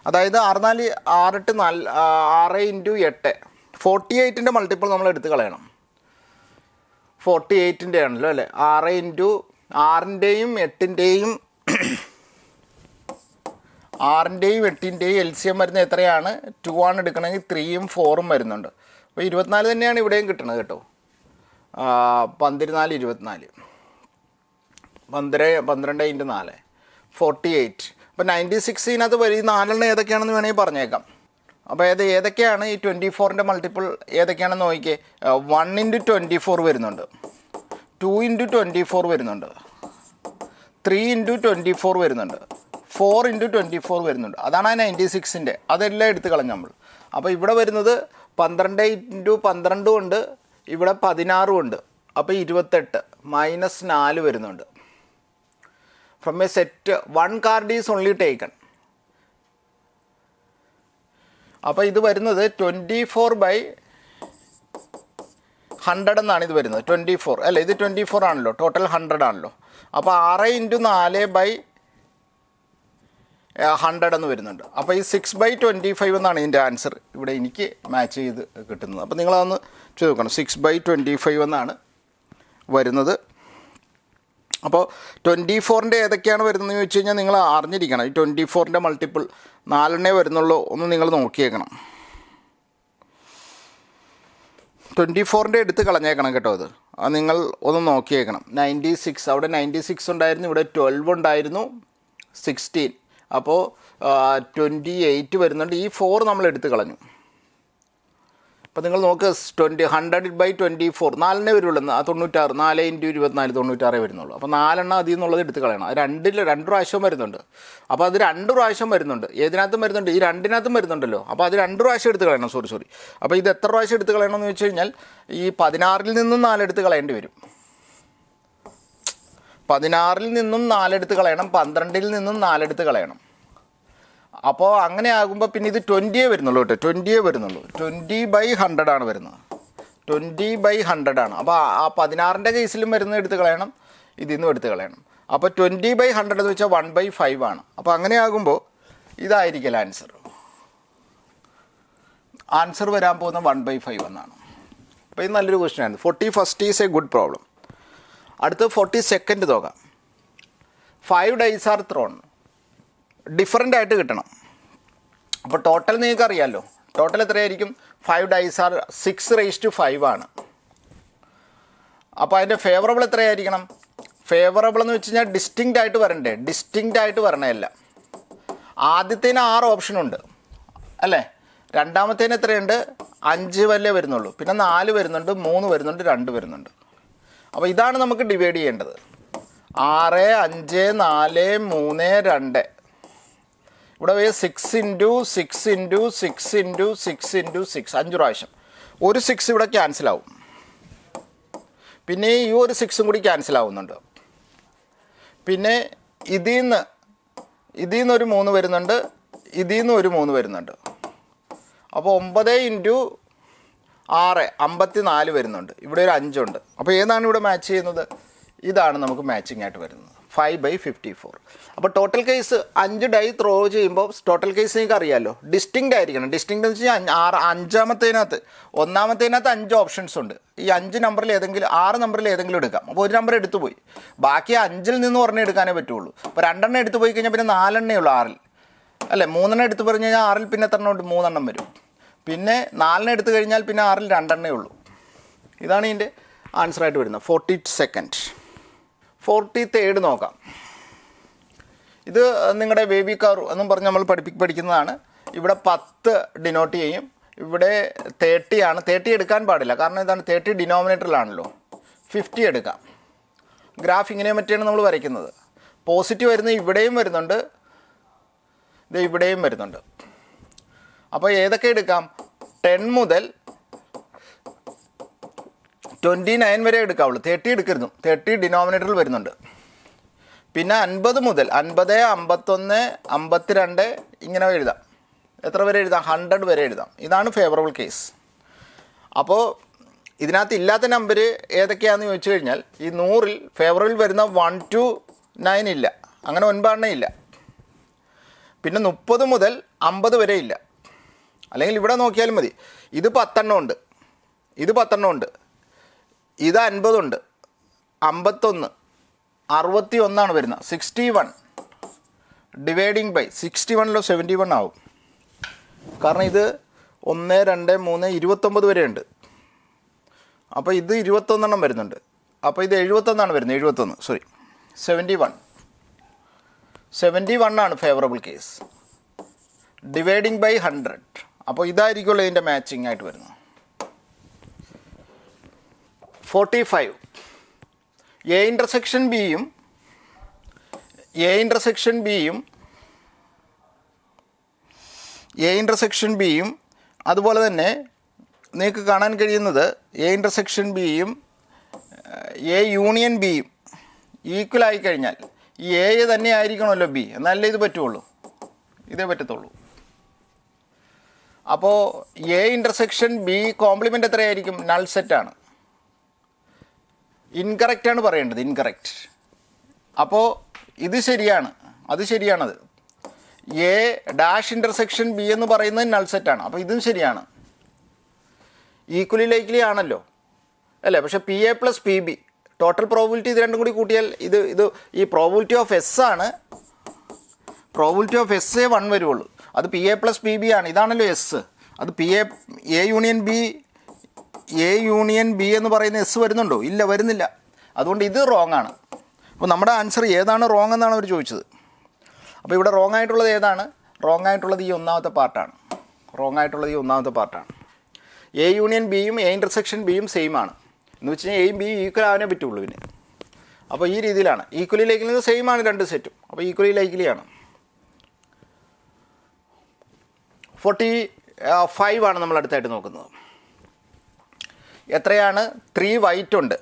അതായത് 6 4 6 8 6 × 8 48ൻ്റെ മൾട്ടിപ്പിൾ നമ്മൾ എടുത്ത് കളയണം. 48ൻ്റെ ആണല്ലോ അല്ലേ. 6 × 6ൻ്റെയും 8ൻ്റെയും 6ൻ്റെയും 8ൻ്റെയും LCM വരുന്നത് എത്രയാണ്? 2 ആണ് എടുക്കണമെങ്കിൽ 3ഉം 4ഉം വരുന്നുണ്ട്. അപ്പോൾ 24 തന്നെയാണ് ഇവിടെയും കിട്ടുന്നത് കേട്ടോ. 14 24 12 × 4 48. അപ്പോൾ 96 ഇതിനകത്ത് വരും. ഈ 4 ഏതൊക്കെയാണെന്ന് വേണമെങ്കിൽ പറഞ്ഞേക്കാം. അപ്പോൾ ഏതൊക്കെയാണ് ഈ 24ൻ്റെ മൾട്ടിപ്പിൾ ഏതൊക്കെയാണെന്ന് നോക്കിക്കേ. 1 × 24 വരുന്നുണ്ട്, 2 × 24 വരുന്നുണ്ട്, 3 × 24 വരുന്നുണ്ട്, 4 × 24 വരുന്നുണ്ട്. അതാണ് ആ 96ൻ്റെ. അതെല്ലാം എടുത്ത് കളഞ്ഞു നമ്മൾ. അപ്പോൾ ഇവിടെ വരുന്നത് 12 × 12 ഉണ്ട്, ഇവിടെ 16 ഉണ്ട്. അപ്പോൾ 28 -4 വരുന്നുണ്ട്. From A set 1 card is only taken. അപ്പോൾ ഇത് വരുന്നത് 24/100 എന്നാണ് ഇത് വരുന്നത്. 24 അല്ല, ഇത് 24 ആണല്ലോ, ടോട്ടൽ 100 ആണല്ലോ. അപ്പോൾ 6 × 4/100 എന്ന് വരുന്നുണ്ട്. അപ്പോൾ ഈ 6/25 എന്നാണ് ഇതിൻ്റെ ആൻസർ ഇവിടെ എനിക്ക് മാച്ച് ചെയ്ത് കിട്ടുന്നത്. അപ്പോൾ നിങ്ങളതൊന്ന് ചെയ്ത് നോക്കണം. 6/25 എന്നാണ് വരുന്നത്. അപ്പോൾ 24ൻ്റെ ഏതൊക്കെയാണ് വരുന്നതെന്ന് ചോദിച്ചു കഴിഞ്ഞാൽ നിങ്ങൾ അറിഞ്ഞിരിക്കണം. ഈ 24ൻ്റെ മൾട്ടിപ്പിൾ 4 വരുന്നുള്ളൂ ഒന്ന് നിങ്ങൾ നോക്കിയേക്കണം. 24ൻ്റെ എടുത്ത് കളഞ്ഞേക്കണം കേട്ടോ. അത് നിങ്ങൾ ഒന്ന് നോക്കിയേക്കണം. 96 അവിടെ 96 ഉണ്ടായിരുന്നു, ഇവിടെ 12 ഉണ്ടായിരുന്നു, 16. അപ്പോൾ 28 വരുന്നുണ്ട്. ഈ 4 നമ്മൾ എടുത്ത് കളഞ്ഞു. അപ്പോൾ നിങ്ങൾ നോക്ക് 100/24 4 വരുള്ളൂ. 96 4 × 24 96 വരുന്നുള്ളൂ. അപ്പോൾ 4 അതിൽ നിന്നുള്ളത് എടുത്ത് കളയണം. അത് 2 പ്രാവശ്യം വരുന്നുണ്ട്. അപ്പോൾ അത് 2 പ്രാവശ്യം വരുന്നുണ്ട്. ഏതിനകത്തും വരുന്നുണ്ട്, ഈ 2-നകത്തും വരുന്നുണ്ടല്ലോ. അപ്പോൾ അത് 2 പ്രാവശ്യം എടുത്ത് കളയണം. സോറി. അപ്പോൾ ഇത് എത്ര പ്രാവശ്യം എടുത്ത് കളയണമെന്ന് വെച്ച് കഴിഞ്ഞാൽ ഈ 16ൽ നിന്നും 4 എടുത്ത് കളയേണ്ടി വരും. 16ൽ നിന്നും 4 എടുത്ത് കളയണം, 12ൽ നിന്നും 4 എടുത്ത് കളയണം. അപ്പോൾ അങ്ങനെ ആകുമ്പോൾ പിന്നെ ഇത് 20 വരുന്നുള്ളൂ കേട്ടോ. 20 വരുന്നുള്ളൂ. 20/100 ആണ് വരുന്നത്. 20/100 ആണ്. അപ്പോൾ ആ 16ൻ്റെ കേസിലും വരുന്നത് എടുത്ത് കളയണം, ഇതിൽ നിന്നും എടുത്ത് കളയണം. അപ്പോൾ 20/100 എന്ന് വെച്ചാൽ 1/5 ആണ്. അപ്പോൾ അങ്ങനെ ആകുമ്പോൾ ഇതായിരിക്കില്ല ആൻസർ വരാൻ പോകുന്ന 1/5 എന്നാണ്. അപ്പോൾ ഇത് നല്ലൊരു ക്വസ്റ്റ്യൻ ആണ്. 41st is A good problem. അടുത്ത് 42nd നോക്കാം. 5 ഡൈസ് ആർ ത്രോൺ. ഡിഫറൻ്റ് ആയിട്ട് കിട്ടണം. അപ്പോൾ ടോട്ടൽ നിങ്ങൾക്ക് അറിയാമല്ലോ. ടോട്ടൽ എത്രയായിരിക്കും? 5 ഡൈസ് ആർ 6⁵5 ആണ്. അപ്പോൾ അതിൻ്റെ ഫേവറബിൾ എത്രയായിരിക്കണം? ഫേവറബിൾ എന്ന് വെച്ച് കഴിഞ്ഞാൽ ഡിസ്റ്റിങ്ക്റ്റ് ആയിട്ട് വരണ്ടേ? ഡിസ്റ്റിങ്ക്റ്റ് ആയിട്ട് വരണമല്ല. ആദ്യത്തേന് 6 ഓപ്ഷനുണ്ട് അല്ലേ? രണ്ടാമത്തേന് എത്രയുണ്ട്? 5 വല്ലേ വരുന്നുള്ളൂ. പിന്നെ 4 വരുന്നുണ്ട്, 3 വരുന്നുണ്ട്, 2 വരുന്നുണ്ട്. അപ്പോൾ ഇതാണ് നമുക്ക് ഡിവൈഡ് ചെയ്യേണ്ടത്. 6 5 4 3 2. ഇവിടെ 6 × 6 × 6 × 6 × 6 5 പ്രാവശ്യം. ഒരു 6 ഇവിടെ ക്യാൻസൽ ആവും. പിന്നെ ഈ ഒരു 6ഉം കൂടി ക്യാൻസൽ ആവുന്നുണ്ട്. പിന്നെ ഇതിൽ നിന്ന് ഒരു 3 വരുന്നുണ്ട്, ഇതിൽ നിന്ന് ഒരു 3 വരുന്നുണ്ട്. അപ്പോൾ 9 × 6 54 വരുന്നുണ്ട്. ഇവിടെ ഒരു 5 ഉണ്ട്. അപ്പോൾ ഏതാണ് ഇവിടെ മാച്ച് ചെയ്യുന്നത്? ഇതാണ് നമുക്ക് മാച്ചിങ് ആയിട്ട് വരുന്നത്. 5/54. അപ്പോൾ ടോട്ടൽ കേസ് 5 ഡൈ ത്രോ ചെയ്യുമ്പോൾ ടോട്ടൽ കേസ് നിങ്ങൾക്ക് അറിയാമല്ലോ, ഡിസ്റ്റിങ്ക്റ്റ് ആയിരിക്കണം. ഡിസ്റ്റിങ്ക്റ്റ് എന്ന് വെച്ച് കഴിഞ്ഞാൽ അഞ്ചാമത്തേനകത്ത് 5 ഓപ്ഷൻസ് ഉണ്ട്. ഈ 5 നമ്പറിൽ ഏതെങ്കിലും 6 നമ്പറിൽ ഏതെങ്കിലും എടുക്കാം. അപ്പോൾ ഒരു നമ്പർ എടുത്തു പോയി, ബാക്കി 5ൽ നിന്ന് ഒരെണ്ണം എടുക്കാനേ പറ്റുള്ളൂ. അപ്പോൾ 2 എടുത്തു പോയി കഴിഞ്ഞാൽ പിന്നെ 4 ഉള്ളൂ 6ൽ അല്ലേ. 3 എടുത്ത് പറഞ്ഞു കഴിഞ്ഞാൽ 6ൽ പിന്നെ എത്ര ഉണ്ട്? 3 വരും. പിന്നെ 4 എടുത്തു കഴിഞ്ഞാൽ പിന്നെ 6ൽ 2 ഉള്ളൂ. ഇതാണ് ഇതിൻ്റെ ആൻസറായിട്ട് വരുന്നത്. 42nd. 43rd നോക്കാം. ഇത് നിങ്ങളുടെ ബേബി കാർ എന്നും പറഞ്ഞ് നമ്മൾ പഠിക്കുന്നതാണ്. ഇവിടെ 10 ഡിനോട്ട് ചെയ്യും, ഇവിടെ 30 ആണ്. 30 എടുക്കാൻ പാടില്ല, കാരണം ഇതാണ് 30 ഡിനോമിനേറ്ററിലാണല്ലോ. 50 എടുക്കാം. ഗ്രാഫ് ഇങ്ങനെ പറ്റിയാണ് നമ്മൾ വരയ്ക്കുന്നത്. പോസിറ്റീവ് വരുന്നത് ഇവിടെയും വരുന്നുണ്ട്, ഇത് ഇവിടെയും വരുന്നുണ്ട്. അപ്പോൾ ഏതൊക്കെ എടുക്കാം? 10 മുതൽ 29 വരെ എടുക്കാവുള്ളൂ. 30 എടുക്കരുന്നു. 30 ഡിനോമിനേറ്ററിൽ വരുന്നുണ്ട്. പിന്നെ 50 മുതൽ 50, 51, 52 ഇങ്ങനെ എഴുതാം. എത്ര വരെ എഴുതാം? 100 വരെ എഴുതാം. ഇതാണ് ഫേവറബിൾ കേസ്. അപ്പോൾ ഇതിനകത്ത് ഇല്ലാത്ത നമ്പർ ഏതൊക്കെയാണെന്ന് ചോദിച്ചു കഴിഞ്ഞാൽ ഈ 100ൽ ഫേവറബിൾ വരുന്ന 1 to 9 ഇല്ല, അങ്ങനെ 9 ഇല്ല. പിന്നെ 30 മുതൽ 50 വരെ ഇല്ല. അല്ലെങ്കിൽ ഇവിടെ നോക്കിയാലും മതി. ഇത് 10 ഉണ്ട്, ഇത് 10 ഉണ്ട്, ഇത് 50 ഉണ്ട്, 51, 61 വരുന്നത്. 61 ഡിവൈഡിങ് ബൈ 61 71 ആവും. കാരണം ഇത് 1 2 3 29 വരെ ഉണ്ട്. അപ്പോൾ ഇത് 21 വരുന്നുണ്ട്. അപ്പോൾ ഇത് 71 വരുന്നത്. 71 ആണ് ഫേവറബിൾ കേസ്. Dividing by 100. അപ്പോൾ ഇതായിരിക്കുമല്ലോ ഇതിൻ്റെ മാച്ചിങ് ആയിട്ട് വരുന്നത്. 45 എ ഇൻ്റർസെക്ഷൻ ബിയും അതുപോലെ തന്നെ നിങ്ങൾക്ക് കാണാൻ കഴിയുന്നത് എ ഇൻ്റർസെക്ഷൻ ബിയും എ യൂണിയൻ ബിയും ഈക്വൽ ആയി കഴിഞ്ഞാൽ ഈ എ തന്നെ ആയിരിക്കണമല്ലോ ബി, എന്നാലേ ഇത് പറ്റുള്ളൂ, ഇതേ പറ്റത്തുള്ളൂ. അപ്പോൾ എ ഇൻ്റർസെക്ഷൻ ബി കോംപ്ലിമെൻ്റ് എത്രയായിരിക്കും? നൾ സെറ്റാണ്. ഇൻകറക്റ്റാണ് പറയേണ്ടത്, ഇൻകറക്റ്റ്. അപ്പോൾ ഇത് ശരിയാണ്, അത് ശരിയാണത്. എ ഡാഷ് ഇൻ്റർസെക്ഷൻ ബി എന്ന് പറയുന്നത് നൾ സെറ്റാണ്. അപ്പോൾ ഇതും ശരിയാണ്, ഈക്വലി ലൈക്ലി ആണല്ലോ അല്ലേ. പക്ഷേ P A plus P B total probability ഇത് രണ്ടും കൂടി കൂട്ടിയാൽ ഇത് ഈ പ്രോബിലിറ്റി ഓഫ് എസ് ആണ്. പ്രോബിലിറ്റി ഓഫ് എസ് 1 വരുള്ളൂ. അത് P A plus P B ആണ്. ഇതാണല്ലോ എസ്. അത് എ യൂണിയൻ ബി എന്ന് പറയുന്ന എസ് വരുന്നുണ്ടോ? ഇല്ല, വരുന്നില്ല. അതുകൊണ്ട് ഇത് റോങ് ആണ്. അപ്പോൾ നമ്മുടെ ആൻസർ ഏതാണ് റോങ് എന്നാണ് അവർ ചോദിച്ചത്. അപ്പോൾ ഇവിടെ റോങ് ആയിട്ടുള്ളത് ഏതാണ്? റോങ് ആയിട്ടുള്ളത് ഈ ഒന്നാമത്തെ പാർട്ടാണ്. എ യൂണിയൻ ബിയും എ ഇൻ്റർസെക്ഷൻ ബിയും സെയിം ആണ്. എന്ന് വെച്ച് കഴിഞ്ഞാൽ എയും ബിയും ഈക്വൽ ആവാനേ പറ്റുള്ളൂ പിന്നെ. അപ്പോൾ ഈ രീതിയിലാണ്. ഈക്വലി ലൈക്കിലി സെയിം ആണ് രണ്ട് സെറ്റും. അപ്പോൾ ഈക്വലി ലൈക്കിലിയാണ്. 45 ആണ് നമ്മൾ അടുത്തായിട്ട് നോക്കുന്നത്. എത്രയാണ്? 3 വൈറ്റ് ഉണ്ട്,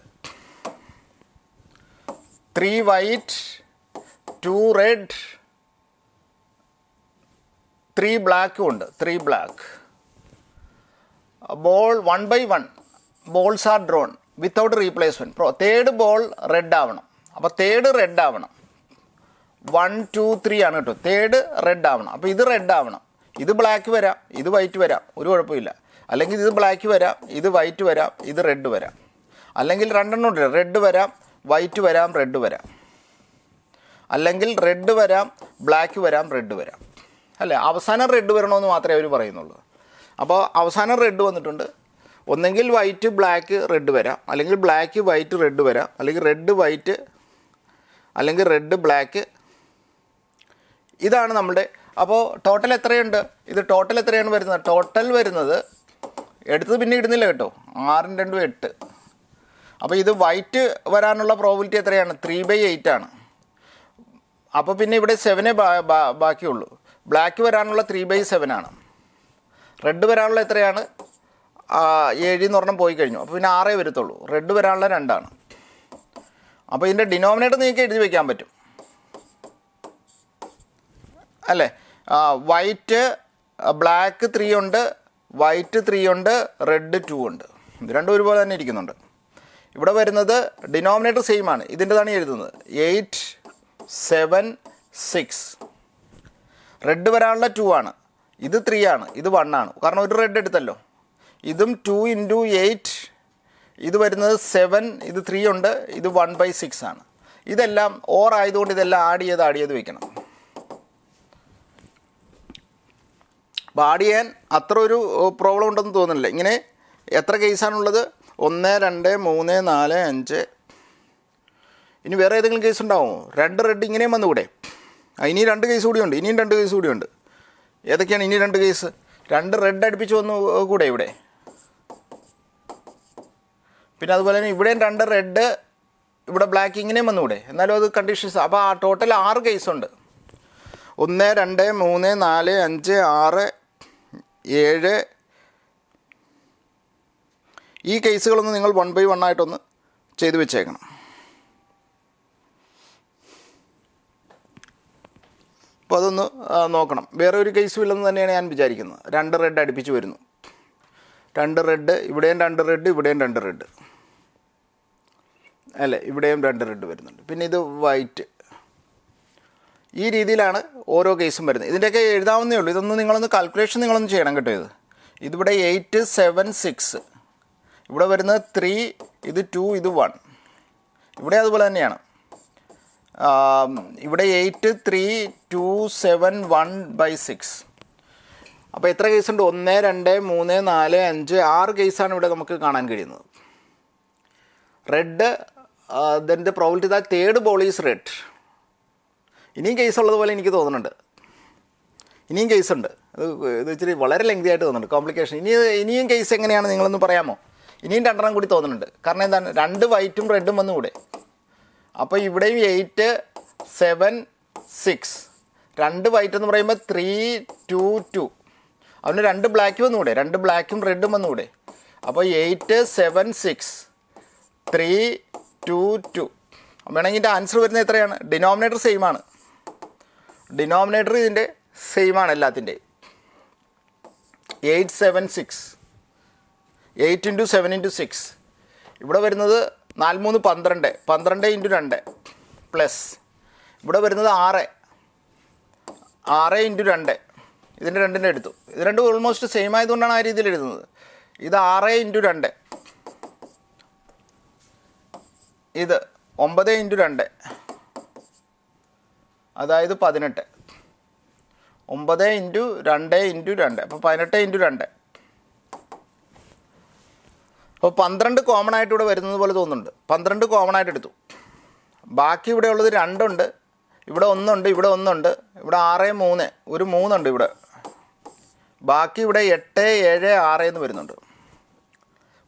3 വൈറ്റ്, 2 റെഡ്, 3 ബ്ലാക്കും ഉണ്ട്, 3 black. Ball 1 by 1 balls are drawn without replacement. Third ball red ആവണം. അപ്പോൾ തേർഡ് റെഡ് ആവണം. 1 2 3 ആണ് കേട്ടോ. തേർഡ് റെഡ് ആവണം. അപ്പോൾ ഇത് റെഡ് ആവണം. ഇത് ബ്ലാക്ക് വരാം, ഇത് വൈറ്റ് വരാം, ഒരു കുഴപ്പമില്ല. അല്ലെങ്കിൽ ഇത് ബ്ലാക്ക് വരാം, ഇത് വൈറ്റ് വരാം, ഇത് റെഡ് വരാം. അല്ലെങ്കിൽ രണ്ടെണ്ണം ഉണ്ട്, റെഡ് വരാം, വൈറ്റ് വരാം, റെഡ് വരാം. അല്ലെങ്കിൽ റെഡ് വരാം, ബ്ലാക്ക് വരാം, റെഡ് വരാം അല്ലേ. അവസാനം റെഡ് വരണമെന്ന് മാത്രമേ അവർ പറയുന്നുള്ളൂ. അപ്പോൾ അവസാനം റെഡ് വന്നിട്ടുണ്ട്. ഒന്നെങ്കിൽ വൈറ്റ് ബ്ലാക്ക് റെഡ് വരാം, അല്ലെങ്കിൽ ബ്ലാക്ക് വൈറ്റ് റെഡ് വരാം, അല്ലെങ്കിൽ റെഡ് വൈറ്റ്, അല്ലെങ്കിൽ റെഡ് ബ്ലാക്ക്. ഇതാണ് നമ്മുടെ. അപ്പോൾ ടോട്ടൽ എത്രയുണ്ട്? ഇത് ടോട്ടൽ എത്രയാണ് വരുന്നത്? ടോട്ടൽ വരുന്നത് എടുത്തത് പിന്നെ ഇടുന്നില്ല കേട്ടോ. 6 × 2 8. അപ്പോൾ ഇത് വൈറ്റ് വരാനുള്ള പ്രോബിലിറ്റി എത്രയാണ്? 3/8 ആണ്. അപ്പോൾ പിന്നെ ഇവിടെ 7 ബാക്കിയുള്ളൂ. ബ്ലാക്ക് വരാനുള്ള 3/7 ആണ്. റെഡ് വരാനുള്ള എത്രയാണ്? 7 എന്ന് പറഞ്ഞാൽ പോയി കഴിഞ്ഞു. അപ്പോൾ പിന്നെ 6 വരത്തുള്ളൂ. റെഡ് വരാനുള്ള 2 ആണ്. അപ്പോൾ ഇതിൻ്റെ ഡിനോമിനേറ്റർ നിങ്ങൾക്ക് എഴുതി വയ്ക്കാൻ പറ്റും അല്ലേ. വൈറ്റ് ബ്ലാക്ക് 3 ഉണ്ട്, വൈറ്റ് 3 ഉണ്ട്, റെഡ് 2 ഉണ്ട്. ഇത് രണ്ടും ഒരുപോലെ തന്നെ ഇരിക്കുന്നുണ്ട്. ഇവിടെ വരുന്നത് ഡിനോമിനേറ്റർ സെയിം ആണ്. ഇതിൻ്റെതാണ് എഴുതുന്നത് 8 7 6. റെഡ് വരാനുള്ള 2 ആണ്. ഇത് 3 ആണ്, ഇത് 1 ആണ്. കാരണം ഒരു റെഡ് എടുത്തല്ലോ. ഇതും 2 × 8. ഇത് വരുന്നത് 7, ഇത് 3 ഉണ്ട്, ഇത് 1/6 ആണ്. ഇതെല്ലാം ഓർ ആയതുകൊണ്ട് ഇതെല്ലാം ആഡ് ചെയ്ത് വയ്ക്കണം. അപ്പോൾ ആഡ് ചെയ്യാൻ അത്ര ഒരു പ്രോബ്ലം ഉണ്ടെന്ന് തോന്നുന്നില്ല. ഇങ്ങനെ എത്ര കേസാണുള്ളത്? 1 2 3 4 5. ഇനി വേറെ ഏതെങ്കിലും കേസ് ഉണ്ടാവുമോ? 2 റെഡ് ഇങ്ങനെയും വന്നുകൂടെ? ഇനി 2 കേസ് കൂടിയുണ്ട്. ഇനിയും 2 കേസ് കൂടിയുണ്ട്. ഏതൊക്കെയാണ് ഇനി 2 കേസ്? 2 റെഡ് അടുപ്പിച്ച് വന്നു കൂടെ ഇവിടെ. പിന്നെ അതുപോലെ തന്നെ ഇവിടെയും 2 റെഡ്, ഇവിടെ ബ്ലാക്ക് ഇങ്ങനെയും വന്നുകൂടെ? എന്നാലും അത് കണ്ടീഷൻസ്. അപ്പോൾ ആ ടോട്ടൽ 6 കേസുണ്ട്. 1 2 3 4 5 6 7. ഈ കേസുകളൊന്ന് നിങ്ങൾ 1 by 1 ആയിട്ടൊന്ന് ചെയ്തു വെച്ചേക്കണം. അപ്പോൾ അതൊന്ന് നോക്കണം. വേറെ ഒരു കേസും ഇല്ലെന്ന് തന്നെയാണ് ഞാൻ വിചാരിക്കുന്നത്. 2 റെഡ് അടുപ്പിച്ച് വരുന്നു. 2 റെഡ്, ഇവിടെയും 2 റെഡ്, ഇവിടെയും 2 റെഡ് അല്ലേ. ഇവിടെയും 2 റെഡ് വരുന്നുണ്ട്. പിന്നെ ഇത് വൈറ്റ്. ഈ രീതിയിലാണ് ഓരോ കേസും വരുന്നത്. ഇതിൻ്റെയൊക്കെ എഴുതാവുന്നേ ഉള്ളൂ. ഇതൊന്ന് നിങ്ങളൊന്ന് കാൽക്കുലേഷൻ നിങ്ങളൊന്ന് ചെയ്യണം കേട്ടോ. ഇതിവിടെ 8 7 6. ഇവിടെ വരുന്നത് 3, ഇത് 2, ഇത് 1. ഇവിടെ അതുപോലെ തന്നെയാണ്. ഇവിടെ 8 3 2 7 1/6. അപ്പോൾ എത്ര കേസുണ്ട്? 1 2 3 4 5 6 കേസാണ് ഇവിടെ നമുക്ക് കാണാൻ കഴിയുന്നത്. Red, then the probability that third ball is red. ഇനിയും കേസ് ഉള്ളതുപോലെ എനിക്ക് തോന്നുന്നുണ്ട്. ഇനിയും കേസുണ്ട്. ഇത് ഇച്ചിരി വളരെ ലെങ്തി ആയിട്ട് തോന്നുന്നുണ്ട്, കോംപ്ലിക്കേഷൻ. ഇനിയും കേസ് എങ്ങനെയാണ് നിങ്ങളൊന്ന് പറയാമോ? ഇനിയും 2 കൂടി തോന്നുന്നുണ്ട്. കാരണം എന്താണ്? 2 വൈറ്റും റെഡും വന്നുകൂടെ? അപ്പോൾ ഇവിടെയും 8 7 6. 2 വൈറ്റ് എന്ന് പറയുമ്പോൾ 3 2 2. അവന് 2 ബ്ലാക്ക് വന്നുകൂടെ? 2 ബ്ലാക്കും റെഡും വന്നുകൂടെ? അപ്പോൾ 8 7 6 3 2 2. വേണമെങ്കിൽ ഇതിൻ്റെ ആൻസർ വരുന്നത് എത്രയാണ്? ഡിനോമിനേറ്റർ സെയിം ആണ്. ഡിനോമിനേറ്റർ ഇതിൻ്റെ സെയിം ആണ് എല്ലാത്തിൻ്റെയും. 8 7 6. 8 × 7 × 6. ഇവിടെ വരുന്നത് 4 3 12. 12 × 2 പ്ലസ് ഇവിടെ വരുന്നത് 6 × 2. ഇതിൻ്റെ രണ്ടിൻ്റെ എടുത്തു. ഇത് രണ്ടും ഓൾമോസ്റ്റ് സെയിം ആയതുകൊണ്ടാണ് ആ രീതിയിൽ എഴുതുന്നത്. ഇത് 6 × 2. ഇത് 9 × 2, അതായത് 18. 9 × 2 × 2, അപ്പോൾ 18 × 2. അപ്പോൾ 12 കോമൺ ആയിട്ട് ഇവിടെ വരുന്നത് പോലെ തോന്നുന്നുണ്ട്. 12 കോമൺ ആയിട്ട് എടുത്തു. ബാക്കി ഇവിടെ ഉള്ളത് 2 ഉണ്ട്, ഇവിടെ 1 ഉണ്ട്, ഇവിടെ 1 ഉണ്ട്, ഇവിടെ 6 3, ഒരു 3 ഉണ്ട് ഇവിടെ. ബാക്കി ഇവിടെ 8 7 6 എന്ന് വരുന്നുണ്ട്.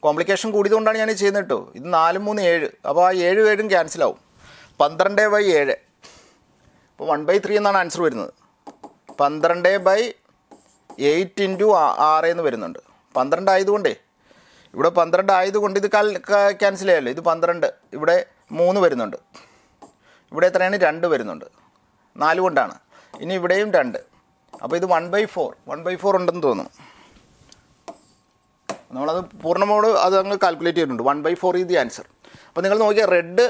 കോംപ്ലിക്കേഷൻ കൂടിയതുകൊണ്ടാണ് ഞാൻ ചെയ്യുന്നത് കേട്ടോ. ഇത് 4 3 7. അപ്പോൾ ആ 7 7 ക്യാൻസലാവും. 12/7. അപ്പോൾ 1/3 എന്നാണ് ആൻസർ വരുന്നത്. 12/8 × 6 എന്ന് വരുന്നുണ്ട്. 12 ആയതുകൊണ്ടേ, ഇവിടെ 12 ആയതുകൊണ്ട് ഇത് ക്യാൻസൽ ചെയ്യാമല്ലോ. ഇത് 12, ഇവിടെ 3 വരുന്നുണ്ട്, ഇവിടെ എത്രയാണ്? 2 വരുന്നുണ്ട്. 4 കൊണ്ടാണ്. ഇനി ഇവിടെയും 2. അപ്പോൾ ഇത് 1/4 ഉണ്ടെന്ന് തോന്നുന്നു. നമ്മളത് പൂർണ്ണമോട് അത് അങ്ങ് കാൽക്കുലേറ്റ് ചെയ്തിട്ടുണ്ട്. 1/4 ഈസ് ദി ആൻസർ. അപ്പോൾ നിങ്ങൾ നോക്കിയാൽ റെഡ്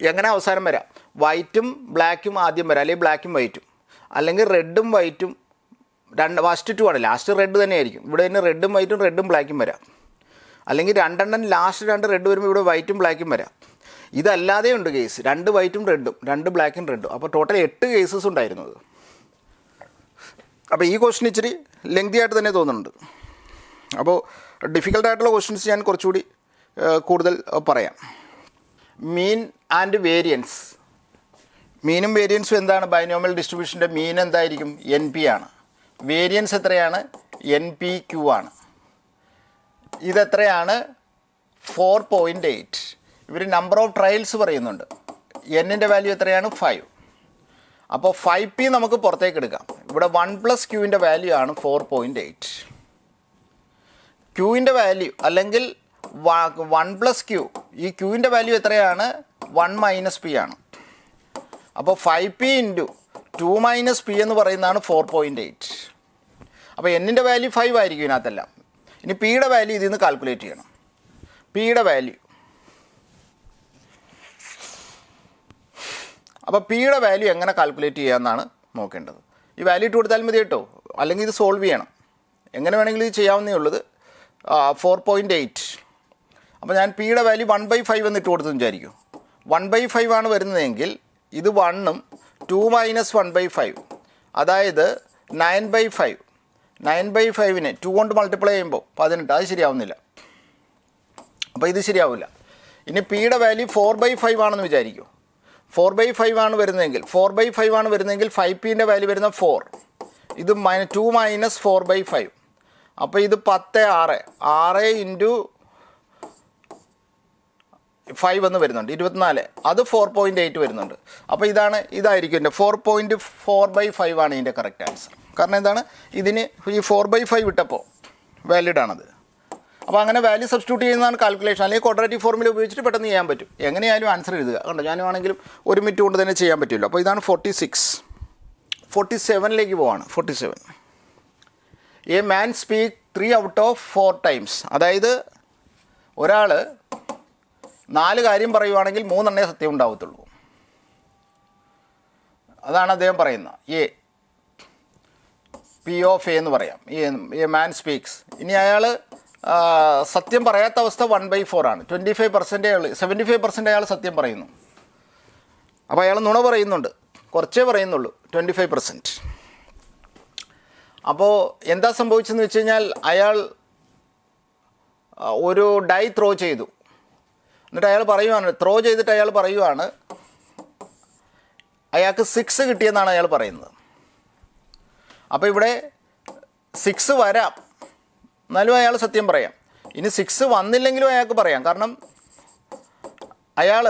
എങ്ങനെ അവസാനം വരാം? വൈറ്റും ബ്ലാക്കും ആദ്യം വരാം, അല്ലെങ്കിൽ ബ്ലാക്കും വൈറ്റും, അല്ലെങ്കിൽ റെഡും വൈറ്റും ഫസ്റ്റ് 2 ആണ്. ലാസ്റ്റ് റെഡ് തന്നെയായിരിക്കും. ഇവിടെ തന്നെ റെഡും വൈറ്റും റെഡും ബ്ലാക്കും വരാം. അല്ലെങ്കിൽ 2 ലാസ്റ്റ് 2 റെഡ് വരുമ്പോൾ ഇവിടെ വൈറ്റും ബ്ലാക്കും വരാം. ഇതല്ലാതെ ഉണ്ട് കേസ് 2 വൈറ്റും റെഡും 2 ബ്ലാക്കും റെഡും. അപ്പോൾ ടോട്ടൽ 8 കേസസ് ഉണ്ടായിരുന്നത്. അപ്പോൾ ഈ ക്വസ്റ്റ്യൻ ഇച്ചിരി ലെങ്തി ആയിട്ട് തന്നെ തോന്നുന്നുണ്ട്. അപ്പോൾ ഡിഫിക്കൽട്ടായിട്ടുള്ള ക്വസ്റ്റ്യൻസ് ഞാൻ കുറച്ചുകൂടി കൂടുതൽ പറയാം. Mean and variance. മീനും വേരിയൻസും എന്താണ്? ബൈനോമിയൽ ഡിസ്ട്രിബ്യൂഷൻ്റെ മീൻ എന്തായിരിക്കും? NP ആണ്. വേരിയൻസ് എത്രയാണ്? NPQ ആണ്. ഇതെത്രയാണ്? 4.8. ഇവർ നമ്പർ ഓഫ് ട്രയൽസ് പറയുന്നുണ്ട്. എന്നിൻ്റെ വാല്യൂ എത്രയാണ്? 5. അപ്പോൾ 5p നമുക്ക് പുറത്തേക്ക് എടുക്കാം. ഇവിടെ 1 + Qൻ്റെ വാല്യൂ ആണ് 4.8. Qൻ്റെ വാല്യൂ അല്ലെങ്കിൽ 1 + Q, ഈ Qൻ്റെ വാല്യൂ എത്രയാണ്? 1 - P ആണ്. അപ്പോൾ 5p × 2 - P എന്ന് പറയുന്നതാണ് 4.8. അപ്പോൾ എന്നിൻ്റെ വാല്യൂ 5 ആയിരിക്കും ഇതിനകത്തെല്ലാം. ഇനി പിയുടെ വാല്യൂ ഇതിൽ നിന്ന് കാൽക്കുലേറ്റ് ചെയ്യണം. പിയുടെ വാല്യൂ, അപ്പോൾ പിയുടെ വാല്യൂ എങ്ങനെ കാൽക്കുലേറ്റ് ചെയ്യാമെന്നാണ് നോക്കേണ്ടത്. ഈ വാല്യൂ ഇട്ട് കൊടുത്താൽ മതി കേട്ടോ, അല്ലെങ്കിൽ ഇത് സോൾവ് ചെയ്യണം. എങ്ങനെ വേണമെങ്കിലും ഇത് ചെയ്യാവുന്നേ ഉള്ളത്. 4.8. അപ്പോൾ ഞാൻ പിയുടെ വാല്യൂ 1/5 എന്ന് ഇട്ട് കൊടുത്തെന്ന് വിചാരിക്കും. 1/5 ആണ് വരുന്നതെങ്കിൽ ഇത് 1ഉം 2 - 1/5, അതായത് 9/5. 9/5നെ 2 കൊണ്ട് മൾട്ടിപ്ലൈ ചെയ്യുമ്പോൾ 18. അത് ശരിയാവുന്നില്ല. അപ്പോൾ ഇത് ശരിയാവില്ല. ഇനി പിയുടെ വാല്യൂ 4/5 ആണെന്ന് വിചാരിക്കും. 4/5 ആണ് വരുന്നതെങ്കിൽ 5pൻ്റെ വാല്യൂ വരുന്ന 4. ഇത് 2 - 4/5. അപ്പോൾ ഇത് 10 6 × 5 എന്ന് വരുന്നുണ്ട്, 24. അത് 4.8 വരുന്നുണ്ട്. അപ്പോൾ ഇതായിരിക്കും എൻ്റെ 4.4/5 ആണ് ഇതിൻ്റെ കറക്റ്റ് ആൻസർ. കാരണം എന്താണ്? ഇതിന് ഈ 4/5 വിട്ടപ്പോൾ വാലിഡ് ആണത്. അപ്പോൾ അങ്ങനെ വാല്യൂ സബ്സ്റ്റിറ്റ്യൂട്ട് ചെയ്യുന്നതാണ് കാൽക്കുലേഷൻ. അല്ലെങ്കിൽ ക്വാഡ്രാറ്റിക് ഫോർമുല ഉപയോഗിച്ചിട്ട് പെട്ടെന്ന് ചെയ്യാൻ പറ്റും. എങ്ങനെയായാലും ആൻസർ എഴുതുക. കണ്ടോ, ഞാനാണെങ്കിലും 1 മിനിറ്റ് കൊണ്ട് തന്നെ ചെയ്യാൻ പറ്റുമല്ലോ. അപ്പോൾ ഇതാണ് 46. 47ലേക്ക് പോവാണ്. 47. A man speak 3 out of 4 times. അതായത് ഒരാൾ 4 കാര്യം പറയുവാണെങ്കിൽ 3 എണ്ണേ സത്യം ഉണ്ടാവത്തുള്ളൂ. അതാണ് അദ്ദേഹം പറയുന്നത്. P of A എന്ന് പറയാം. A man speaks. ഇനി അയാൾ സത്യം പറയാത്ത അവസ്ഥ 1/4 ആണ്. 25% 75% അയാൾ സത്യം പറയുന്നു. അപ്പോൾ അയാൾ നുണ പറയുന്നുണ്ട്, കുറച്ചേ പറയുന്നുള്ളൂ, 25%. അപ്പോൾ എന്താ സംഭവിച്ചെന്ന് വെച്ച് കഴിഞ്ഞാൽ അയാൾ ഒരു ഡൈ ത്രോ ചെയ്തു. എന്നിട്ട് അയാൾ പറയുവാണ്, ത്രോ ചെയ്തിട്ട് അയാൾ പറയുവാണ് അയാൾക്ക് 6 കിട്ടിയെന്നാണ് അയാൾ പറയുന്നത്. അപ്പോൾ ഇവിടെ 6 വരാം, എന്നാലും അയാൾ സത്യം പറയാം. ഇനി 6 വന്നില്ലെങ്കിലും അയാൾക്ക് പറയാം, കാരണം അയാൾ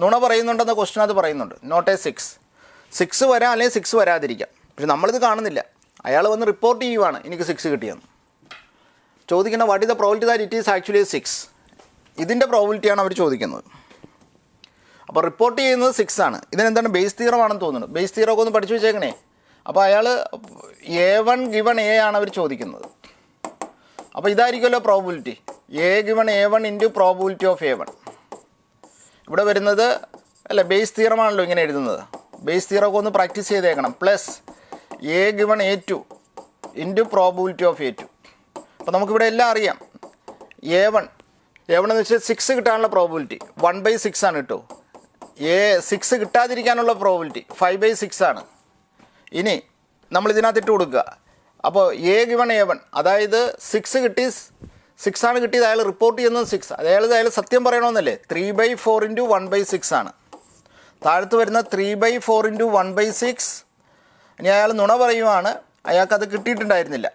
നുണ പറയുന്നുണ്ടെന്ന ക്വസ്റ്റിനകത്ത് പറയുന്നുണ്ട്, നോട്ട് എ 6 വരാം അല്ലെങ്കിൽ 6 വരാതിരിക്കാം. പക്ഷെ നമ്മളിത് കാണുന്നില്ല. അയാൾ വന്ന് റിപ്പോർട്ട് ചെയ്യുവാണ് എനിക്ക് 6 കിട്ടിയെന്ന്. ചോദിക്കുന്ന what is the probability that it is actually 6, ഇതിൻ്റെ പ്രോബിലിറ്റിയാണ് അവർ ചോദിക്കുന്നത്. അപ്പോൾ റിപ്പോർട്ട് ചെയ്യുന്നത് 6 ആണ്. ഇതിനെന്താണ്, ബേസ് തിയറമാണെന്ന് തോന്നുന്നു. ബേസ് തിയറമൊക്കെ ഒന്ന് പഠിച്ചു വെച്ചേക്കണേ. അപ്പോൾ അയാൾ A1 ഗിവൺ A ആണ് അവർ ചോദിക്കുന്നത്. അപ്പോൾ ഇതായിരിക്കുമല്ലോ probability, A given A1 into probability of A1. ഇവിടെ വരുന്നത് അല്ല, ബേസ് തിയറമാണല്ലോ ഇങ്ങനെ എഴുതുന്നത്. ബേസ് തിയറമൊക്കെ ഒന്ന് പ്രാക്ടീസ് ചെയ്തേക്കണം. Plus A given A2 into probability of A2. അപ്പോൾ നമുക്കിവിടെ എല്ലാം അറിയാം. A1 എന്ന് വെച്ചാൽ 6 കിട്ടാനുള്ള പ്രോബിലിറ്റി 1/6 ആണ് കേട്ടോ. 6 കിട്ടാതിരിക്കാനുള്ള പ്രോബിലിറ്റി 5/6 ആണ്. ഇനി നമ്മൾ ഇതിനകത്ത് ഇട്ട് കൊടുക്കുക. അപ്പോൾ A ഗിവൺ A1, അതായത് 6 കിട്ടി, 6 ആണ് കിട്ടിയത്, അയാൾ റിപ്പോർട്ട് ചെയ്യുന്നത് 6. അയാൾ സത്യം പറയണമെന്നല്ലേ. 3/4 ഇൻറ്റു 1/6 ആണ്. താഴത്ത് വരുന്ന 3/4 ഇൻറ്റു 1/6. ഇനി അയാൾ നുണ പറയുവാണ്, അയാൾക്കത് കിട്ടിയിട്ടുണ്ടായിരുന്നില്ല.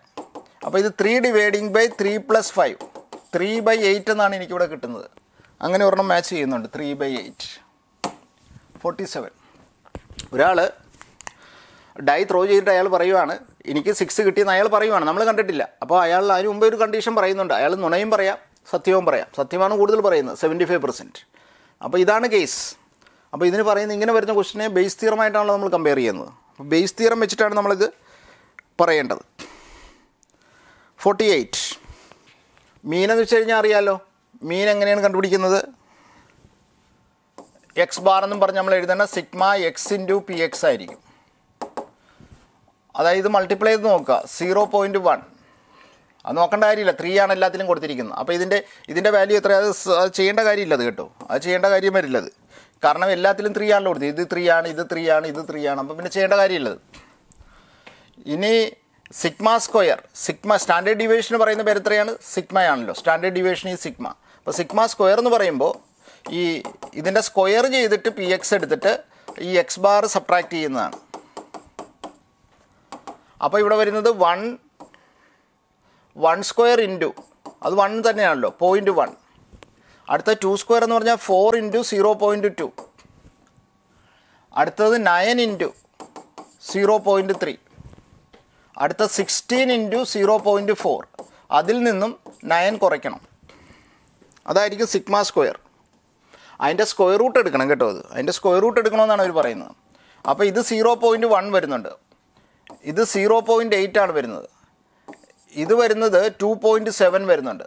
അപ്പോൾ ഇത് 3 ഡിവൈഡിങ് ബൈ 3 + 5, 3/8 എന്നാണ് എനിക്കിവിടെ കിട്ടുന്നത്. അങ്ങനെ ഒരെണ്ണം മാച്ച് ചെയ്യുന്നുണ്ട്, 3/8, 47. ഒരാൾ ഡൈ ത്രോ ചെയ്തിട്ട് അയാൾ പറയുവാണ് എനിക്ക് 6 കിട്ടിയെന്ന് അയാൾ പറയുവാണ്, നമ്മൾ കണ്ടിട്ടില്ല. അപ്പോൾ അയാൾ അതിന് മുമ്പേ ഒരു കണ്ടീഷൻ പറയുന്നുണ്ട്, അയാൾ നുണയും പറയാം സത്യവും പറയാം. സത്യമാണ് കൂടുതൽ പറയുന്നത്, 75%. അപ്പോൾ ഇതാണ് കേസ്. അപ്പോൾ ഇതിന് പറയുന്നത്, ഇങ്ങനെ വരുന്ന ക്വസ്റ്റിനെ ബേസ് തിയറമായിട്ടാണല്ലോ നമ്മൾ കമ്പയർ ചെയ്യുന്നത്. അപ്പോൾ ബേസ് തിയറം വെച്ചിട്ടാണ് നമ്മളിത് പറയേണ്ടത്. 48. മീൻ എന്ന് വെച്ച് കഴിഞ്ഞാൽ അറിയാമല്ലോ. മീൻ എങ്ങനെയാണ് കണ്ടുപിടിക്കുന്നത്? എക്സ് ബാർ എന്നും പറഞ്ഞ് നമ്മൾ എഴുതേണ്ട sigma X into P X ആയിരിക്കും. അതായത് മൾട്ടിപ്ലൈ ചെയ്ത് നോക്കുക, 0.1. അത് നോക്കേണ്ട കാര്യമില്ല, 3 ആണ് എല്ലാത്തിലും കൊടുത്തിരിക്കുന്നത്. അപ്പോൾ ഇതിൻ്റെ വാല്യൂ എത്ര, അത് ചെയ്യേണ്ട കാര്യമില്ല. അത് കേട്ടോ, അത് ചെയ്യേണ്ട കാര്യം വരില്ല അത്. കാരണം എല്ലാത്തിലും 3 ആണല്ലോ കൊടുത്തത്. ഇത് 3 ആണ്, ഇത് 3 ആണ്, ഇത് 3 ആണ്. അപ്പോൾ പിന്നെ ചെയ്യേണ്ട കാര്യമില്ലത്. ഇനി sigma square, sigma standard deviation പറയുന്ന പേര് എത്രയാണ്? സിഗ്മയാണല്ലോ. സ്റ്റാൻഡേർഡ് ഡീവിയേഷൻ ഈ സിഗ്മ. അപ്പോൾ സിഗ്മ സ്ക്വയർ എന്ന് പറയുമ്പോൾ ഇതിൻ്റെ സ്ക്വയർ ചെയ്തിട്ട് പി എക്സ് എടുത്തിട്ട് ഈ എക്സ് ബാർ സബ്ട്രാക്ട് ചെയ്യുന്നതാണ്. അപ്പോൾ ഇവിടെ വരുന്നത് 1 സ്ക്വയർ ഇൻറ്റു, അത് 1 തന്നെയാണല്ലോ, 0.1. അടുത്ത 2 സ്ക്വയർ എന്ന് പറഞ്ഞാൽ 4 ഇൻറ്റു 0.2. അടുത്തത് 9 ഇൻറ്റു 0.3. അടുത്ത 16 ഇൻറ്റു 0.4. അതിൽ നിന്നും 9 കുറയ്ക്കണം. അതായിരിക്കും സിഗ്മ സ്ക്വയർ. അതിൻ്റെ സ്ക്വയർ റൂട്ട് എടുക്കണം കേട്ടോ. അതിൻ്റെ സ്ക്വയർ റൂട്ട് എടുക്കണമെന്നാണ് അവർ പറയുന്നത്. അപ്പോൾ ഇത് 0.1 വരുന്നുണ്ട്, ഇത് 0.8 ആണ് വരുന്നത്, ഇത് വരുന്നത് 2.7 വരുന്നുണ്ട്.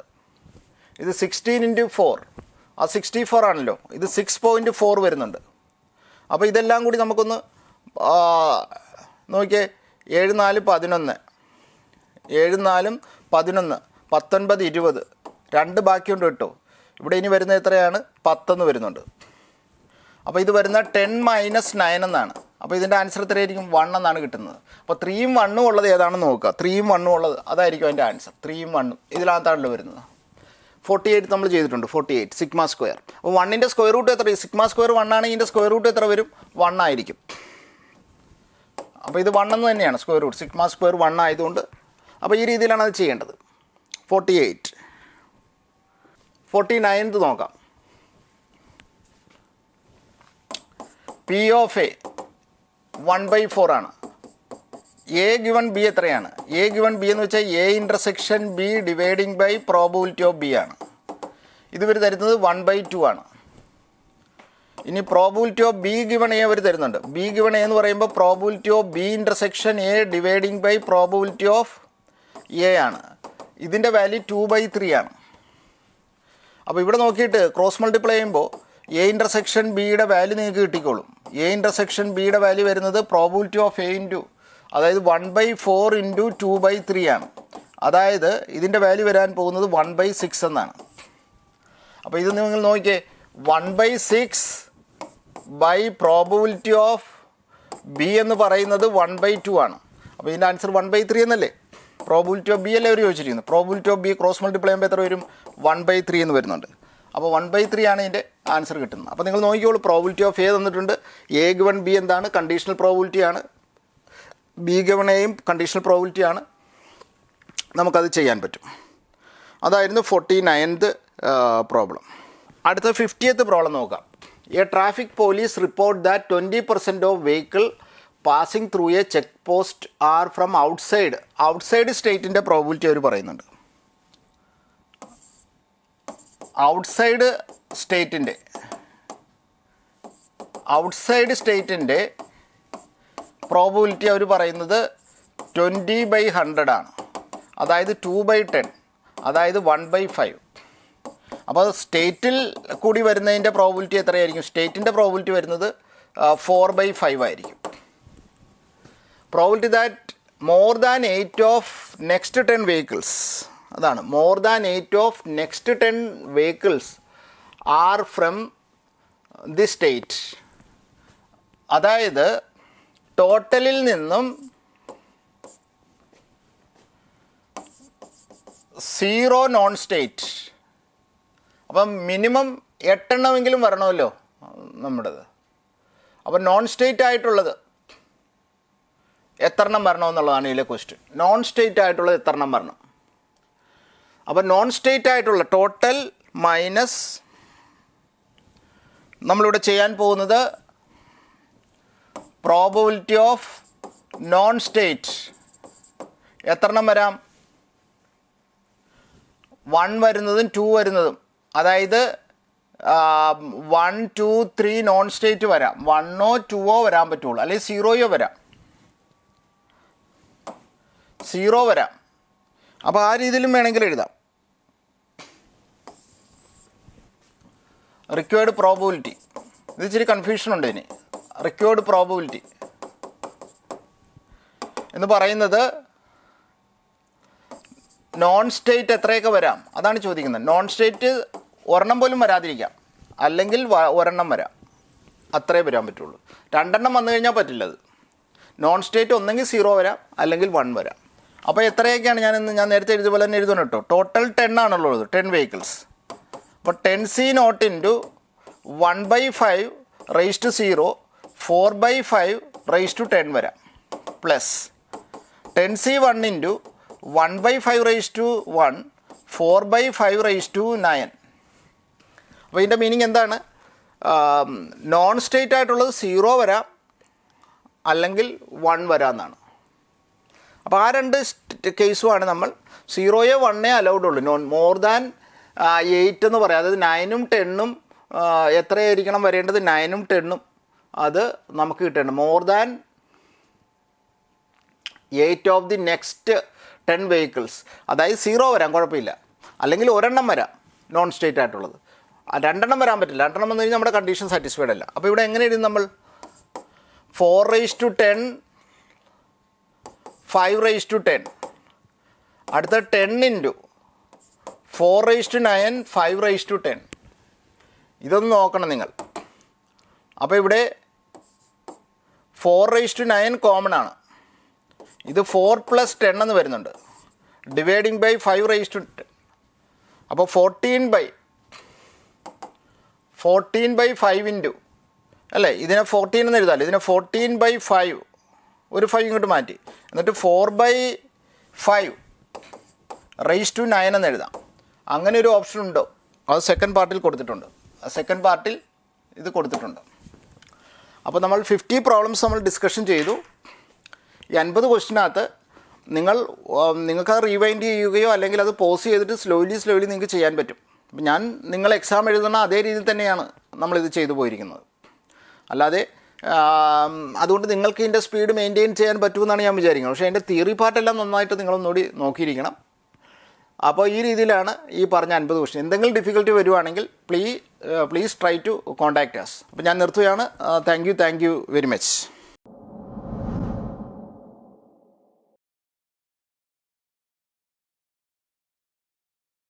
ഇത് 16 ഇൻറ്റു 4, ആ 64 ആണല്ലോ. ഇത് 6.4 വരുന്നുണ്ട്. അപ്പോൾ ഇതെല്ലാം കൂടി നമുക്കൊന്ന് നോക്കിയേ. 7 4 11, 7 4 11, 19 20, 2 ബാക്കിയുണ്ട് കേട്ടോ. ഇവിടെ ഇനി വരുന്നത് എത്രയാണ്? 10 വരുന്നുണ്ട്. അപ്പോൾ ഇത് വരുന്ന 10 - 9 എന്നാണ്. അപ്പോൾ ഇതിൻ്റെ ആൻസർ എത്രയായിരിക്കും? 1 എന്നാണ് കിട്ടുന്നത്. അപ്പോൾ 3ഉം 1ഉം ഉള്ളത് ഏതാണെന്ന് നോക്കുക. 3ഉം 1ഉം ഉള്ളത് അതായിരിക്കും അതിൻ്റെ ആൻസർ. 3ഉം 1ഉം ഇതിനകത്താണല്ലോ വരുന്നത്. 48 നമ്മൾ ചെയ്തിട്ടുണ്ട്. 48 സിഗ്മ സ്ക്വയർ. അപ്പോൾ 1ൻ്റെ സ്ക്വയർ റൂട്ട് എത്ര? സിഗ്മ സ്ക്വയർ 1 ആണെങ്കിൽ ഇതിൻ്റെ സ്ക്വയർ റൂട്ട് എത്ര വരും? 1 ആയിരിക്കും. അപ്പോൾ ഇത് 1 എന്ന് തന്നെയാണ് സ്ക്വയർ റൂട്ട്. സിഗ്മ സ്ക്വയർ 1 ആയതുകൊണ്ട് അപ്പോൾ ഈ രീതിയിലാണ് അത് ചെയ്യേണ്ടത്. 48. 49th നോക്കാം. പി ഓഫ് എ 1/4 ആണ്. എ ഗിവൺ ബി എത്രയാണ്? എ ഗിവൺ ബി എന്ന് വെച്ചാൽ a intersection b dividing by probability of b ആണ്. ഇത് ഇവർ തരുന്നത് 1/2 ആണ്. ഇനി probability of b given a അവർ തരുന്നുണ്ട്. ബി ഗിവൺ എ എന്ന് പറയുമ്പോൾ probability of b intersection a dividing by probability of a ആണ്. ഇതിൻ്റെ വാല്യൂ 2/3 ആണ്. അപ്പോൾ ഇവിടെ നോക്കിയിട്ട് ക്രോസ് മൾട്ടിപ്ലൈ ചെയ്യുമ്പോൾ എ ഇൻ്റർസെക്ഷൻ ബിയുടെ വാല്യൂ നിങ്ങൾക്ക് കിട്ടിക്കോളും. എ ഇൻ്റർസെക്ഷൻ ബിയുടെ വാല്യൂ വരുന്നത് പ്രോബിലിറ്റി ഓഫ് എ ഇൻറ്റു, അതായത് 1/4 ഇൻറ്റു 2/3 ആണ്. അതായത് ഇതിൻ്റെ വാല്യൂ വരാൻ പോകുന്നത് 1/6 എന്നാണ്. അപ്പോൾ ഇത് നിങ്ങൾ നോക്കിയേ, 1/6 ബൈ പ്രോബബിലിറ്റി ഓഫ് ബി എന്ന് പറയുന്നത് 1/2 ആണ്. അപ്പോൾ ഇതിൻ്റെ ആൻസർ 1/3 എന്നല്ലേ? പ്രോബബിലിറ്റി ഓഫ് ബി അല്ലേ അവർ ചോദിച്ചിരിക്കുന്നത്. Probability of B cross multiply ചെയ്യുമ്പോൾ എത്ര വരും? 1/3 എന്ന് വരുന്നുണ്ട്. അപ്പോൾ 1/3 ആണ് ഇതിൻ്റെ ആൻസർ കിട്ടുന്നത്. അപ്പോൾ നിങ്ങൾ നോക്കിക്കോളൂ, പ്രോബബിലിറ്റി ഓഫ് എ തന്നിട്ടുണ്ട്. എ ഗവൺ ബി എന്താണ്? കണ്ടീഷണൽ പ്രോബബിലിറ്റി ആണ്. ബി ഗവൺ എയും കണ്ടീഷണൽ പ്രോബബിലിറ്റി ആണ്. നമുക്കത് ചെയ്യാൻ പറ്റും. അതായിരുന്നു 49th പ്രോബ്ലം. അടുത്ത 50th പ്രോബ്ലം നോക്കാം. A traffic police report that 20% of vehicle passing through a check post are from outside സ്റ്റേറ്റിൻ്റെ പ്രോബബിലിറ്റി അവർ പറയുന്നുണ്ട്. ഔട്ട്സൈഡ് സ്റ്റേറ്റിൻ്റെ പ്രോബബിലിറ്റി അവർ പറയുന്നത് 20/100 ആണ്. അതായത് 2/10, അതായത് 1/5. അപ്പോൾ സ്റ്റേറ്റിൽ കൂടി വരുന്നതിൻ്റെ പ്രോബബിലിറ്റി എത്രയായിരിക്കും? സ്റ്റേറ്റിൻ്റെ പ്രോബബിലിറ്റി വരുന്നത് 4/5 ആയിരിക്കും. Probability that more than 8 of next 10 vehicles, അതാണ് more than 8 of next 10 vehicles are from the state. അതായത് ടോട്ടലിൽ നിന്നും 0 നോൺ സ്റ്റേറ്റ്. അപ്പം മിനിമം 8 എണ്ണമെങ്കിലും വരണമല്ലോ നമ്മുടേത്. അപ്പം നോൺ സ്റ്റേറ്റ് ആയിട്ടുള്ളത് എത്ര എണ്ണം വരണമെന്നുള്ളതാണ് ഇതിലെ ക്വസ്റ്റ്യൻ. നോൺ സ്റ്റേറ്റ് ആയിട്ടുള്ളത് എത്ര എണ്ണം വരണം? അപ്പം നോൺ സ്റ്റേറ്റ് ആയിട്ടുള്ള ടോട്ടൽ മൈനസ് നമ്മളിവിടെ ചെയ്യാൻ പോകുന്നത് പ്രോബബിലിറ്റി ഓഫ് നോൺ സ്റ്റേറ്റ് എത്ര എണ്ണം വരാം? 1 വരുന്നതും 2 വരുന്നതും, അതായത് 1, 2, 3 നോൺ സ്റ്റേറ്റ് വരാം. 1ഓ 2ഓ വരാൻ പറ്റുള്ളൂ, അല്ലെങ്കിൽ 0യോ വരാം. 0 വരാം. അപ്പോൾ ആ രീതിയിലും വേണമെങ്കിൽ എഴുതാം. റിക്വയർഡ് പ്രോബബിലിറ്റി, ഇത് ഇച്ചിരി കൺഫ്യൂഷൻ ഉണ്ട് ഇനി. റിക്വയർഡ് പ്രോബബിലിറ്റി എന്ന് പറയുന്നത് നോൺ സ്റ്റേറ്റ് എത്രയൊക്കെ വരാം അതാണ് ചോദിക്കുന്നത്. നോൺ സ്റ്റേറ്റ് ഒരെണ്ണം പോലും വരാതിരിക്കാം, അല്ലെങ്കിൽ ഒരെണ്ണം വരാം, അത്രേ വരാൻ പറ്റുള്ളൂ. 2 എണ്ണം വന്നു കഴിഞ്ഞാൽ പറ്റില്ല. അത് നോൺ സ്റ്റേറ്റ് ഒന്നെങ്കിൽ 0 വരാം, അല്ലെങ്കിൽ 1 വരാം. അപ്പോൾ എത്രയൊക്കെയാണ് ഞാൻ നേരത്തെ എഴുതിയ പോലെ തന്നെ എഴുതണം കേട്ടോ. ടോട്ടൽ 10 ആണുള്ളത്, 10 വെഹിക്കിൾസ്. അപ്പോൾ 10C0 into 1/5 raise to 0, 4/5 raise to 10 വരാം, plus 10C1 into 1/5 raise to 1, 4/5 raise to 9. അപ്പോൾ ഇതിൻ്റെ മീനിങ് എന്താണ്? നോൺ സ്റ്റേറ്റ് ആയിട്ടുള്ളത് 0 വരാം, അല്ലെങ്കിൽ 1 വരാമെന്നാണ്. അപ്പോൾ ആ 2 കേസുമാണ് നമ്മൾ 0യോ 1 അലൗഡ് ഉള്ളൂ. മോർ ദാൻ 8 എന്ന് പറയാം. അതായത് 9ഉം 10ഉം എത്രയായിരിക്കണം വരേണ്ടത്? 9ഉം 10ഉം അത് നമുക്ക് കിട്ടേണ്ടത് more than 8 of the next 10 vehicles. അതായത് 0 വരാം, കുഴപ്പമില്ല, അല്ലെങ്കിൽ ഒരെണ്ണം വരാം നോൺ സ്റ്റേറ്റ് ആയിട്ടുള്ളത്. 2 എണ്ണം വരാൻ പറ്റില്ല. 2 എണ്ണം വന്നു കഴിഞ്ഞാൽ നമ്മുടെ കണ്ടീഷൻ സാറ്റിസ്ഫൈഡ് അല്ല. അപ്പോൾ ഇവിടെ എങ്ങനെ എഴുതും നമ്മൾ? 4 റേസ് ടു 10, 5 റേസ് ടു 10, അടുത്ത 10 into 4 raise to 9, 5 raise to 10. ഇതൊന്ന് നോക്കണം നിങ്ങൾ. അപ്പോൾ ഇവിടെ 4 റേസ് ടു 9 കോമൺ ആണ്. ഇത് 4 + 10 എന്ന് വരുന്നുണ്ട്. Dividing by 5 raise to 10. അപ്പോൾ 14/5 ഇൻറ്റു, അല്ലേ, ഇതിനെ 14 എന്ന് എഴുതാമല്ലോ. ഇതിനെ 14/5, ഒരു 5 ഇങ്ങോട്ട് മാറ്റി, എന്നിട്ട് 4/5 റേസ് ടു 9 എന്ന് എഴുതാം. അങ്ങനെ ഒരു ഓപ്ഷൻ ഉണ്ടോ? അത് സെക്കൻഡ് പാർട്ടിൽ കൊടുത്തിട്ടുണ്ട്. സെക്കൻഡ് പാർട്ടിൽ ഇത് കൊടുത്തിട്ടുണ്ട്. അപ്പോൾ നമ്മൾ 50 പ്രോബ്ലംസ് നമ്മൾ ഡിസ്കഷൻ ചെയ്തു. ഈ 50 ക്വസ്റ്റിനകത്ത് നിങ്ങൾക്കത് റീവൈൻഡ് ചെയ്യുകയോ അല്ലെങ്കിൽ അത് പോസ് ചെയ്തിട്ട് സ്ലോലി നിങ്ങൾക്ക് ചെയ്യാൻ പറ്റും. അപ്പം ഞാൻ നിങ്ങൾ എക്സാം എഴുതുന്ന അതേ രീതിയിൽ തന്നെയാണ് നമ്മളിത് ചെയ്തു പോയിരിക്കുന്നത്. അല്ലാതെ അതുകൊണ്ട് നിങ്ങൾക്ക് ഇതിൻ്റെ സ്പീഡ് മെയിൻറ്റെയിൻ ചെയ്യാൻ പറ്റുമെന്നാണ് ഞാൻ വിചാരിക്കുന്നത്. പക്ഷേ അതിൻ്റെ തിയറി പാർട്ടെല്ലാം നന്നായിട്ട് നിങ്ങളൊന്നുകൂടി നോക്കിയിരിക്കണം. അപ്പോൾ ഈ രീതിയിലാണ് ഈ പറഞ്ഞ 50 ക്വസ്റ്റ്യൻ. എന്തെങ്കിലും ഡിഫിക്കൽട്ടി വരുവാണെങ്കിൽ please try to contact us. അപ്പോൾ ഞാൻ നിർത്തുകയാണ്. Thank you very much.